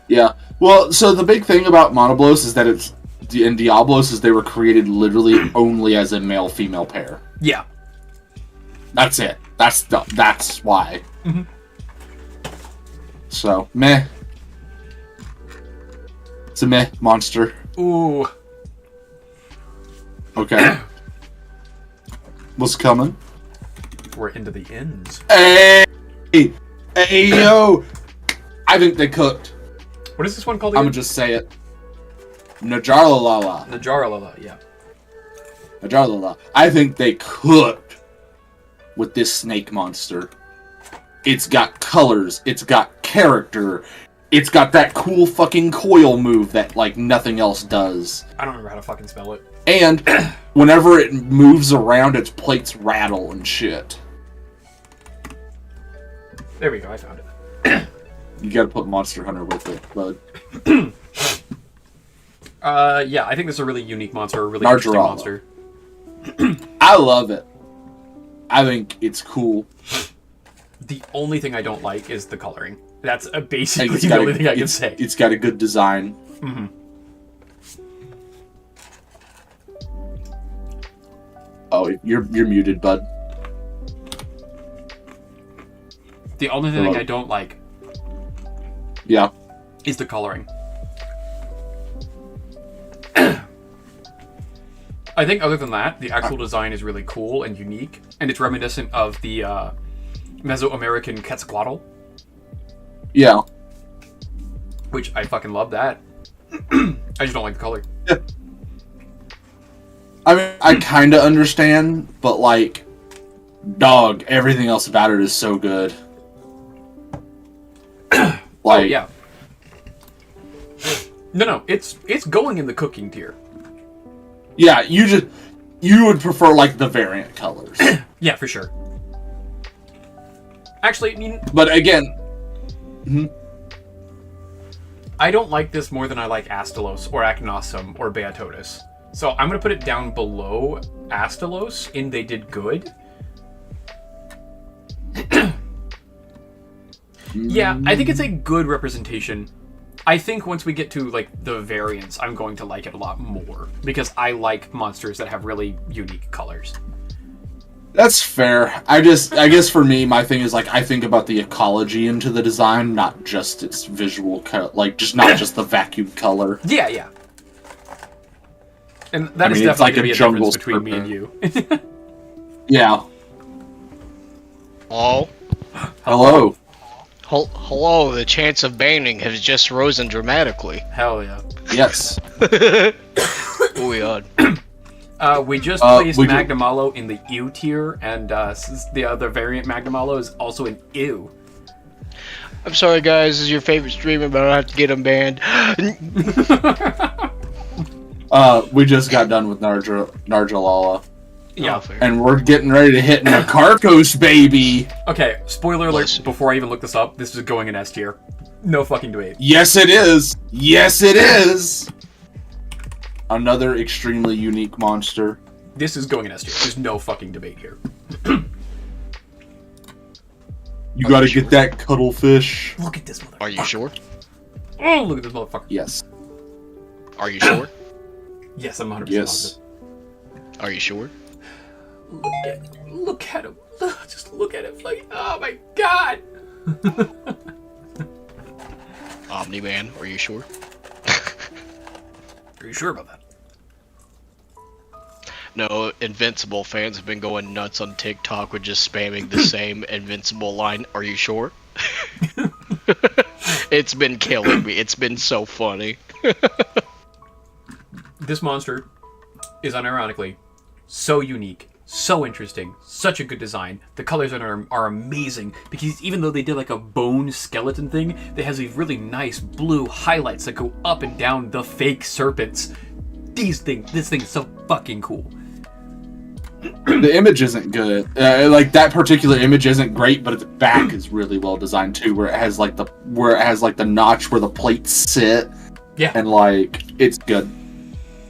Yeah. Well, so the big thing about Monoblos is that in Diablos is they were created literally only as a male-female pair. Yeah. That's it. That's why. Mm-hmm. So, meh. It's a meh monster. Ooh. Okay. What's coming? We're into the ends. Hey! Hey, yo! I think they cooked. What is this one called I'm again? gonna just say it. Najarlalala. Najarlalala, yeah. Najarlalala. I think they cooked with this snake monster. It's got colors. It's got character. It's got that cool fucking coil move that, like, nothing else does. I don't remember how to fucking spell it. And whenever it moves around, its plates rattle and shit. There we go, I found it. You gotta put Monster Hunter with it, bud. Yeah, I think this is a really unique monster, a really interesting monster. I love it. I think it's cool. The only thing I don't like is the coloring. That's basically the only thing I can say. It's got a good design. Mm-hmm. Oh, you're muted, bud. The only thing I don't like is the coloring. I think other than that, the actual design is really cool and unique, and it's reminiscent of the Mesoamerican Quetzalcoatl. Yeah. Which I fucking love that. I just don't like the color. Yeah. I mean, I kind of understand, but like, dog, everything else about it is so good. Like, oh, yeah. No, it's going in the cooking tier. Yeah, you would prefer like the variant colors. Yeah, for sure. Actually, I mean, but again, I don't like this more than I like Astalos or Aknosum or Beatotus. So I'm gonna put it down below Astalos in They Did Good. Yeah, I think it's a good representation. I think once we get to like the variants, I'm going to like it a lot more because I like monsters that have really unique colors. That's fair. I guess for me, my thing is like I think about the ecology into the design, not just its visual not just the vacuum color. Yeah. And that is definitely going to be a difference between me and you. Yeah. Hello? Hello. Hello, the chance of banning has just risen dramatically. Hell yeah. Yes. Oh yeah. We just placed Magnamalo in the ew tier, and the other variant Magnamalo is also an ew. I'm sorry guys, this is your favorite streamer, but I have to get him banned. We just got done with Najarlalala. Yeah. Oh, and we're getting ready to hit Nakarkos, baby! Okay, spoiler alert, before I even look this up, this is going in S tier. No fucking debate. Yes, it is! Yes, it is! Another extremely unique monster. This is going in S tier. There's no fucking debate here. You gotta get that cuttlefish. Look at this motherfucker. Are you sure? Oh, look at this motherfucker. Yes. Are you sure? Yes, I'm 100% Yes. positive. Are you sure? Look at him. Just look at him. Like, oh my god. Omni-Man, are you sure? Are you sure about that? No, Invincible fans have been going nuts on TikTok with just spamming the same Invincible line. Are you sure? It's been killing me. It's been so funny. This monster is unironically so unique, so interesting, such a good design. The colors are amazing because even though they did like a bone skeleton thing, it has these really nice blue highlights that go up and down the fake serpents. This thing is so fucking cool. The image isn't good. Like that particular image isn't great, but its back is really well designed too, where it has like the notch where the plates sit. Yeah. And like it's good.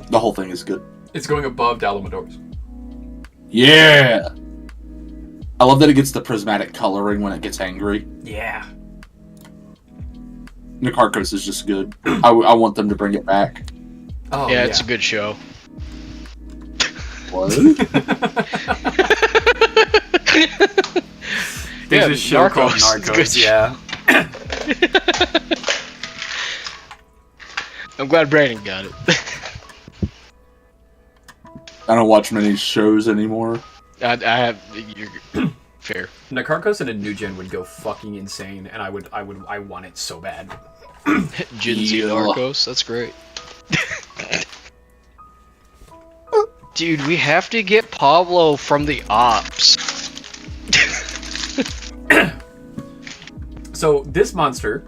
The whole thing is good. It's going above Dalamodor's. Yeah. I love that it gets the prismatic coloring when it gets angry. Yeah. Nikarkos is just good. I want them to bring it back. Oh, Yeah, it's a good show. What? There's Yeah, a show called Narcos. Narcos, yeah. I'm glad Brandon got it. I don't watch many shows anymore. I have. You're fair. Nikarkos and a new gen would go fucking insane, and I want it so bad. Gen Z Yeah. Narcos. That's great. Dude, we have to get Pablo from the ops. So this monster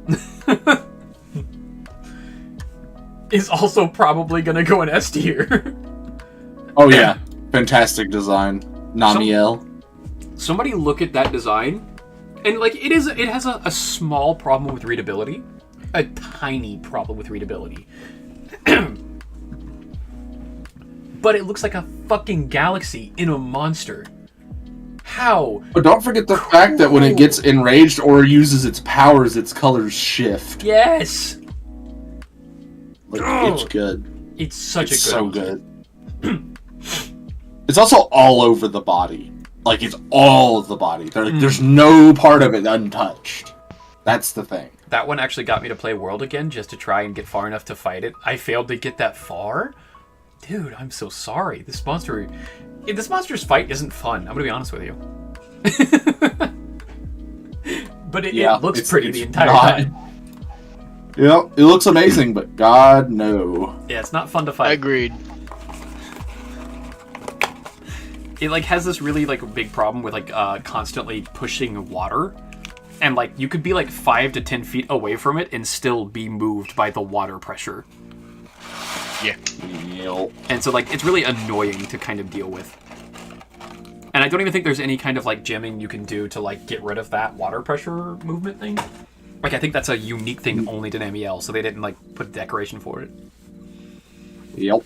is also probably gonna go in S tier. Oh yeah, fantastic design. Namiel. Somebody look at that design, and like it has a small problem with readability, a tiny problem with readability. But it looks like a fucking galaxy in a monster. How? But don't forget the fact that when it gets enraged or uses its powers, its colors shift. Yes! Like, it's good. It's such It's a so good good. It's also all over the body. Like, it's all of the body. There's no part of it untouched. That's the thing. That one actually got me to play World again just to try and get far enough to fight it. I failed to get that far. Dude, I'm so sorry. This monster's fight isn't fun. I'm gonna be honest with you. But it looks pretty the entire time. Yeah, it looks amazing, but God, no. Yeah, it's not fun to fight. Agreed. It like has this really like big problem with like constantly pushing water, and like you could be like 5 to 10 feet away from it and still be moved by the water pressure. Yeah. Yep. And so like it's really annoying to kind of deal with. And I don't even think there's any kind of like gemming you can do to like get rid of that water pressure movement thing. Like I think that's a unique thing only to Namiel, so they didn't like put a decoration for it. Yep.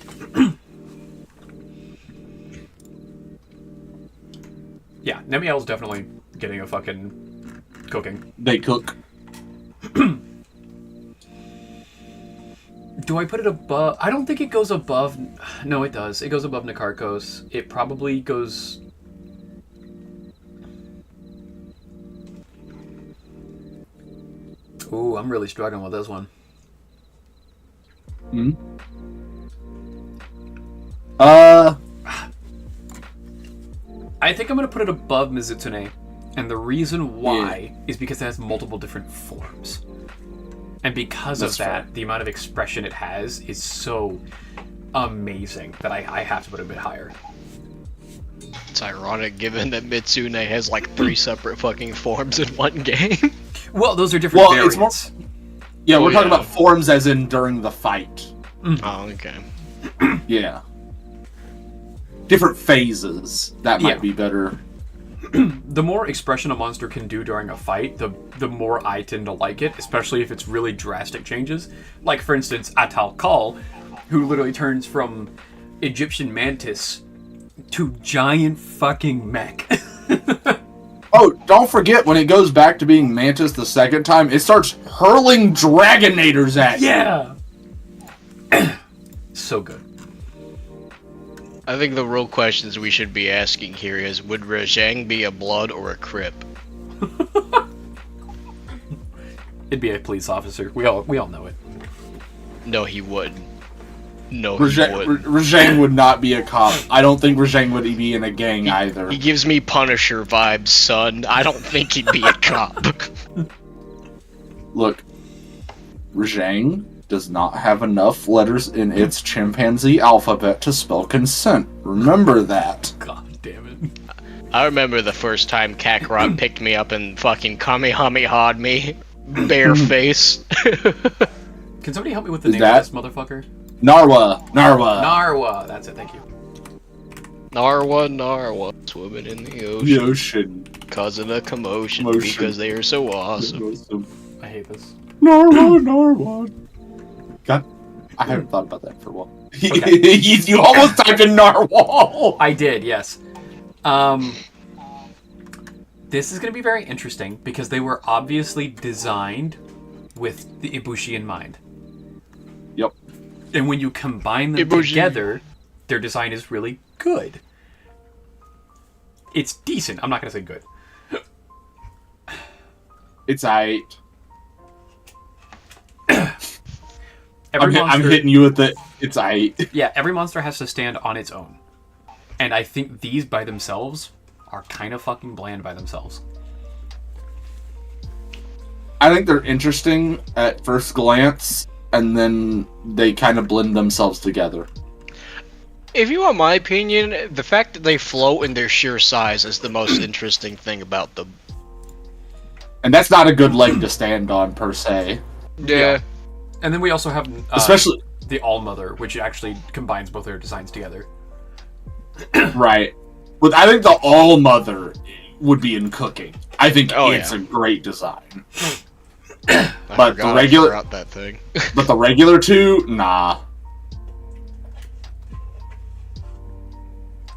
Yeah, Namiel's definitely getting a fucking cooking. They cook. Do I put it above? I don't think it goes above. No, it does. It goes above Nikarkos. It probably goes. Ooh, I'm really struggling with this one. Hmm? I think I'm gonna put it above Mizutsune, and the reason why is because it has multiple different forms. And because That's of that, fair. the amount of expression it has is so amazing that I have to put it a bit higher. It's ironic given that Mitsune has like 3 separate fucking forms in one game. Well, those are different Well, it's variants. Yeah, Oh, we're talking yeah. about forms as in during the fight. Oh, okay. Yeah. Different phases. That might Yeah. be better. The more expression a monster can do during a fight, the more I tend to like it, especially if it's really drastic changes. Like, for instance, Atal Kal, who literally turns from Egyptian mantis to giant fucking mech. Oh, don't forget when it goes back to being Mantis the second time, it starts hurling Dragonators at you. Yeah! So good. I think the real questions we should be asking here is, would Rajang be a blood or a crip? It'd be a police officer. We all know it. No, he wouldn't. No, he wouldn't. Rajang would not be a cop. I don't think Rajang would be in a gang either. He gives me Punisher vibes, son. I don't think he'd be a cop. Look, Rajang does not have enough letters in its chimpanzee alphabet to spell consent. Remember that. God damn it. I remember the first time Kakarot picked me up and fucking Kamehameha'd me, bare face. Can somebody help me with the Is name that- of this motherfucker? Narwa. Narwa. That's it, thank you. Narwa, swimming in the The ocean, ocean. causing a commotion Motion. because they are so awesome. I hate this. Narwa. God, I haven't thought about that for a while. Okay. You almost typed in narwhal. I did, yes. This is going to be very interesting because they were obviously designed with the Ibushi in mind. Yep. And when you combine them Ibushi. together, their design is really good. It's decent. I'm not going to say good. It's aight. Every I'm monster, hitting you with the. It's aight. yeah, every monster has to stand on its own. And I think these by themselves are kind of fucking bland by themselves. I think they're interesting at first glance, and then they kind of blend themselves together. If you want my opinion, the fact that they float in their sheer size is the most interesting thing about them. And that's not a good leg to stand on, per se. Yeah. And then we also have Especially. the All-Mother, which actually combines both their designs together. Right. But I think the All-Mother would be in cooking. I think Oh, it's yeah. a great design. I But the forgot regular- I forgot that thing. But the regular two, nah.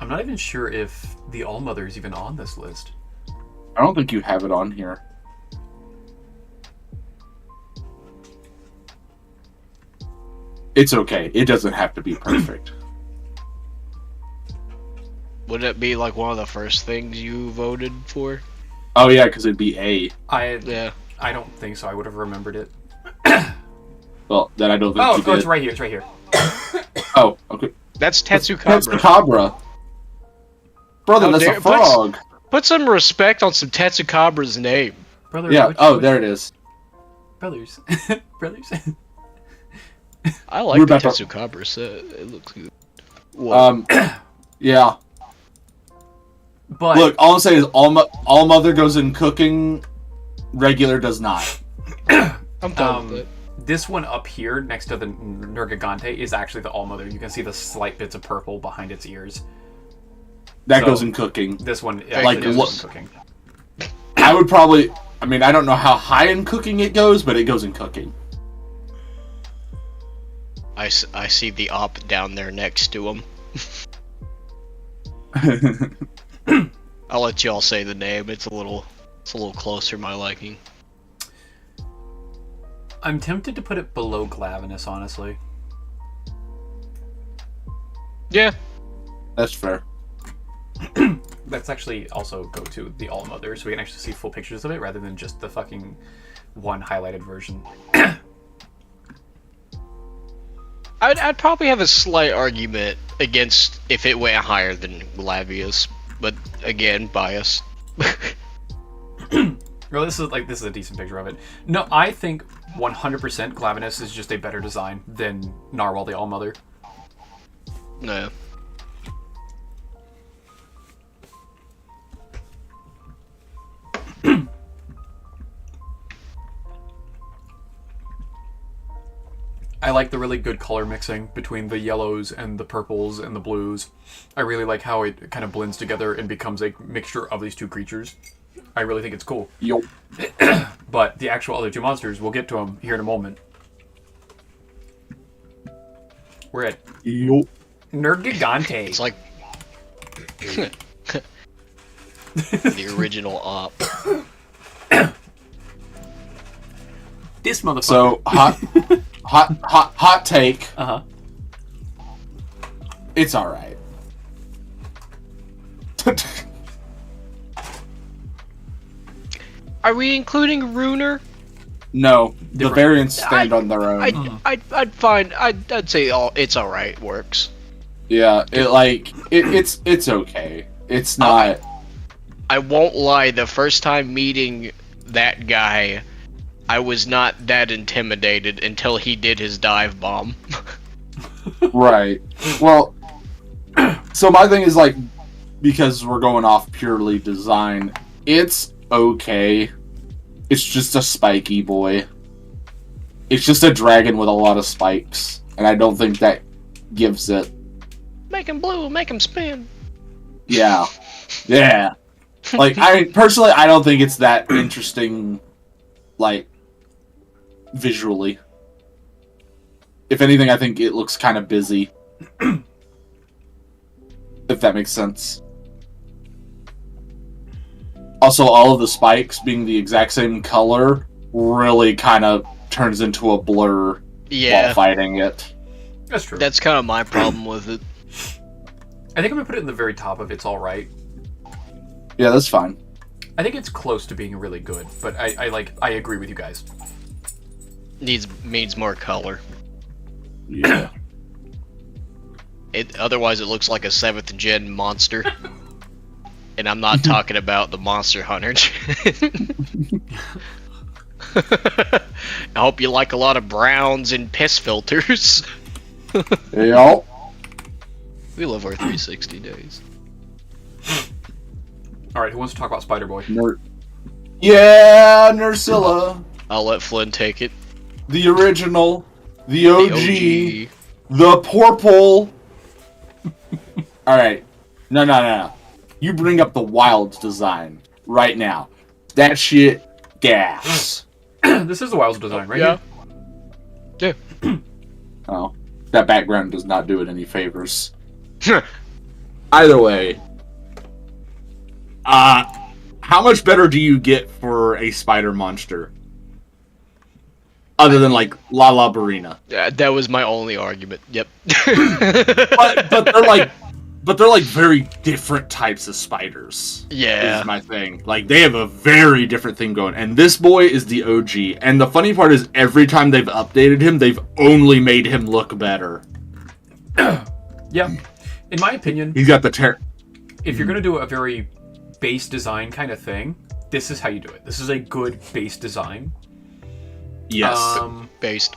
I'm not even sure if the All-Mother is even on this list. I don't think you have it on here. It's okay. It doesn't have to be perfect. Would it be like one of the first things you voted for? Oh yeah, because it'd be A. Yeah. I don't think so. I would have remembered it. Well, then I don't think Oh, you oh, did. it's right here. It's right here. Oh, okay. That's That's Tetsukabra. Macabre. Brother, How that's dare- a frog. Put some respect on some Tetsukabra's name. Brother, Yeah. which- Oh, there it is. Brothers. Brothers. I like We're the about to- Tetsukabra set. It looks good. What? Yeah. But Look, all I'm saying is all mother goes in cooking. Regular does not. I'm done with it. this one up here next to the Nergigante is actually the All-Mother. You can see the slight bits of purple behind its ears. That So- goes in cooking. This one Like, actually does look- go in cooking. I would probably. I mean, I don't know how high in cooking it goes, but it goes in cooking. I see the op down there next to him. I'll let y'all say the name. It's a little closer to my liking. I'm tempted to put it below Glavenus, honestly. Yeah. That's fair. Let's actually also go to the All-Mother so we can actually see full pictures of it rather than just the fucking one highlighted version. I'd probably have a slight argument against if it went higher than Lavius, but again, bias. Well, this is a decent picture of it. No, I think 100% Glavenus is just a better design than Narwhal the All-Mother. No. I like the really good color mixing between the yellows and the purples and the blues. I really like how it kind of blends together and becomes a mixture of these two creatures. I really think it's cool. Yo. But the actual other two monsters, we'll get to them here in a moment. We're at Yo. Nergigante. It's like the original op. This motherfucker. So hot take. Uh-huh. It's all right. Are we including Runer? No, the Different. variants stand on their own. I'd find I'd say it's alright, works. Yeah, it's okay. It's not. I won't lie, the first time meeting that guy, I was not that intimidated until he did his dive bomb. Right. Well, so my thing is like, because we're going off purely design, it's okay. It's just a spiky boy. It's just a dragon with a lot of spikes, and I don't think that gives it. Make him blue, make him spin. Yeah. Yeah. Like, I don't think it's that interesting, like, visually. If anything, I think it looks kind of busy. If that makes sense. Also, all of the spikes being the exact same color really kind of turns into a blur while fighting it. That's true. That's kind of my problem with it. I think I'm gonna put it in the very top of It's Alright. Yeah, that's fine. I think it's close to being really good, but I agree with you guys. Needs more color. Yeah. Otherwise it looks like a 7th gen monster. And I'm not talking about the Monster Hunter. I hope you like a lot of browns and piss filters. Yeah. We love our 360 days. Alright, who wants to talk about Spider-Boy? Yeah, Nursilla. I'll let Flynn take it. The original. The The OG. The purple. Alright. No. You bring up the Wilds design right now. That shit gas. This is the Wilds design, right? Yeah. Here? Yeah. Oh. That background does not do it any favors. Either way. How much better do you get for a spider monster? Other than, like, La Barina. That was my only argument. Yep. But they're like very different types of spiders. Yeah. Is my thing. Like, they have a very different thing going. And this boy is the OG. And the funny part is, every time they've updated him, they've only made him look better. Yeah. In my opinion, He's got the if you're gonna do a very base design kind of thing, this is how you do it. This is a good base design. Yes. Based.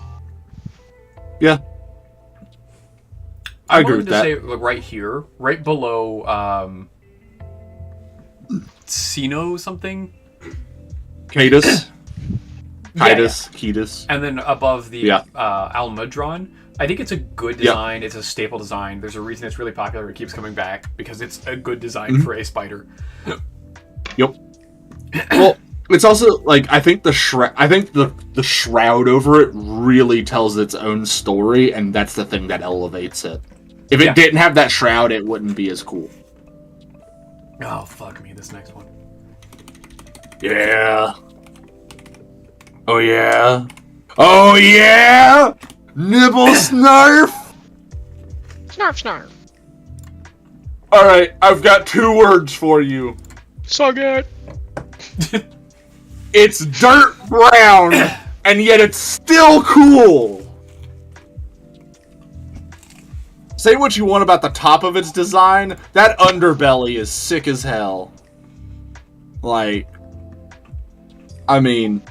Yeah. I I'm agree willing with to that. say, like, right here, right below Sino something. Cadus. Yeah. Ketus. And then above the Yeah. Almudron. I think it's a good design. It's a staple design. There's a reason it's really popular. It keeps coming back because it's a good design for a spider. Yep. Well, it's also like I think the shroud over it really tells its own story, and that's the thing that elevates it. If it didn't have that shroud, it wouldn't be as cool. Oh, fuck me, this next one. Yeah. Oh yeah. Oh yeah. Nibble snarf. Snarf. All right, I've got 2 words for you. So good. It's dirt brown, and yet it's still cool. Say what you want about the top of its design, that underbelly is sick as hell. Like, I mean,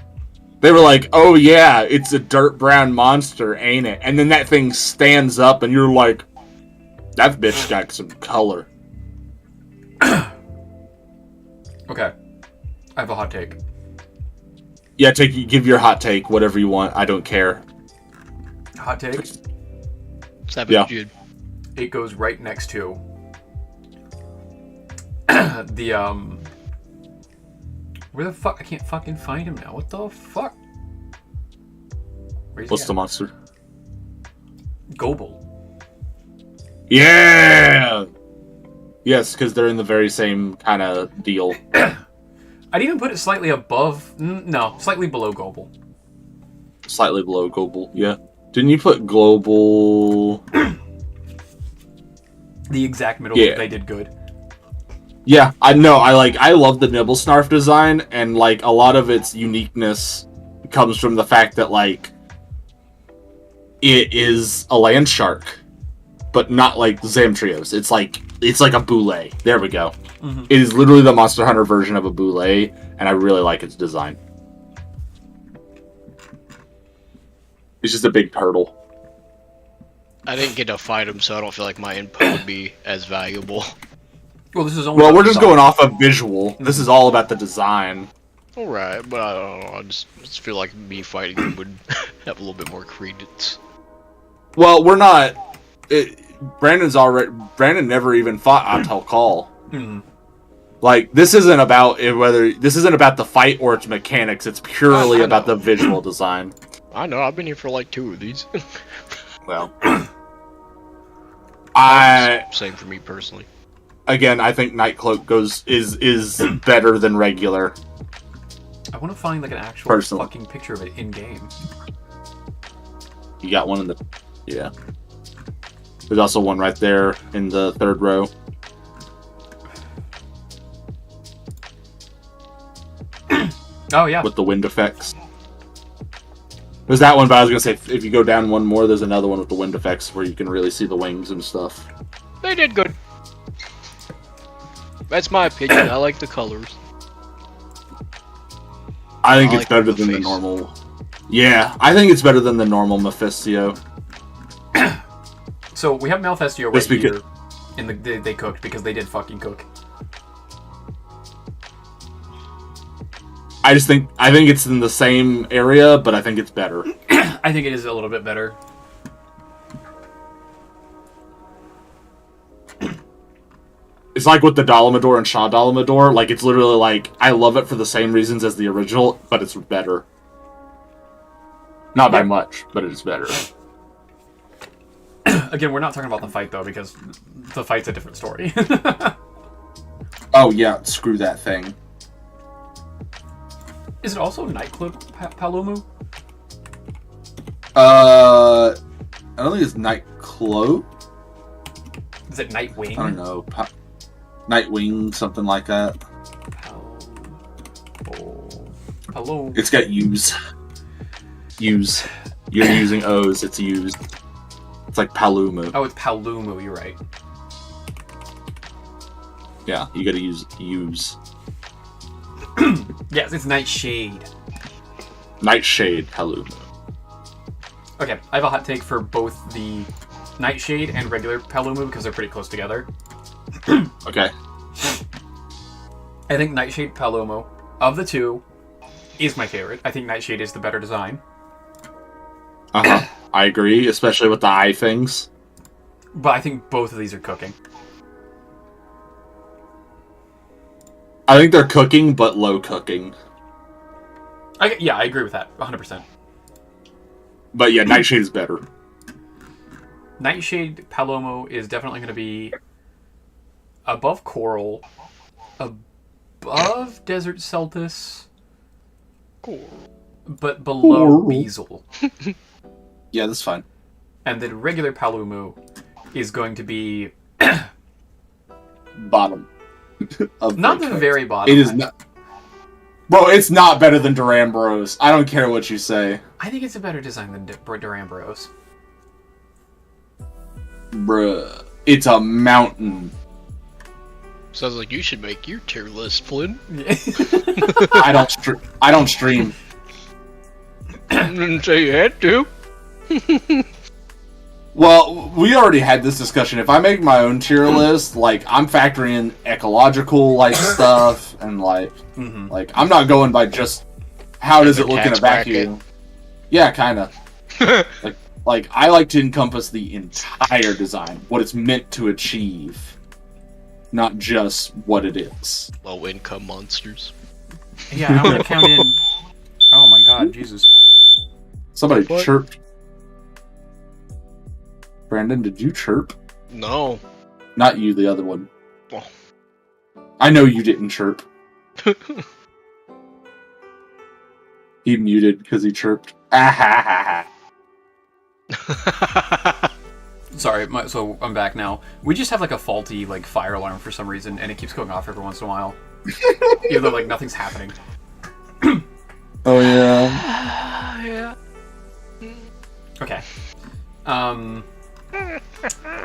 they were like, oh yeah, it's a dirt brown monster, ain't it? And then that thing stands up, and you're like, that bitch got some color. Okay. I have a hot take. Yeah, give your hot take, whatever you want. I don't care. Hot take? Yeah. Jude. It goes right next to the where the fuck? I can't fucking find him now. What the fuck? Where's he What's at? the monster? Gobel. Yeah! Yes, because they're in the very same kind of deal. I'd even put it slightly above. No, slightly below Gobel. Slightly below Global, yeah. Didn't you put Global... The exact middle. Yeah. They did good. Yeah, I know. I love the Nibble Snarf design, and like a lot of its uniqueness comes from the fact that like it is a land shark, but not like Zamtrios. It's like a boule. There we go. Mhm. It is literally the Monster Hunter version of a boule, and I really like its design. He's just a big turtle. I didn't get to fight him, so I don't feel like my input would be as valuable. Well, this is only. Well, we're just going off of visual. This is all about the design. Alright, but I don't know, I just feel like me fighting him would have a little bit more credence. Well, we're not. Brandon never even fought Atel Call. Hmm. Like, this isn't about the fight or its mechanics. It's purely I about know. the visual design. I know, I've been here for like 2 of these. Well, Same for me personally. I think Nightcloak is better than regular. I want to find like an actual Personally. fucking picture of it in game. You got one in the... Yeah. There's also one right there in the third row. Oh yeah. With the wind effects. There's that one, but I was gonna say, if you go down one more, there's another one with the wind effects where you can really see the wings and stuff. They did good. That's my opinion, I like the colors. I think I it's like better the than the face. normal... Yeah, I think it's better than the normal Mephisto. So we have Malfestio right Just because- here. In they cooked because they did fucking cook. I think it's in the same area, but I think it's better. I think it is a little bit better. It's like with the Dalamador and Shah Dalamador. Like, it's literally like, I love it for the same reasons as the original, but it's better. Not by much, but it is better. Again, we're not talking about the fight though because the fight's a different story. Oh yeah, screw that thing. Is it also Nightcloak Palomu? I don't think it's Nightcloak. Is it Nightwing? I don't know. Nightwing, something like that. Hello. It's got U's. U's. You're using O's, it's U's. It's like Palumu. Oh, it's Palumu, you're right. Yeah, you gotta use U's. Yes, it's Nightshade. Nightshade Palumu. Okay, I have a hot take for both the Nightshade and regular Palumu because they're pretty close together. Okay. I think Nightshade Palomo, of the two, is my favorite. I think Nightshade is the better design. Uh-huh. I agree, especially with the eye things. But I think both of these are cooking. I think they're cooking, but low cooking. Yeah, I agree with that, 100%. But yeah, Nightshade is better. Nightshade Palomo is definitely going to be above Coral, above Desert Celtis, but below Coral. Beazle. Yeah, that's fine. And then regular Palumu is going to be Bottom. Of not the cooks. very bottom. It is not. Bro, it's not better than Durambros. I don't care what you say. I think it's a better design than Durambros. Bruh. It's a mountain. Sounds like you should make your tier list, Flynn. I don't stream. Didn't say you had to. Well, we already had this discussion. If I make my own tier list, like, I'm factoring in ecological, like, stuff, and, like, Mhm. like, I'm not going by just how does The it look in a tax vacuum. Yeah, kinda. Like, I like to encompass the entire design, what it's meant to achieve, not just what it is. Low income monsters. Yeah, I want to count in. Oh my god, Jesus. Somebody What? chirped. Brandon, did you chirp? No. Not you, the other one. Oh. I know you didn't chirp. He muted because he chirped. Ah, ha, ha. Sorry, so I'm back now. We just have like a faulty like fire alarm for some reason, and it keeps going off every once in a while, even though like nothing's happening. Oh yeah. Yeah. Okay.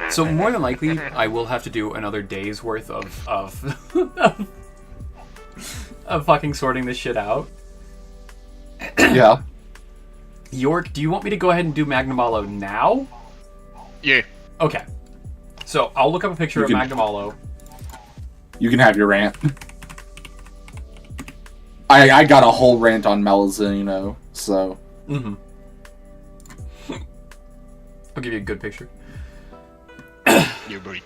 So more than likely, I will have to do another day's worth of of fucking sorting this shit out. Yeah. York, do you want me to go ahead and do Magnamalo now? Yeah. Okay. So I'll look up a picture of can- Magnamalo. You can have your rant. I got a whole rant on Malazino, so... Mm-hmm. I'll give you a good picture. Yeah, buddy.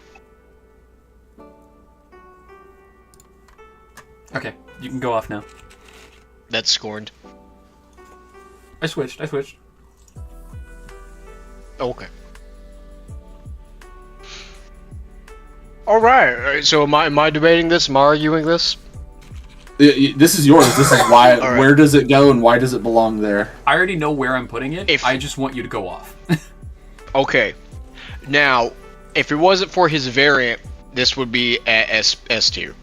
Okay, you can go off now. That's scorned. I switched. Okay. Alright, so am I debating this? Am I arguing this? This is yours. This is why. All right. Where does it go, and why does it belong there? I already know where I'm putting it. If- I just want you to go off. Okay. Now, if it wasn't for his variant, this would be at S tier.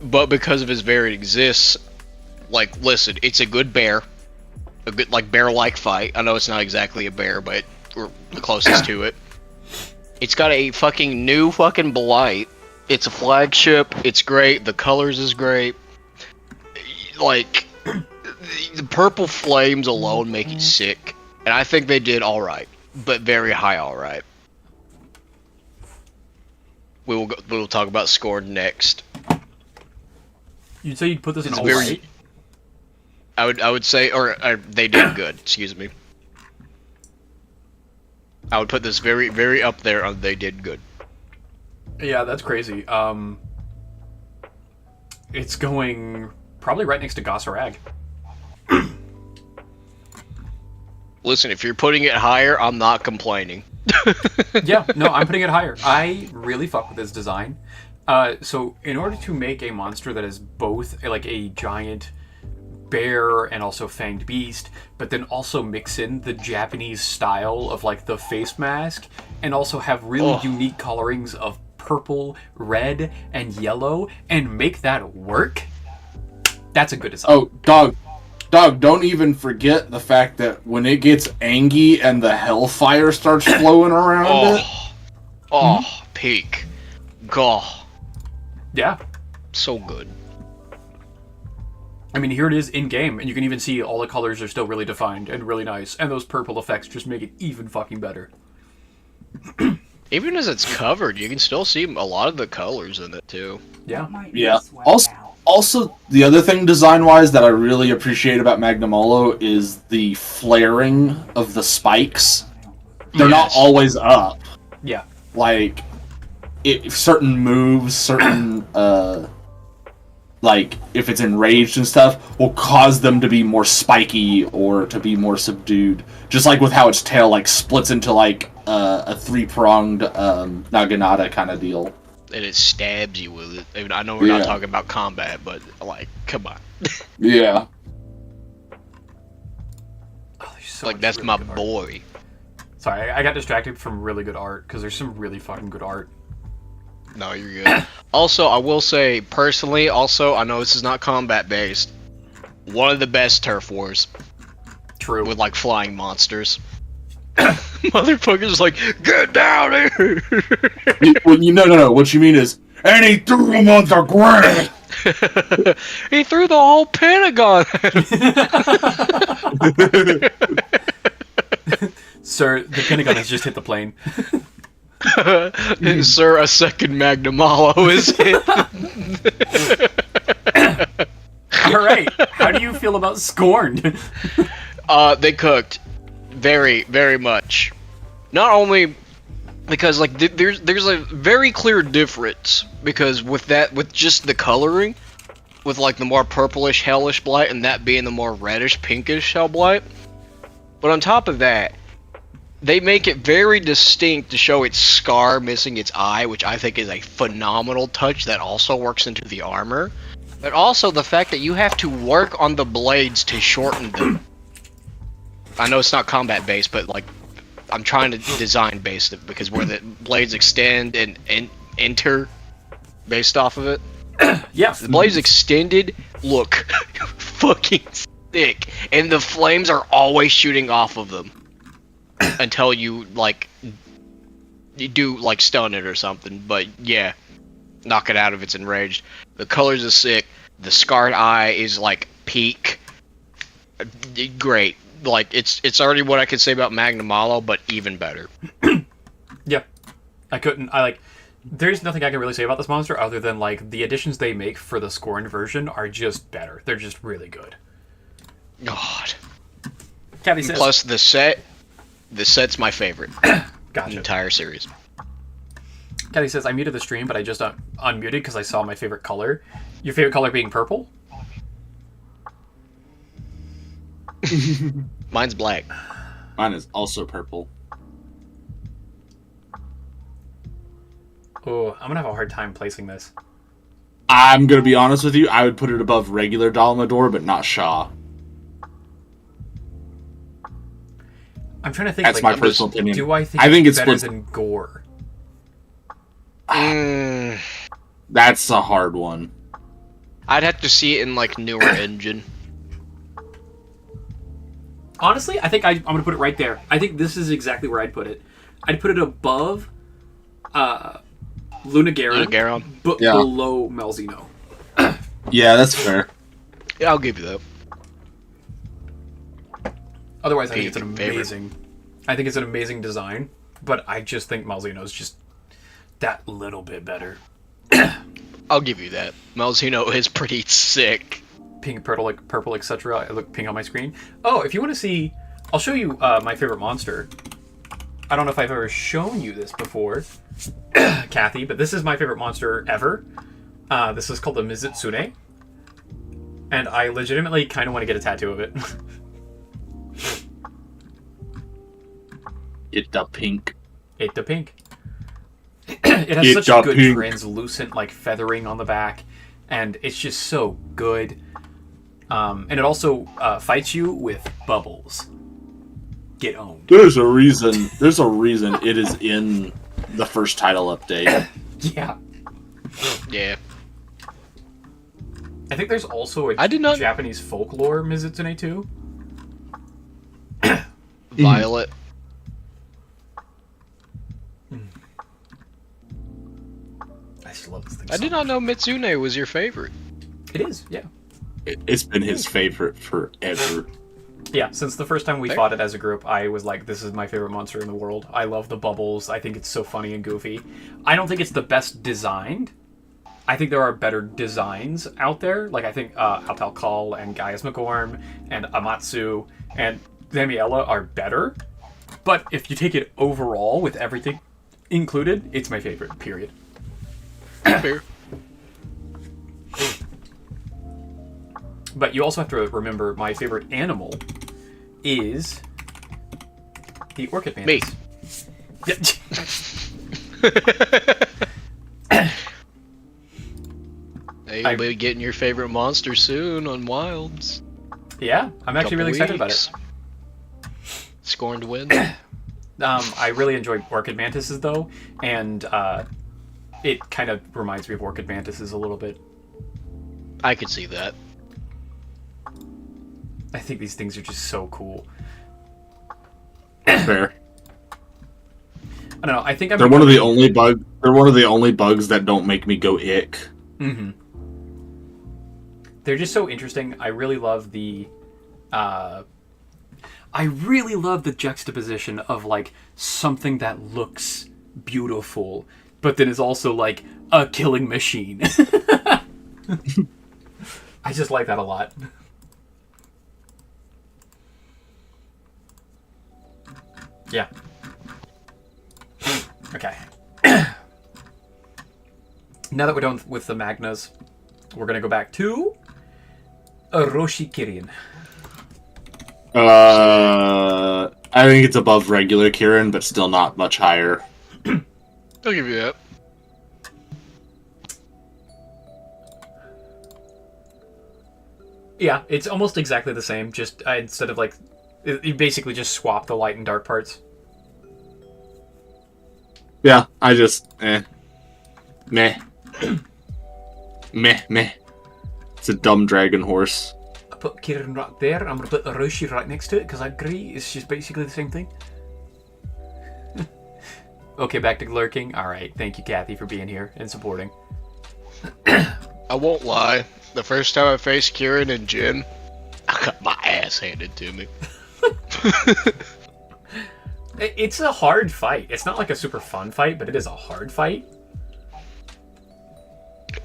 But because of his variant exists, like, listen, it's a good bear. A good, like, bear-like fight. I know it's not exactly a bear, but we're the closest to it. It's got a fucking new fucking Blight. It's a flagship. It's great. The colors is great. Like, the purple flames alone make it sick. And I think they did alright. But very high alright. We'll talk about Scorn next. You'd say you'd put this in It's all very- right? I would say, or they did good, excuse me. I would put this very, very up there on they did good. Yeah, that's crazy. It's going probably right next to Gossarag. Listen, if you're putting it higher, I'm not complaining. Yeah, no, I'm putting it higher. I really fuck with this design. So in order to make a monster that is both like a giant bear and also fanged beast, but then also mix in the Japanese style of like the face mask and also have really unique colorings of purple, red, and yellow and make that work, that's a good design. Oh, dog, don't even forget the fact that when it gets angry and the hellfire starts flowing around it. Peak. Goh. Yeah. So good. I mean, here it is in-game, and you can even see all the colors are still really defined and really nice, and those purple effects just make it even fucking better. Even as it's covered, you can still see a lot of the colors in it, too. Yeah. Yeah. Also, the other thing design-wise that I really appreciate about Magnamalo is the flaring of the spikes. They're not Yes. always up. Yeah. Like, certain moves, certain, like, if it's enraged and stuff, will cause them to be more spiky or to be more subdued. Just like with how its tail, like, splits into, like, a three-pronged, Naginata kind of deal. And it stabs you with it. I mean, I know we're not Yeah. talking about combat, but, like, come on. Yeah. Oh, there's so Like, much that's really my good art. boy. Sorry, I got distracted from really good art, because there's some really fucking good art. No, you're good. Also, I will say, personally, also, I know this is not combat-based, one of the best Turf Wars True. with, like, flying monsters. Motherfucker's like, get down here! No. What you mean is, and he threw him on the ground! He threw the whole Pentagon at him. Sir, the Pentagon has just hit the plane. Sir, a second Magnamalo is hit. Alright, how do you feel about Scorned? They cooked very, very much. Not only because like there's a very clear difference because with just the coloring, with like the more purplish hellish blight and that being the more reddish pinkish hell blight. But on top of that, they make it very distinct to show its scar missing its eye, which I think is a phenomenal touch that also works into the armor. But also the fact that you have to work on the blades to shorten them. I know it's not combat based, but like I'm trying to design based it because where the blades extend and enter based off of it. Yeah. The blades extended look fucking thick, and the flames are always shooting off of them until you do like stun it or something. But yeah, knock it out if it's enraged. The colors are sick. The scarred eye is like peak. Great. like it's already what I could say about Magnum Malo, but even better. Yeah, there's nothing I can really say about this monster other than like the additions they make for the Scorned version are just better. They're just really good. God. Kathy says, Plus the set's my favorite. The gotcha. entire series. Kathy says, I muted the stream, but I just unmuted because I saw my favorite color. Your favorite color being purple? Mine's black. Mine is also purple. Oh, I'm gonna have a hard time placing this. I'm gonna be honest with you. I would put it above regular Dalmador, but not Shaw. I'm trying to think. That's like, my personal opinion. Do I think? I think it's better split- than Gore? That's a hard one. I'd have to see it in like newer engine. Honestly, I think I'm gonna put it right there. I think this is exactly where I'd put it. I'd put it above Lunagaron, but Yeah. below Malzeno. Yeah, that's fair. Yeah, I'll give you that. Otherwise, I think it's an Favorite. amazing. I think it's an amazing design, but I just think Malzeno's just that little bit better. I'll give you that. Malzeno is pretty sick. Pink, purple, etc. I look pink on my screen. Oh, if you want to see, I'll show you my favorite monster. I don't know if I've ever shown you this before, Kathy, but this is my favorite monster ever. This is called the Mizitsune, and I legitimately kind of want to get a tattoo of it. It's the pink. It's the pink. It has It's such a a good pink. translucent like feathering on the back, and it's just so good. And it also fights you with bubbles. Get owned. There's a reason. There's a reason it is in the first title update. Yeah. Yeah. I think there's also a I did not- Japanese folklore Mizitsune too. Violet. I just love this thing. I did not know Mitsune was your favorite. It is, yeah. It's been his favorite forever. Yeah, since the first time we Fair. fought it as a group, I was like, this is my favorite monster in the world. I love the bubbles. I think it's so funny and goofy. I don't think it's the best designed. I think there are better designs out there. Like, I think Altalkal and Gaius McGorm and Amatsu and Zamiela are better. But if you take it overall with everything included, it's my favorite, period. Fair. But you also have to remember my favorite animal is the orchid Me. mantis. Me. Hey, you'll be getting your favorite monster soon on Wilds. Yeah, I'm actually really excited about it. Scorned to win. I really enjoy orchid mantises though, and it kind of reminds me of orchid mantises a little bit. I could see that. I think these things are just so cool. Fair. I don't know. I think I'm. They're one of the only bug. They're one of the only bugs that don't make me go ick. Mm-hmm. They're just so interesting. I really love the. I really love the juxtaposition of like something that looks beautiful, but then is also like a killing machine. I just like that a lot. Yeah. Okay. Now that we're done with the Magnas, we're gonna go back to Orochi Kirin. I think it's above regular Kirin, but still not much higher. I'll give you that. Yeah, it's almost exactly the same. Just instead of like, you basically just swap the light and dark parts. Yeah, I just meh, meh. It's a dumb dragon horse. I put Kirin right there. I'm gonna put Orochi right next to it because I agree. It's just basically the same thing. Okay, back to lurking. All right, thank you, Kathy, for being here and supporting. I won't lie. The first time I faced Kieran and Jin, I got my ass handed to me. It's a hard fight. It's not like a super fun fight, but it is a hard fight.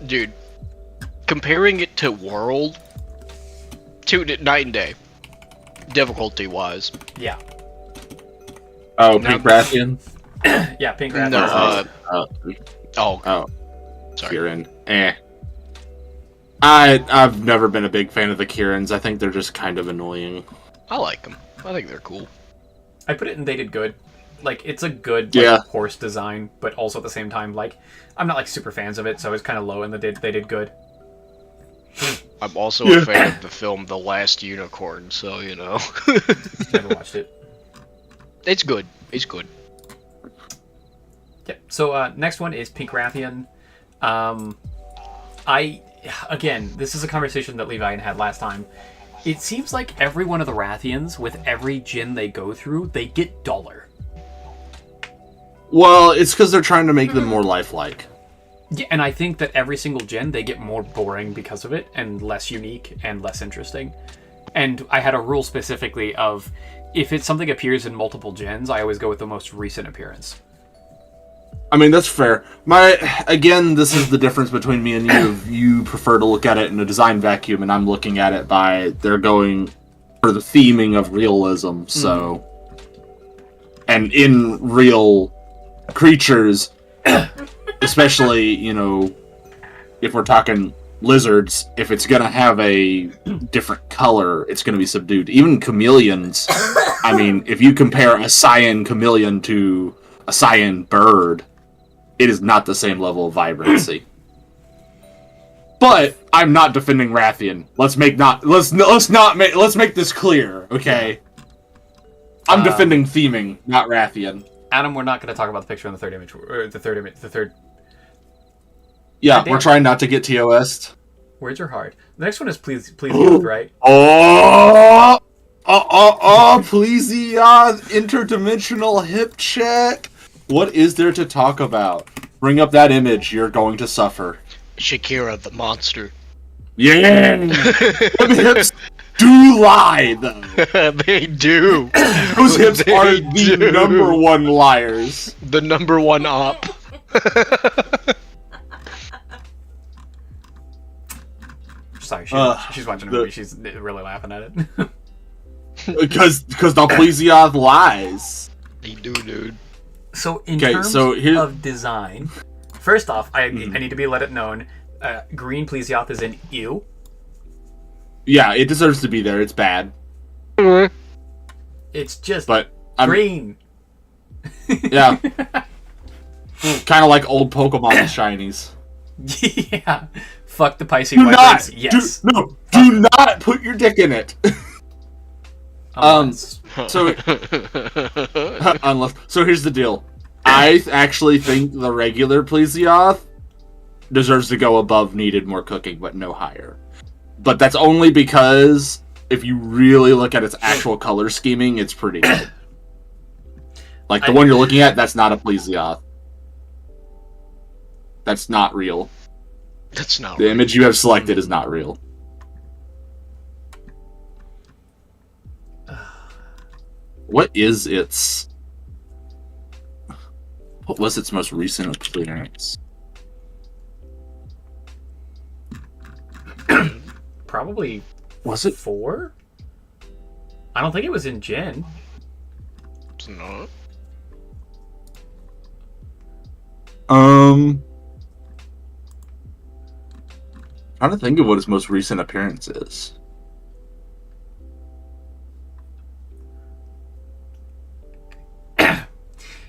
Dude, comparing it to World, night and day, difficulty-wise. Yeah. Oh, Pink Rathian? Yeah, Pink Rathian. No, Oh, sorry. Kieran. I've never been a big fan of the Kirans. I think they're just kind of annoying. I like them. I think they're cool. I put it in they did good. Like, it's a good horse design, but also at the same time, like, I'm not like super fans of it, so it's kind of low in the they did good. I'm also a fan of the film The Last Unicorn, so you know. Never watched it. It's good. It's good. Yeah. So next one is Pink Rathian. Again, this is a conversation that Levi and I had last time. It seems like every one of the Rathians, with every gin they go through, they get duller. Well, it's because they're trying to make them more lifelike. Yeah, and I think that every single gen, they get more boring because of it, and less unique, and less interesting. And I had a rule specifically of, if something appears in multiple gens, I always go with the most recent appearance. I mean, that's fair. Again, this is the difference between me and you. You prefer to look at it in a design vacuum, and I'm looking at it by, they're going for the theming of realism, so... And in real creatures, especially, you know, if we're talking lizards, if it's gonna have a different color, it's gonna be subdued. Even chameleons, I mean, if you compare a cyan chameleon to a cyan bird, it is not the same level of vibrancy. But I'm not defending Rathian. Let's make this clear, okay? I'm defending theming, not Rathian. Adam, we're not going to talk about the picture in the third image. Or the third. Yeah, we're trying not to get TOS'd. Words are hard. The next one is please youth, right? Please, interdimensional hip check. What is there to talk about? Bring up that image. You're going to suffer. Shakira the monster. Yeah. Those hips do lie, though. They do. Those hips They are the do. number one liars. The number one op. Sorry, she's watching a the- movie. She's really laughing at it. Because the Plesioth lies. They do, dude. So in Okay, terms so here- of design, first off, I need to be let it known. Green Plesioth is an ew. Yeah, it deserves to be there. It's bad. It's just But, green. yeah. Kind of like old Pokemon shinies. Yeah. Fuck the Pisces Do White not! Race. Yes. Do not put your dick in it. Unless- So, so here's the deal. I actually think the regular Plesioth deserves to go above needed more cooking, but no higher. But that's only because if you really look at its actual color scheming, it's pretty good. Like the one you're looking at, that's not a Plesioth. That's not real. That's not The right. image you have selected is not real. What is its... What was its most recent appearance? Probably Was it? 4? I don't think it was in Gen. It's not. Trying to think of what its most recent appearance is.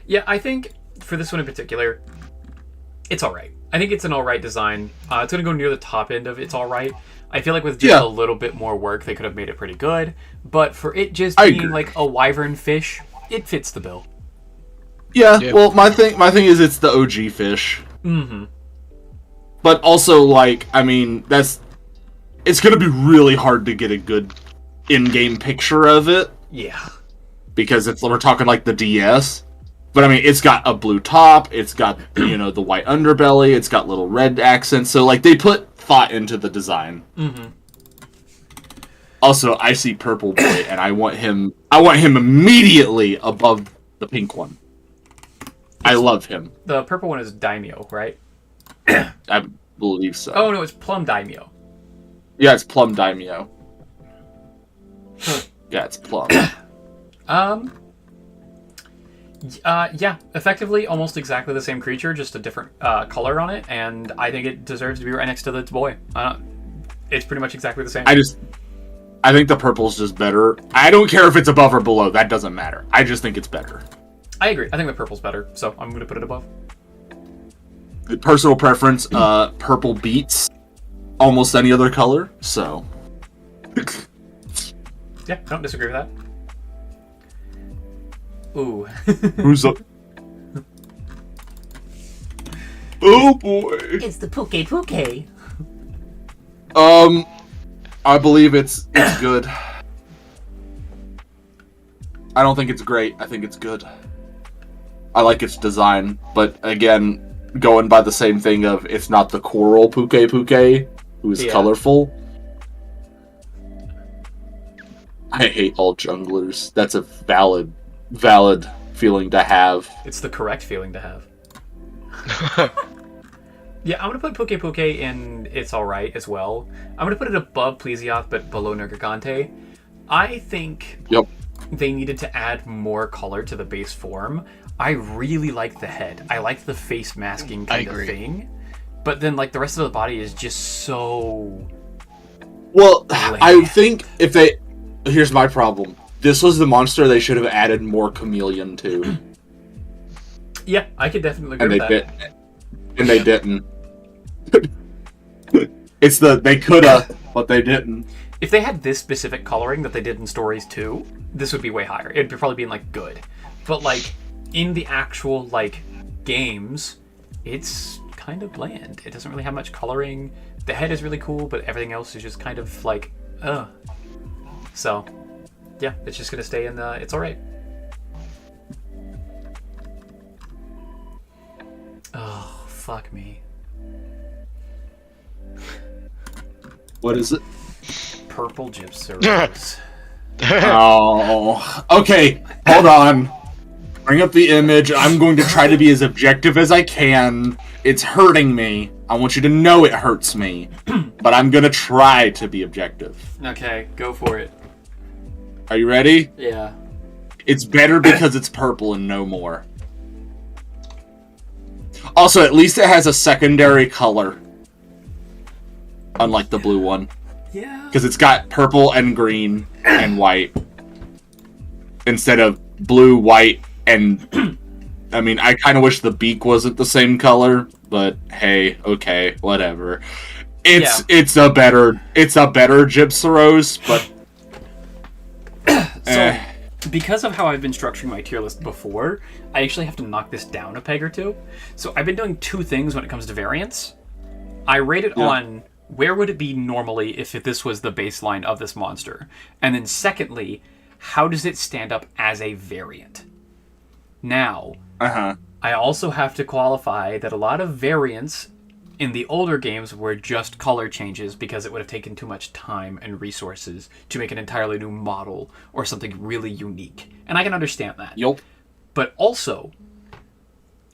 Yeah, I think for this one in particular, it's alright. I think it's an alright design. It's going to go near the top end of it's alright. I feel like with just a little bit more work, they could have made it pretty good. But for it just being like a wyvern fish, it fits the bill. Yeah, Yeah. well, my thing is it's the OG fish. Mm-hmm. But also, like, I mean, it's gonna be really hard to get a good in-game picture of it. Yeah. Because we're talking like the DS. But I mean, it's got a blue top, it's got, the white underbelly, it's got little red accents, so like they put thought into the design. Mm-hmm. Also, I see Purple Boy, and I want him immediately above the pink one. I love him. The purple one is Daimyo, right? I believe so. Oh no, it's Plum Daimyo. Yeah, it's Plum Daimyo. Yeah, it's Plum. Yeah, effectively almost exactly the same creature, just a different color on it, and I think it deserves to be right next to its boy. It's pretty much exactly the same. I think the purple's just better. I don't care if it's above or below. That doesn't matter. I just think it's better. I agree. I think the purple's better, so I'm going to put it above. Personal preference, purple beats almost any other color, so... Yeah, I don't disagree with that. Ooh. Who's up? Oh boy! It's the Puke Puke. I believe it's good. I don't think it's great. I think it's good. I like its design, but again, going by the same thing of it's not the coral Puke Puke, who's colorful. I hate all junglers. That's a valid feeling to have. It's the correct feeling to have. Yeah, I'm going to put Puke Puke in It's Alright as well. I'm going to put it above Plesioth, but below Nergigante. I think they needed to add more color to the base form. I really like the head. I like the face masking kind of thing. But then, like, the rest of the body is just so... Well, I think if they... Here's my problem. This was the monster they should have added more chameleon to. Yeah, I could definitely agree with that. And they didn't. They coulda, but they didn't. If they had this specific coloring that they did in Stories 2, this would be way higher. It'd probably be like good. But like in the actual like games, it's kind of bland. It doesn't really have much coloring. The head is really cool, but everything else is just kind of like So yeah, it's just gonna stay in the It's Alright. Oh, fuck me. What is it? Purple Gypsy. Oh, okay. Hold on. Bring up the image. I'm going to try to be as objective as I can. It's hurting me. I want you to know it hurts me. But I'm going to try to be objective. Okay, go for it. Are you ready? Yeah. It's better because it's purple and no more. Also, at least it has a secondary color. Unlike the blue one. Yeah. Because it's got purple and green and white. Instead of blue, white, and... I mean, I kind of wish the beak wasn't the same color, but hey, okay, whatever. It's a better Gypsyros, but... So, because of how I've been structuring my tier list before, I actually have to knock this down a peg or two. So I've been doing two things when it comes to variants. I rate it on where would it be normally if this was the baseline of this monster? And then secondly, how does it stand up as a variant? Now, I also have to qualify that a lot of variants in the older games were just color changes because it would have taken too much time and resources to make an entirely new model or something really unique. And I can understand that. Yup. But also,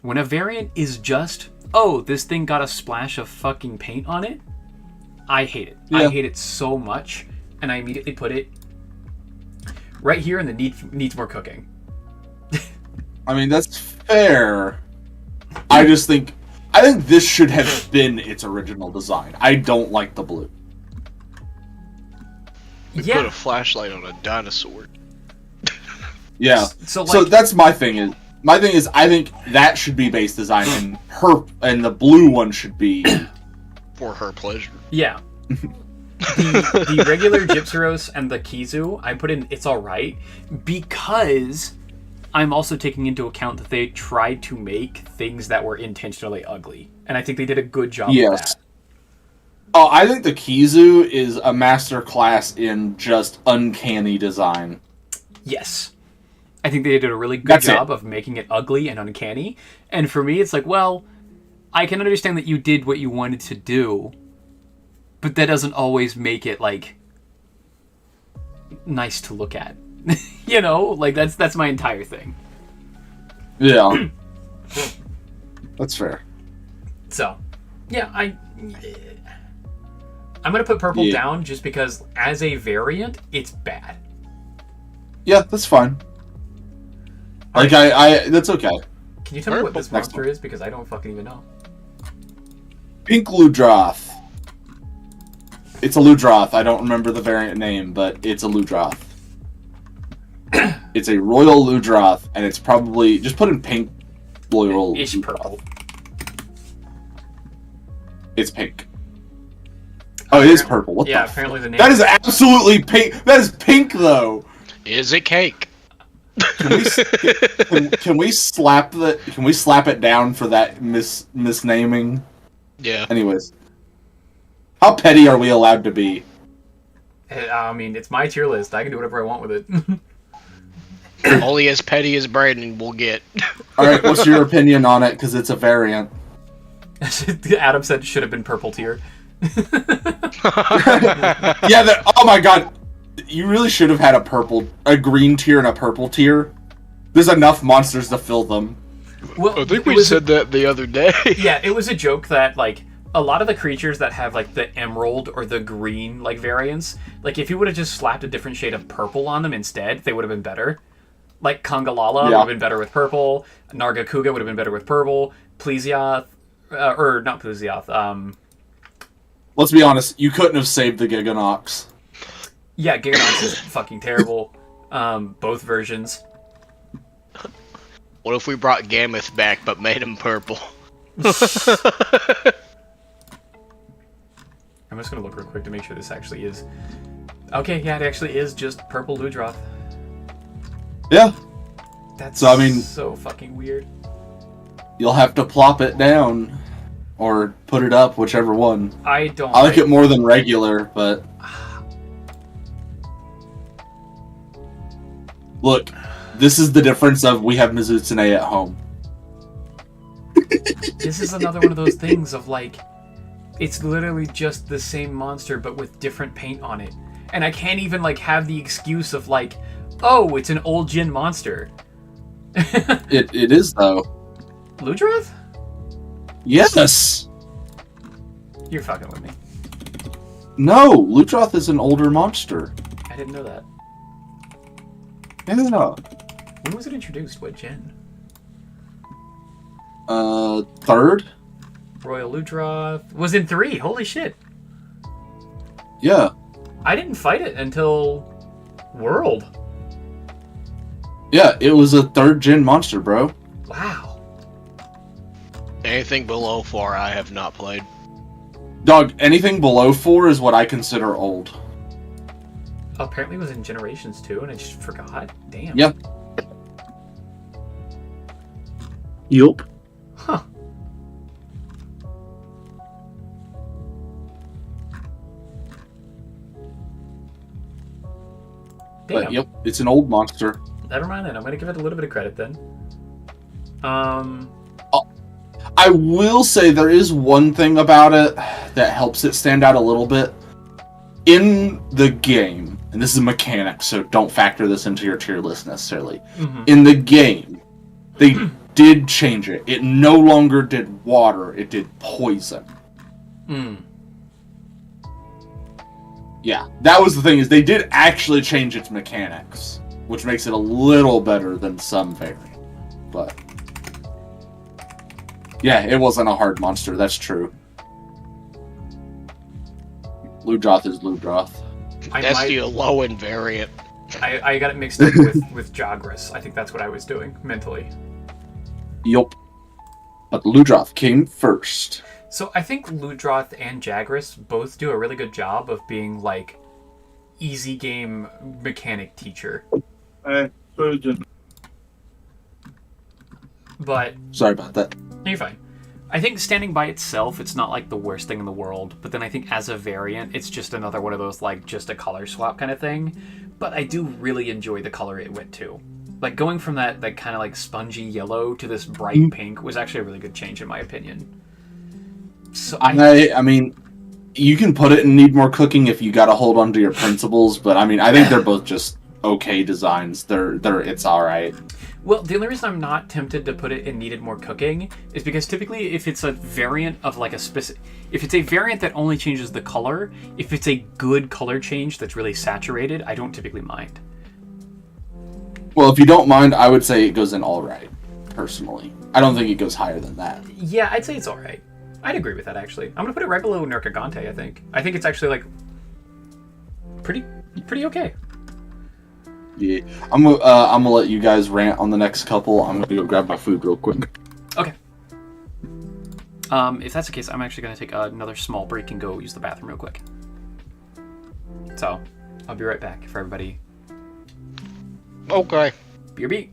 when a variant is just, oh, this thing got a splash of fucking paint on it, I hate it. Yeah. I hate it so much, and I immediately put it right here in the needs more cooking. I mean, that's fair. I think this should have been its original design. I don't like the blue. We put a flashlight on a dinosaur. Yeah. So that's my thing. My thing is, I think that should be base design, and the blue one should be for her pleasure. Yeah. The regular Gypsyros and the Kizu, I put in It's Alright because I'm also taking into account that they tried to make things that were intentionally ugly. And I think they did a good job of that. Oh, I think the Kizu is a masterclass in just uncanny design. Yes. I think they did a really good job of making it ugly and uncanny. And for me, it's like, well, I can understand that you did what you wanted to do, but that doesn't always make it, like, nice to look at. You know, like that's my entire thing. Yeah. That's fair. So, yeah, I'm gonna put purple down just because as a variant, it's bad. Yeah, that's fine. Like, I that's okay. Can you tell me what this Next monster one. is? Because I don't fucking even know. Pink Ludroth. It's a Ludroth. I don't remember the variant name, but it's a Ludroth. It's a Royal Ludroth, and it's probably... Just put in pink Royal It's Ludroth. purple. It's pink. Oh, it is purple. What Yeah, the apparently the name... That is absolutely pink. That is pink, though. Is it cake? Can we slap it down for that misnaming? Yeah. Anyways, how petty are we allowed to be? I mean, it's my tier list. I can do whatever I want with it. Only as petty as Brandon will get. All right, what's your opinion on it? Because it's a variant. Adam said it should have been purple tier. Yeah. Oh my god. You really should have had a green tier and a purple tier. There's enough monsters to fill them. Well, I think we said that the other day. Yeah, it was a joke that, like, a lot of the creatures that have, like, the emerald or the green, like, variants, like, if you would have just slapped a different shade of purple on them instead, they would have been better. Like, Kongalala would have been better with purple, Nargacuga would have been better with purple, Plesioth, or not Plesioth, Let's be honest, you couldn't have saved the Giganox. yeah, Giganox is fucking terrible. Both versions. What if we brought Gammoth back but made him purple? I'm just gonna look real quick to make sure this actually is... Okay, yeah, it actually is just purple Ludroth. Yeah. That's So, I mean... so fucking weird. You'll have to plop it down. Or put it up, whichever one. I don't I like it more than regular, but... Look, this is the difference of we have Mizutsune at home. This is another one of those things of, like, it's literally just the same monster but with different paint on it. And I can't even, like, have the excuse of, like, oh, it's an old Jin monster. It is, though. Ludroth? Yes! You're fucking with me. No, Ludroth is an older monster. I didn't know that. Yeah. When was it introduced? What gen? Third? Royal Ludroth was in 3. Holy shit. Yeah. I didn't fight it until World. Yeah, it was a 3rd gen monster, bro. Wow. Anything below 4 I have not played. Dog, anything below 4 is what I consider old. Apparently it was in Generations too, and I just forgot. Damn. Yeah. Yup. Huh. Damn. But yep, it's an old monster. Never mind then. I'm gonna give it a little bit of credit then. I will say there is one thing about it that helps it stand out a little bit. In the game, and this is a mechanic, so don't factor this into your tier list necessarily. Mm-hmm. In the game, they did change it. It no longer did water, it did poison. Mm. Yeah, that was the thing, is they did actually change its mechanics, which makes it a little better than some variant. But yeah, it wasn't a hard monster, that's true. Ludroth is Ludroth. That's the Alolan variant. I got it mixed up with Jagras. I think that's what I was doing mentally. Yup. But Ludroth came first. So I think Ludroth and Jagras both do a really good job of being like easy game mechanic teacher. But Sorry about that. you're fine. I think standing by itself, it's not like the worst thing in the world. But then I think as a variant, it's just another one of those like just a color swap kind of thing. But I do really enjoy the color it went to. Like going from that kind of like spongy yellow to this bright pink was actually a really good change in my opinion. So I mean, You can put it in need more cooking if you got to hold on to your principles, but I mean, I think they're both just okay designs. It's all right. Well, the only reason I'm not tempted to put it in needed more cooking is because typically if it's a variant of like a specific... If it's a variant that only changes the color, if it's a good color change that's really saturated, I don't typically mind. Well, if you don't mind, I would say it goes in all right, personally. I don't think it goes higher than that. Yeah, I'd say it's all right. I'd agree with that, actually. I'm going to put it right below Nerkagante, I think. I think it's actually, like, pretty okay. Yeah, I'm gonna let you guys rant on the next couple. I'm gonna go grab my food real quick. Okay. If that's the case, I'm actually going to take another small break and go use the bathroom real quick. So, I'll be right back for everybody. Okay. BRB.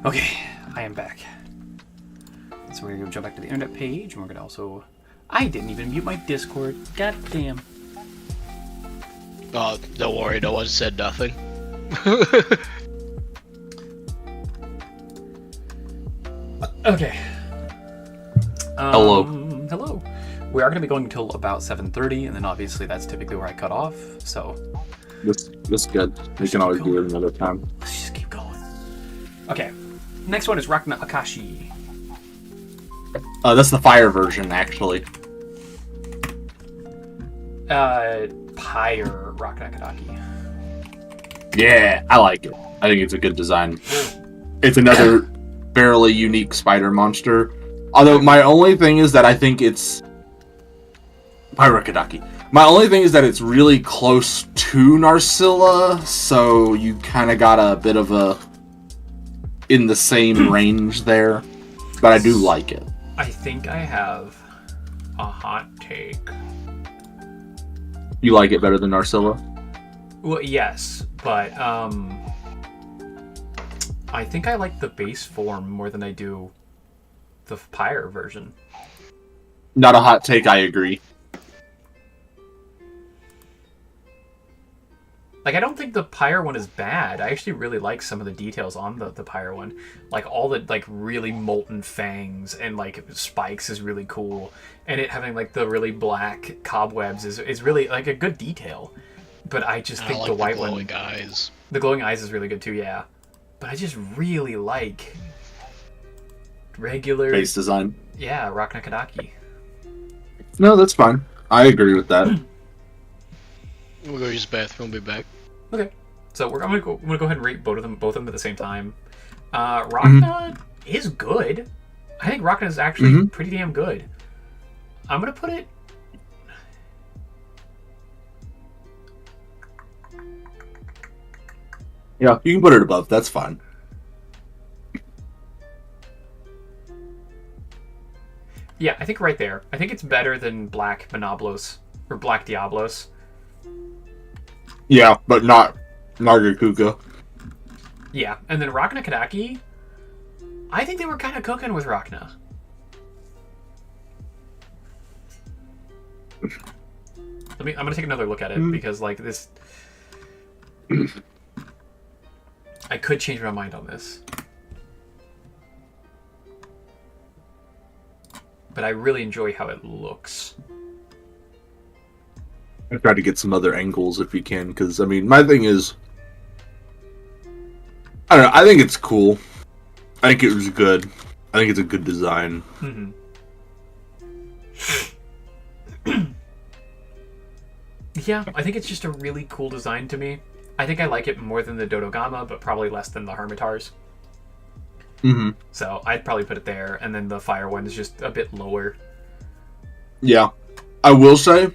Okay, I am back. So we're gonna jump back to the internet page, and we're gonna also... I didn't even mute my Discord. God damn. Oh, don't worry, no one said nothing. Okay. Hello. Hello. We are going to be going until about 7:30, and then obviously that's typically where I cut off. So This is good. We can always do it another time. let's just keep going. Okay. Next one is Rakna Akashi. That's the fire version, actually. Pyre Rakna Kadaki. Yeah, I like it. I think it's a good design. It's another fairly unique spider monster. Although my only thing is that I think it's Pyrakadaki. My only thing is that it's really close to Narcilla, so you kind of got a bit of a in the same range there. But I do like it. I think I have a hot take. You like it better than Narcilla? Well, yes, but I think I like the base form more than I do the Pyre version. Not a hot take, I agree. Like, I don't think the Pyre one is bad. I actually really like some of the details on the Pyre one. Like, all the, like, really molten fangs and, like, spikes is really cool. And it having, like, the really black cobwebs is really, like, a good detail. But I just think like the white glowing one... eyes. The glowing eyes is really good, too, yeah. But I just really like... regular... Base design. Yeah, Rakna Kadaki. No, that's fine. I agree with that. We'll go use the bathroom. We'll be back. Okay, so I'm gonna go ahead and rate both of them at the same time. Rakna is good. I think Rakna is actually pretty damn good. I'm gonna put it. Yeah, you can put it above. That's fine. Yeah, I think right there. I think it's better than Black Monoblos or Black Diablos. Yeah, but not Nargacuga. Yeah, and then Rakna Kadaki. I think they were kind of cooking with Rakna. I'm gonna take another look at it because like this, I could change my mind on this, but I really enjoy how it looks. I try to get some other angles if you can, because I mean, my thing is, I don't know. I think it's cool. I think it was good. I think it's a good design. Mm-hmm. Yeah, I think it's just a really cool design to me. I think I like it more than the Dodogama, but probably less than the Hermitars. Mm-hmm. So I'd probably put it there, and then the Fire one is just a bit lower. Yeah, I will say,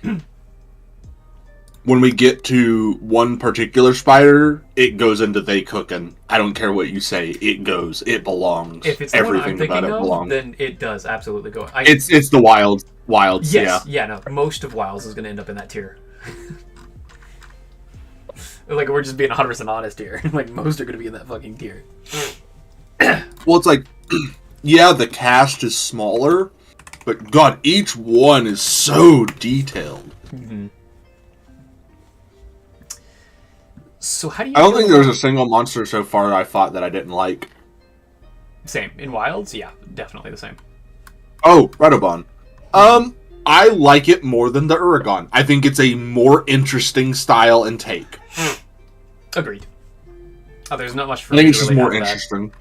when we get to one particular spider, it goes into they cooking. I don't care what you say. It goes. It belongs. If it's the one I'm Everything about thinking it of, belongs. then it does absolutely go. It's the wilds. Yes, yeah, no. Most of Wilds is going to end up in that tier. Like, we're just being 100% honest here. Like, most are going to be in that fucking tier. Well, it's like, yeah, the cast is smaller, but God, each one is so detailed. Mm-hmm. So how do you? I don't feel think there was a about- single monster so far I fought that I didn't like. Same in Wilds, yeah, definitely the same. Oh, Redobon. I like it more than the Uragon. I think it's a more interesting style and take. Agreed. Oh, there's not much for I me think to it's just really more have interesting.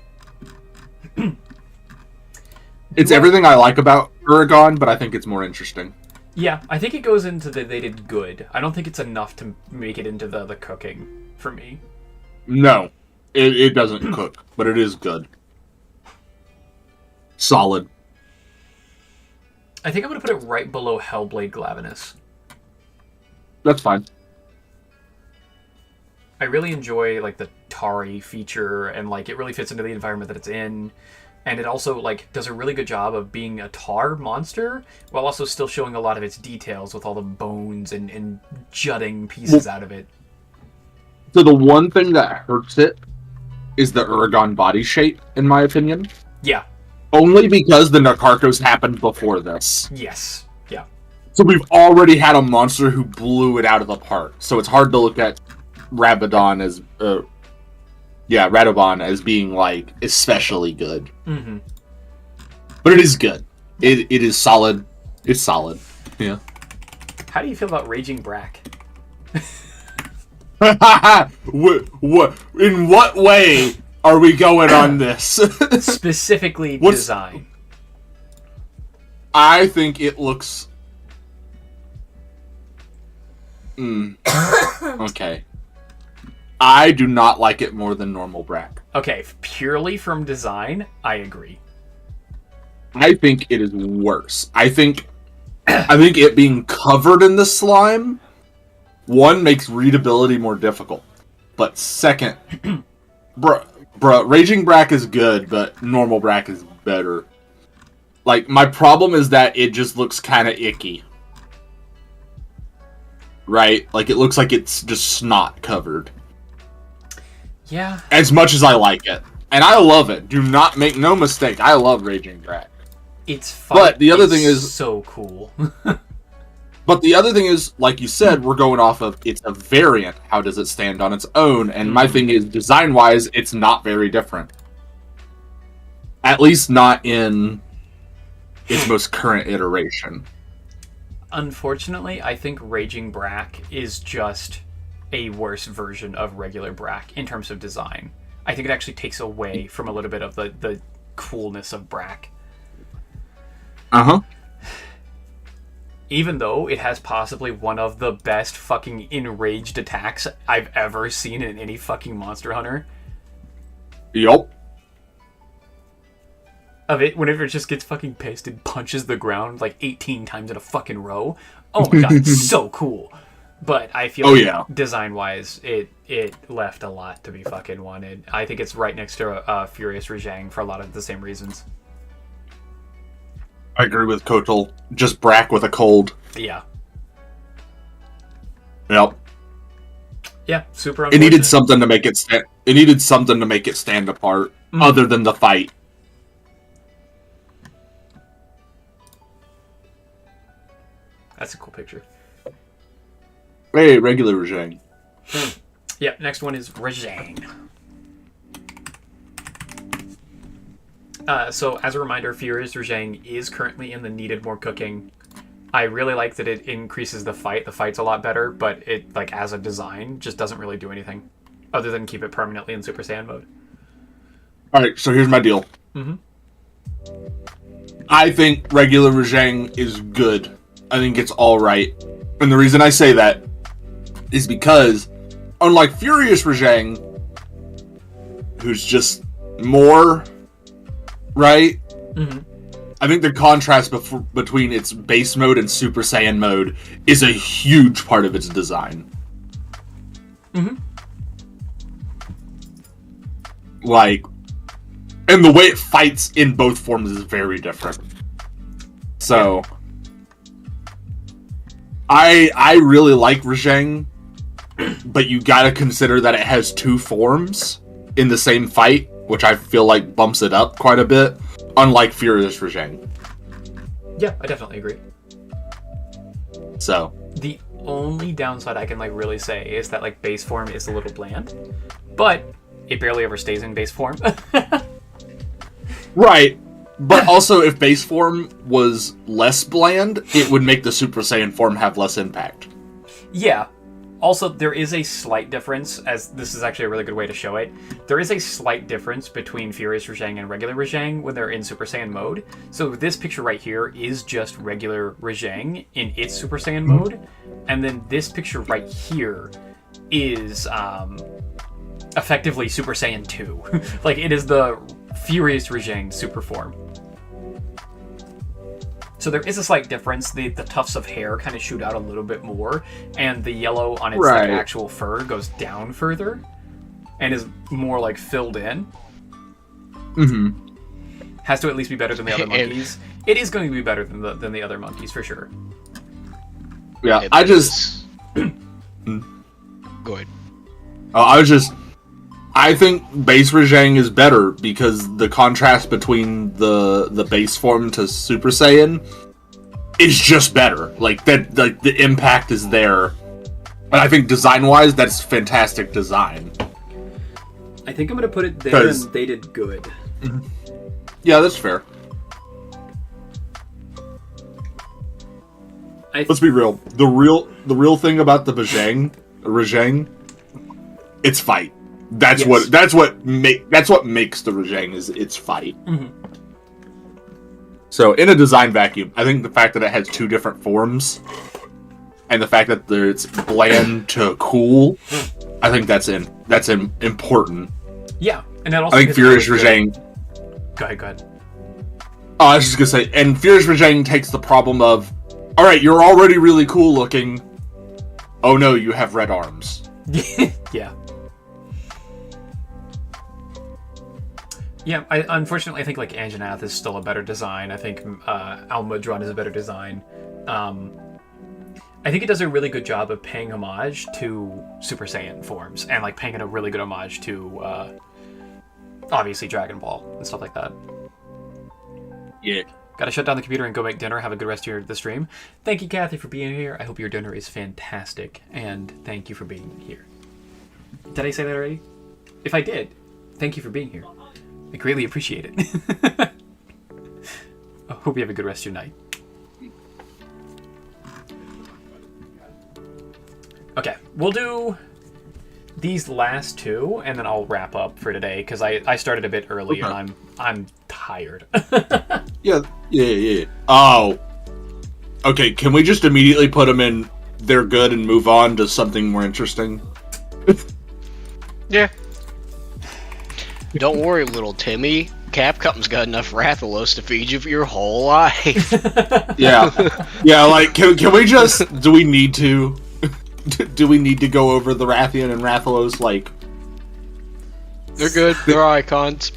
It's everything I like about Uragon, but I think it's more interesting. Yeah, I think it goes into the they did good. I don't think it's enough to make it into the cooking for me. No, it doesn't cook, but it is good. Solid. I think I'm going to put it right below Hellblade Glavenus. That's fine. I really enjoy like the Tari feature, and like it really fits into the environment that it's in, and it also like does a really good job of being a tar monster while also still showing a lot of its details with all the bones and jutting pieces out of it. So the one thing that hurts it is the Uragon body shape, in my opinion. Yeah. Only because the Nakarkos happened before this. Yes. Yeah. So we've already had a monster who blew it out of the park. So it's hard to look at Rabadon as, Radobon as being like especially good. Mm-hmm. But it is good. It is solid. It's solid. Yeah. How do you feel about Raging Brack? What? In what way are we going on this? Specifically What's- design. I think it looks. Okay. I do not like it more than normal Brack. Okay, purely from design, I agree. I think it is worse. I think it being covered in the slime, one, makes readability more difficult. But second, bruh, Raging Brack is good, but normal Brack is better. Like, my problem is that it just looks kind of icky. Right? Like, it looks like it's just snot covered. Yeah. As much as I like it. And I love it. Do not make no mistake. I love Raging Brack. It's fun. But the other thing is... so cool. But the other thing is, like you said, we're going off of it's a variant. How does it stand on its own? And my thing is, design-wise, it's not very different. At least not in its most current iteration. Unfortunately, I think Raging Brack is just a worse version of regular Brack in terms of design. I think it actually takes away from a little bit of the coolness of Brack. Uh-huh. Even though it has possibly one of the best fucking enraged attacks I've ever seen in any fucking Monster Hunter. Yup. Of it, whenever it just gets fucking pissed and punches the ground like 18 times in a fucking row. Oh my god, it's so cool. But I feel design-wise, it left a lot to be fucking wanted. I think it's right next to Furious Rajang for a lot of the same reasons. I agree with Kotal. Just Brack with a cold. Yeah. Yep. Yeah, super It needed something to make it stand. It needed something to make it stand apart, other than the fight. That's a cool picture. Hey, regular Rajang. Yep, next one is Rajang. So, as a reminder, Furious Rajang is currently in the needed more cooking. I really like that it increases the fight. The fight's a lot better, but it, like, as a design, just doesn't really do anything. Other than keep it permanently in Super Saiyan mode. Alright, so here's my deal. I think regular Rajang is good. I think it's alright. And the reason I say that is because, unlike Furious Rajang, who's just more, right? I think the contrast between its base mode and Super Saiyan mode is a huge part of its design. Like, and the way it fights in both forms is very different. So, I really like Rajang, but you gotta consider that it has two forms in the same fight, which I feel like bumps it up quite a bit, unlike Furious Rajang. Yeah, I definitely agree. So, The only downside I can, like, really say is that, like, base form is a little bland, but it barely ever stays in base form. right. But also, if base form was less bland, it would make the Super Saiyan form have less impact. Yeah. Also, there is a slight difference, as this is actually a really good way to show it. There is a slight difference between Furious Rajang and regular Rajang when they're in Super Saiyan mode. So this picture right here is just regular Rajang in its Super Saiyan mode. And then this picture right here is effectively Super Saiyan 2. Like, it is the Furious Rajang super form. So there is a slight difference. The tufts of hair kind of shoot out a little bit more, and the yellow on its like, actual fur goes down further, and is more like filled in. Has to at least be better than the other monkeys. It is going to be better than the other monkeys for sure. Yeah, Go ahead. I think base Rajang is better because the contrast between the base form to Super Saiyan is just better. Like that, the impact is there. But I think design-wise, that's fantastic design. I think I'm gonna put it there, and they did good. Yeah, that's fair. Let's be real. The real thing about the Rajang, it's fight. That's Yes. what makes the Rajang is its fight. Mhm. So in a design vacuum, I think the fact that it has two different forms, and the fact that it's bland to cool, I think that's important. Yeah, and that also I think hits really Furious good. Rajang. Go ahead. Oh, I was just gonna say, and Furious Rajang takes the problem of, all right, you're already really cool looking. Oh no, you have red arms. Yeah. Yeah, unfortunately, I think like Anjanath is still a better design. I think Almudron is a better design. I think it does a really good job of paying homage to Super Saiyan forms and like paying a really good homage to obviously Dragon Ball and stuff like that. Yeah. Gotta shut down the computer and go make dinner. Have a good rest of the stream. Thank you, Kathy, for being here. I hope your dinner is fantastic, and thank you for being here. Did I say that already? If I did, thank you for being here. I greatly appreciate it. I hope you have a good rest of your night. Okay, we'll do these last two, and then I'll wrap up for today because I started a bit early Okay. and I'm tired. Yeah. Oh. Okay, can we just immediately put them in they're good and move on to something more interesting? Yeah. Don't worry, little Timmy. Capcom's got enough Rathalos to feed you for your whole life. Yeah. Yeah, like, can we just... Do we need to... Do we need to go over the Rathian and Rathalos, like... They're good. They're icons.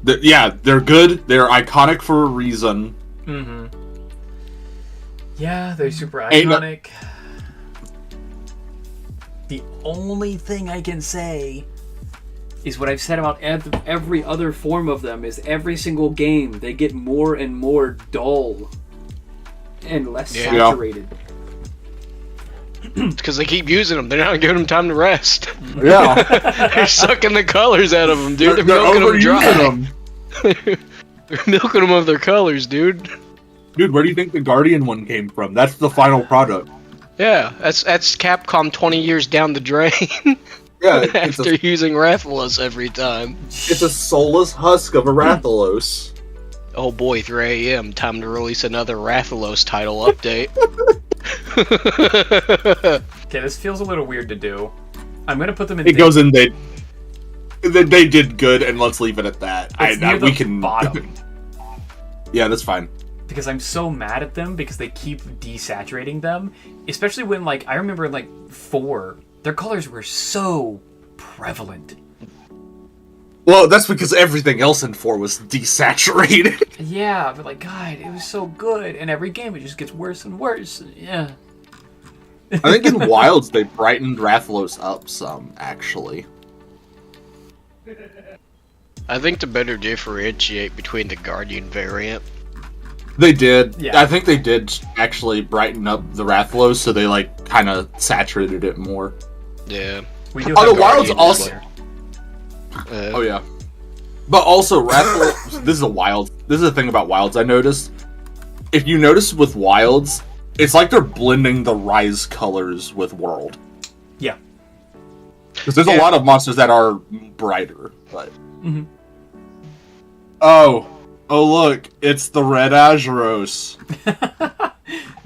Yeah, they're good. They're iconic for a reason. Mm-hmm. Yeah, they're super Ain't no- iconic. The only thing I can say is what I've said about every other form of them is every single game they get more and more dull and less Yeah. saturated. Because they keep using them. They're not giving them time to rest. Yeah. They're sucking the colors out of them, dude. They're milking them dry. overusing them. They're milking them of their colors, dude. Dude, where do you think the Guardian one came from? That's the final product. Yeah, that's Capcom 20 years down the drain Yeah, it's after using Rathalos every time. a soulless husk of a Rathalos. Oh boy, 3 a.m. Time to release another Rathalos title update. Okay, this feels a little weird to do. I'm gonna put them in. It goes in they did good, and let's leave it at that. It's near we the can bottom. Yeah, that's fine. Because I'm so mad at them because they keep desaturating them, especially when like I remember in like 4, their colors were so prevalent. Well, that's because everything else in 4 was desaturated. Yeah, but like God, it was so good, and every game it just gets worse and worse. Yeah. I think in Wilds they brightened Rathalos up some, actually. I think to better differentiate between the Guardian variant. They did. Yeah. I think they did actually brighten up the Rathalos, so they like kind of saturated it more. Yeah. We do. Oh, have the Wilds Guardian also- Slayer. Oh yeah. But also Rathalos. This is a Wild. This is the thing about Wilds I noticed. If you notice with Wilds, it's like they're blending the Rise colors with World. Yeah. Because there's a Yeah. lot of monsters that are brighter, but. Mhm. Oh look, it's the Red Azuros.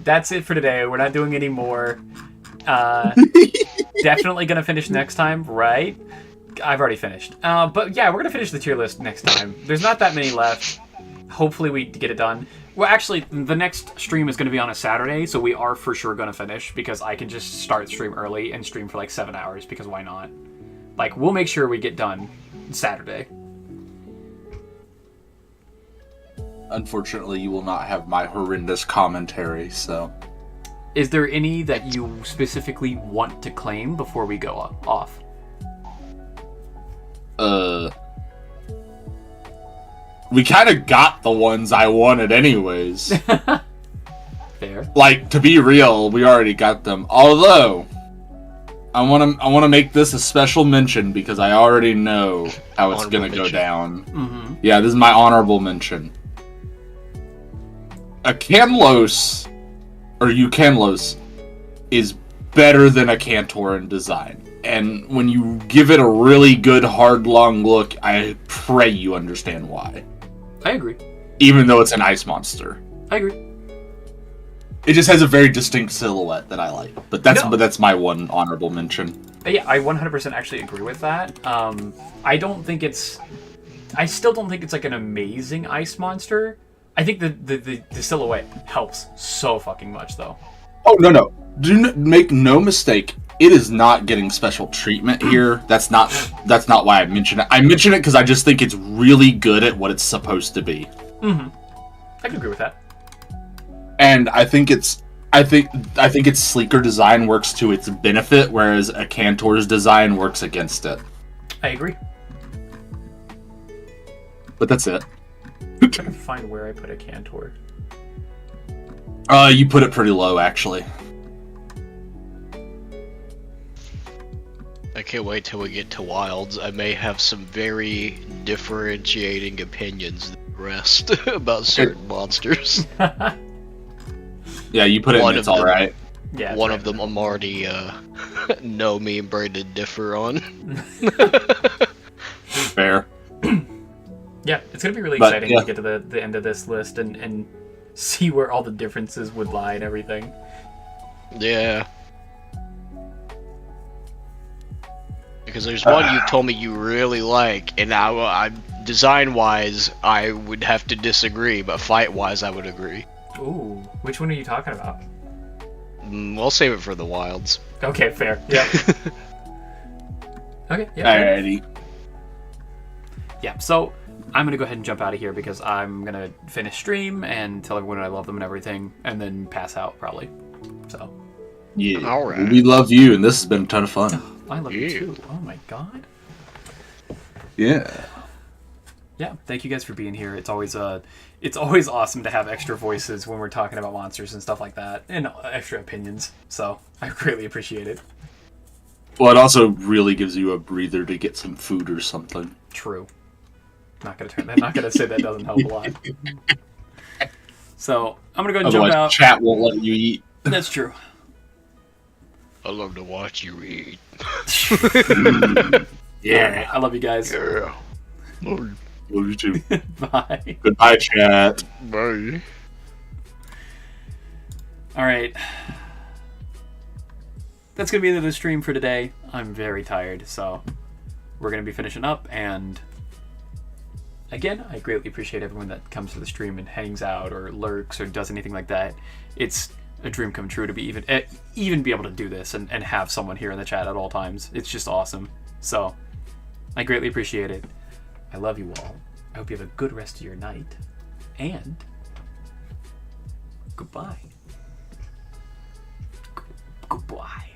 That's it for today. We're not doing any more. Definitely gonna finish next time, right? I've already finished. But yeah, we're gonna finish the tier list next time. There's not that many left. Hopefully we get it done. Well, actually, the next stream is gonna be on a Saturday, so we are for sure gonna finish because I can just start stream early and stream for like 7 hours because why not? Like, we'll make sure we get done Saturday. Unfortunately, you will not have my horrendous commentary, so. Is there any that you specifically want to claim before we go off? We kind of got the ones I wanted anyways. Fair. Like, to be real, we already got them. Although, I want to make this a special mention because I already know how it's Honorable going to go mention. down. Mm-hmm. Yeah, this is my honorable mention. A Camlos or Eukenlos, is better than a Cantor in design. And when you give it a really good, hard, long look, I pray you understand why. I agree. Even though it's an ice monster. I agree. It just has a very distinct silhouette that I like. But that's my one honorable mention. Yeah, I 100% actually agree with that. I still don't think it's like an amazing ice monster. I think the silhouette helps so fucking much, though. Oh, no. Make no mistake. It is not getting special treatment here. That's not why I mention it. I mention it because I just think it's really good at what it's supposed to be. Mm-hmm. I can agree with that. And I think its sleeker design works to its benefit, whereas a Cantor's design works against it. I agree. But that's it. I'm trying to find where I put a Cantor. You put it pretty low, actually. I can't wait till we get to Wilds. I may have some very differentiating opinions than the rest about certain monsters. Yeah, you put it in, it's alright. Yeah, One of them I'm already, know me and Brandon differ on. Fair. Yeah, it's gonna be really But, exciting yeah. to get to the end of this list and see where all the differences would lie and everything. Yeah. Because there's one you told me you really like, and I design-wise, I would have to disagree, but fight-wise, I would agree. Ooh, which one are you talking about? We'll save it for the Wilds. Okay, fair. Yeah. Okay, yeah. fair. Alrighty. Yeah, so I'm gonna go ahead and jump out of here because I'm gonna finish stream and tell everyone I love them and everything, and then pass out probably. So. Yeah. Alright. We love you, and this has been a ton of fun. I love you too. Oh my god. Yeah. Yeah, thank you guys for being here. It's always awesome to have extra voices when we're talking about monsters and stuff like that, and extra opinions. So I greatly appreciate it. Well, it also really gives you a breather to get some food or something. True. Not gonna say that doesn't help a lot. So I'm gonna go ahead and Otherwise, jump out. chat won't let you eat. That's true. I love to watch you eat. Yeah, I love you guys. Yeah. Lord. Love you too. Bye. Goodbye, chat. Bye. All right. That's gonna be the end of the stream for today. I'm very tired, so we're gonna be finishing up. And again, I greatly appreciate everyone that comes to the stream and hangs out or lurks or does anything like that. It's a dream come true to be even be able to do this and have someone here in the chat at all times. It's just awesome. So I greatly appreciate it. I love you all. I hope you have a good rest of your night. And goodbye. Goodbye.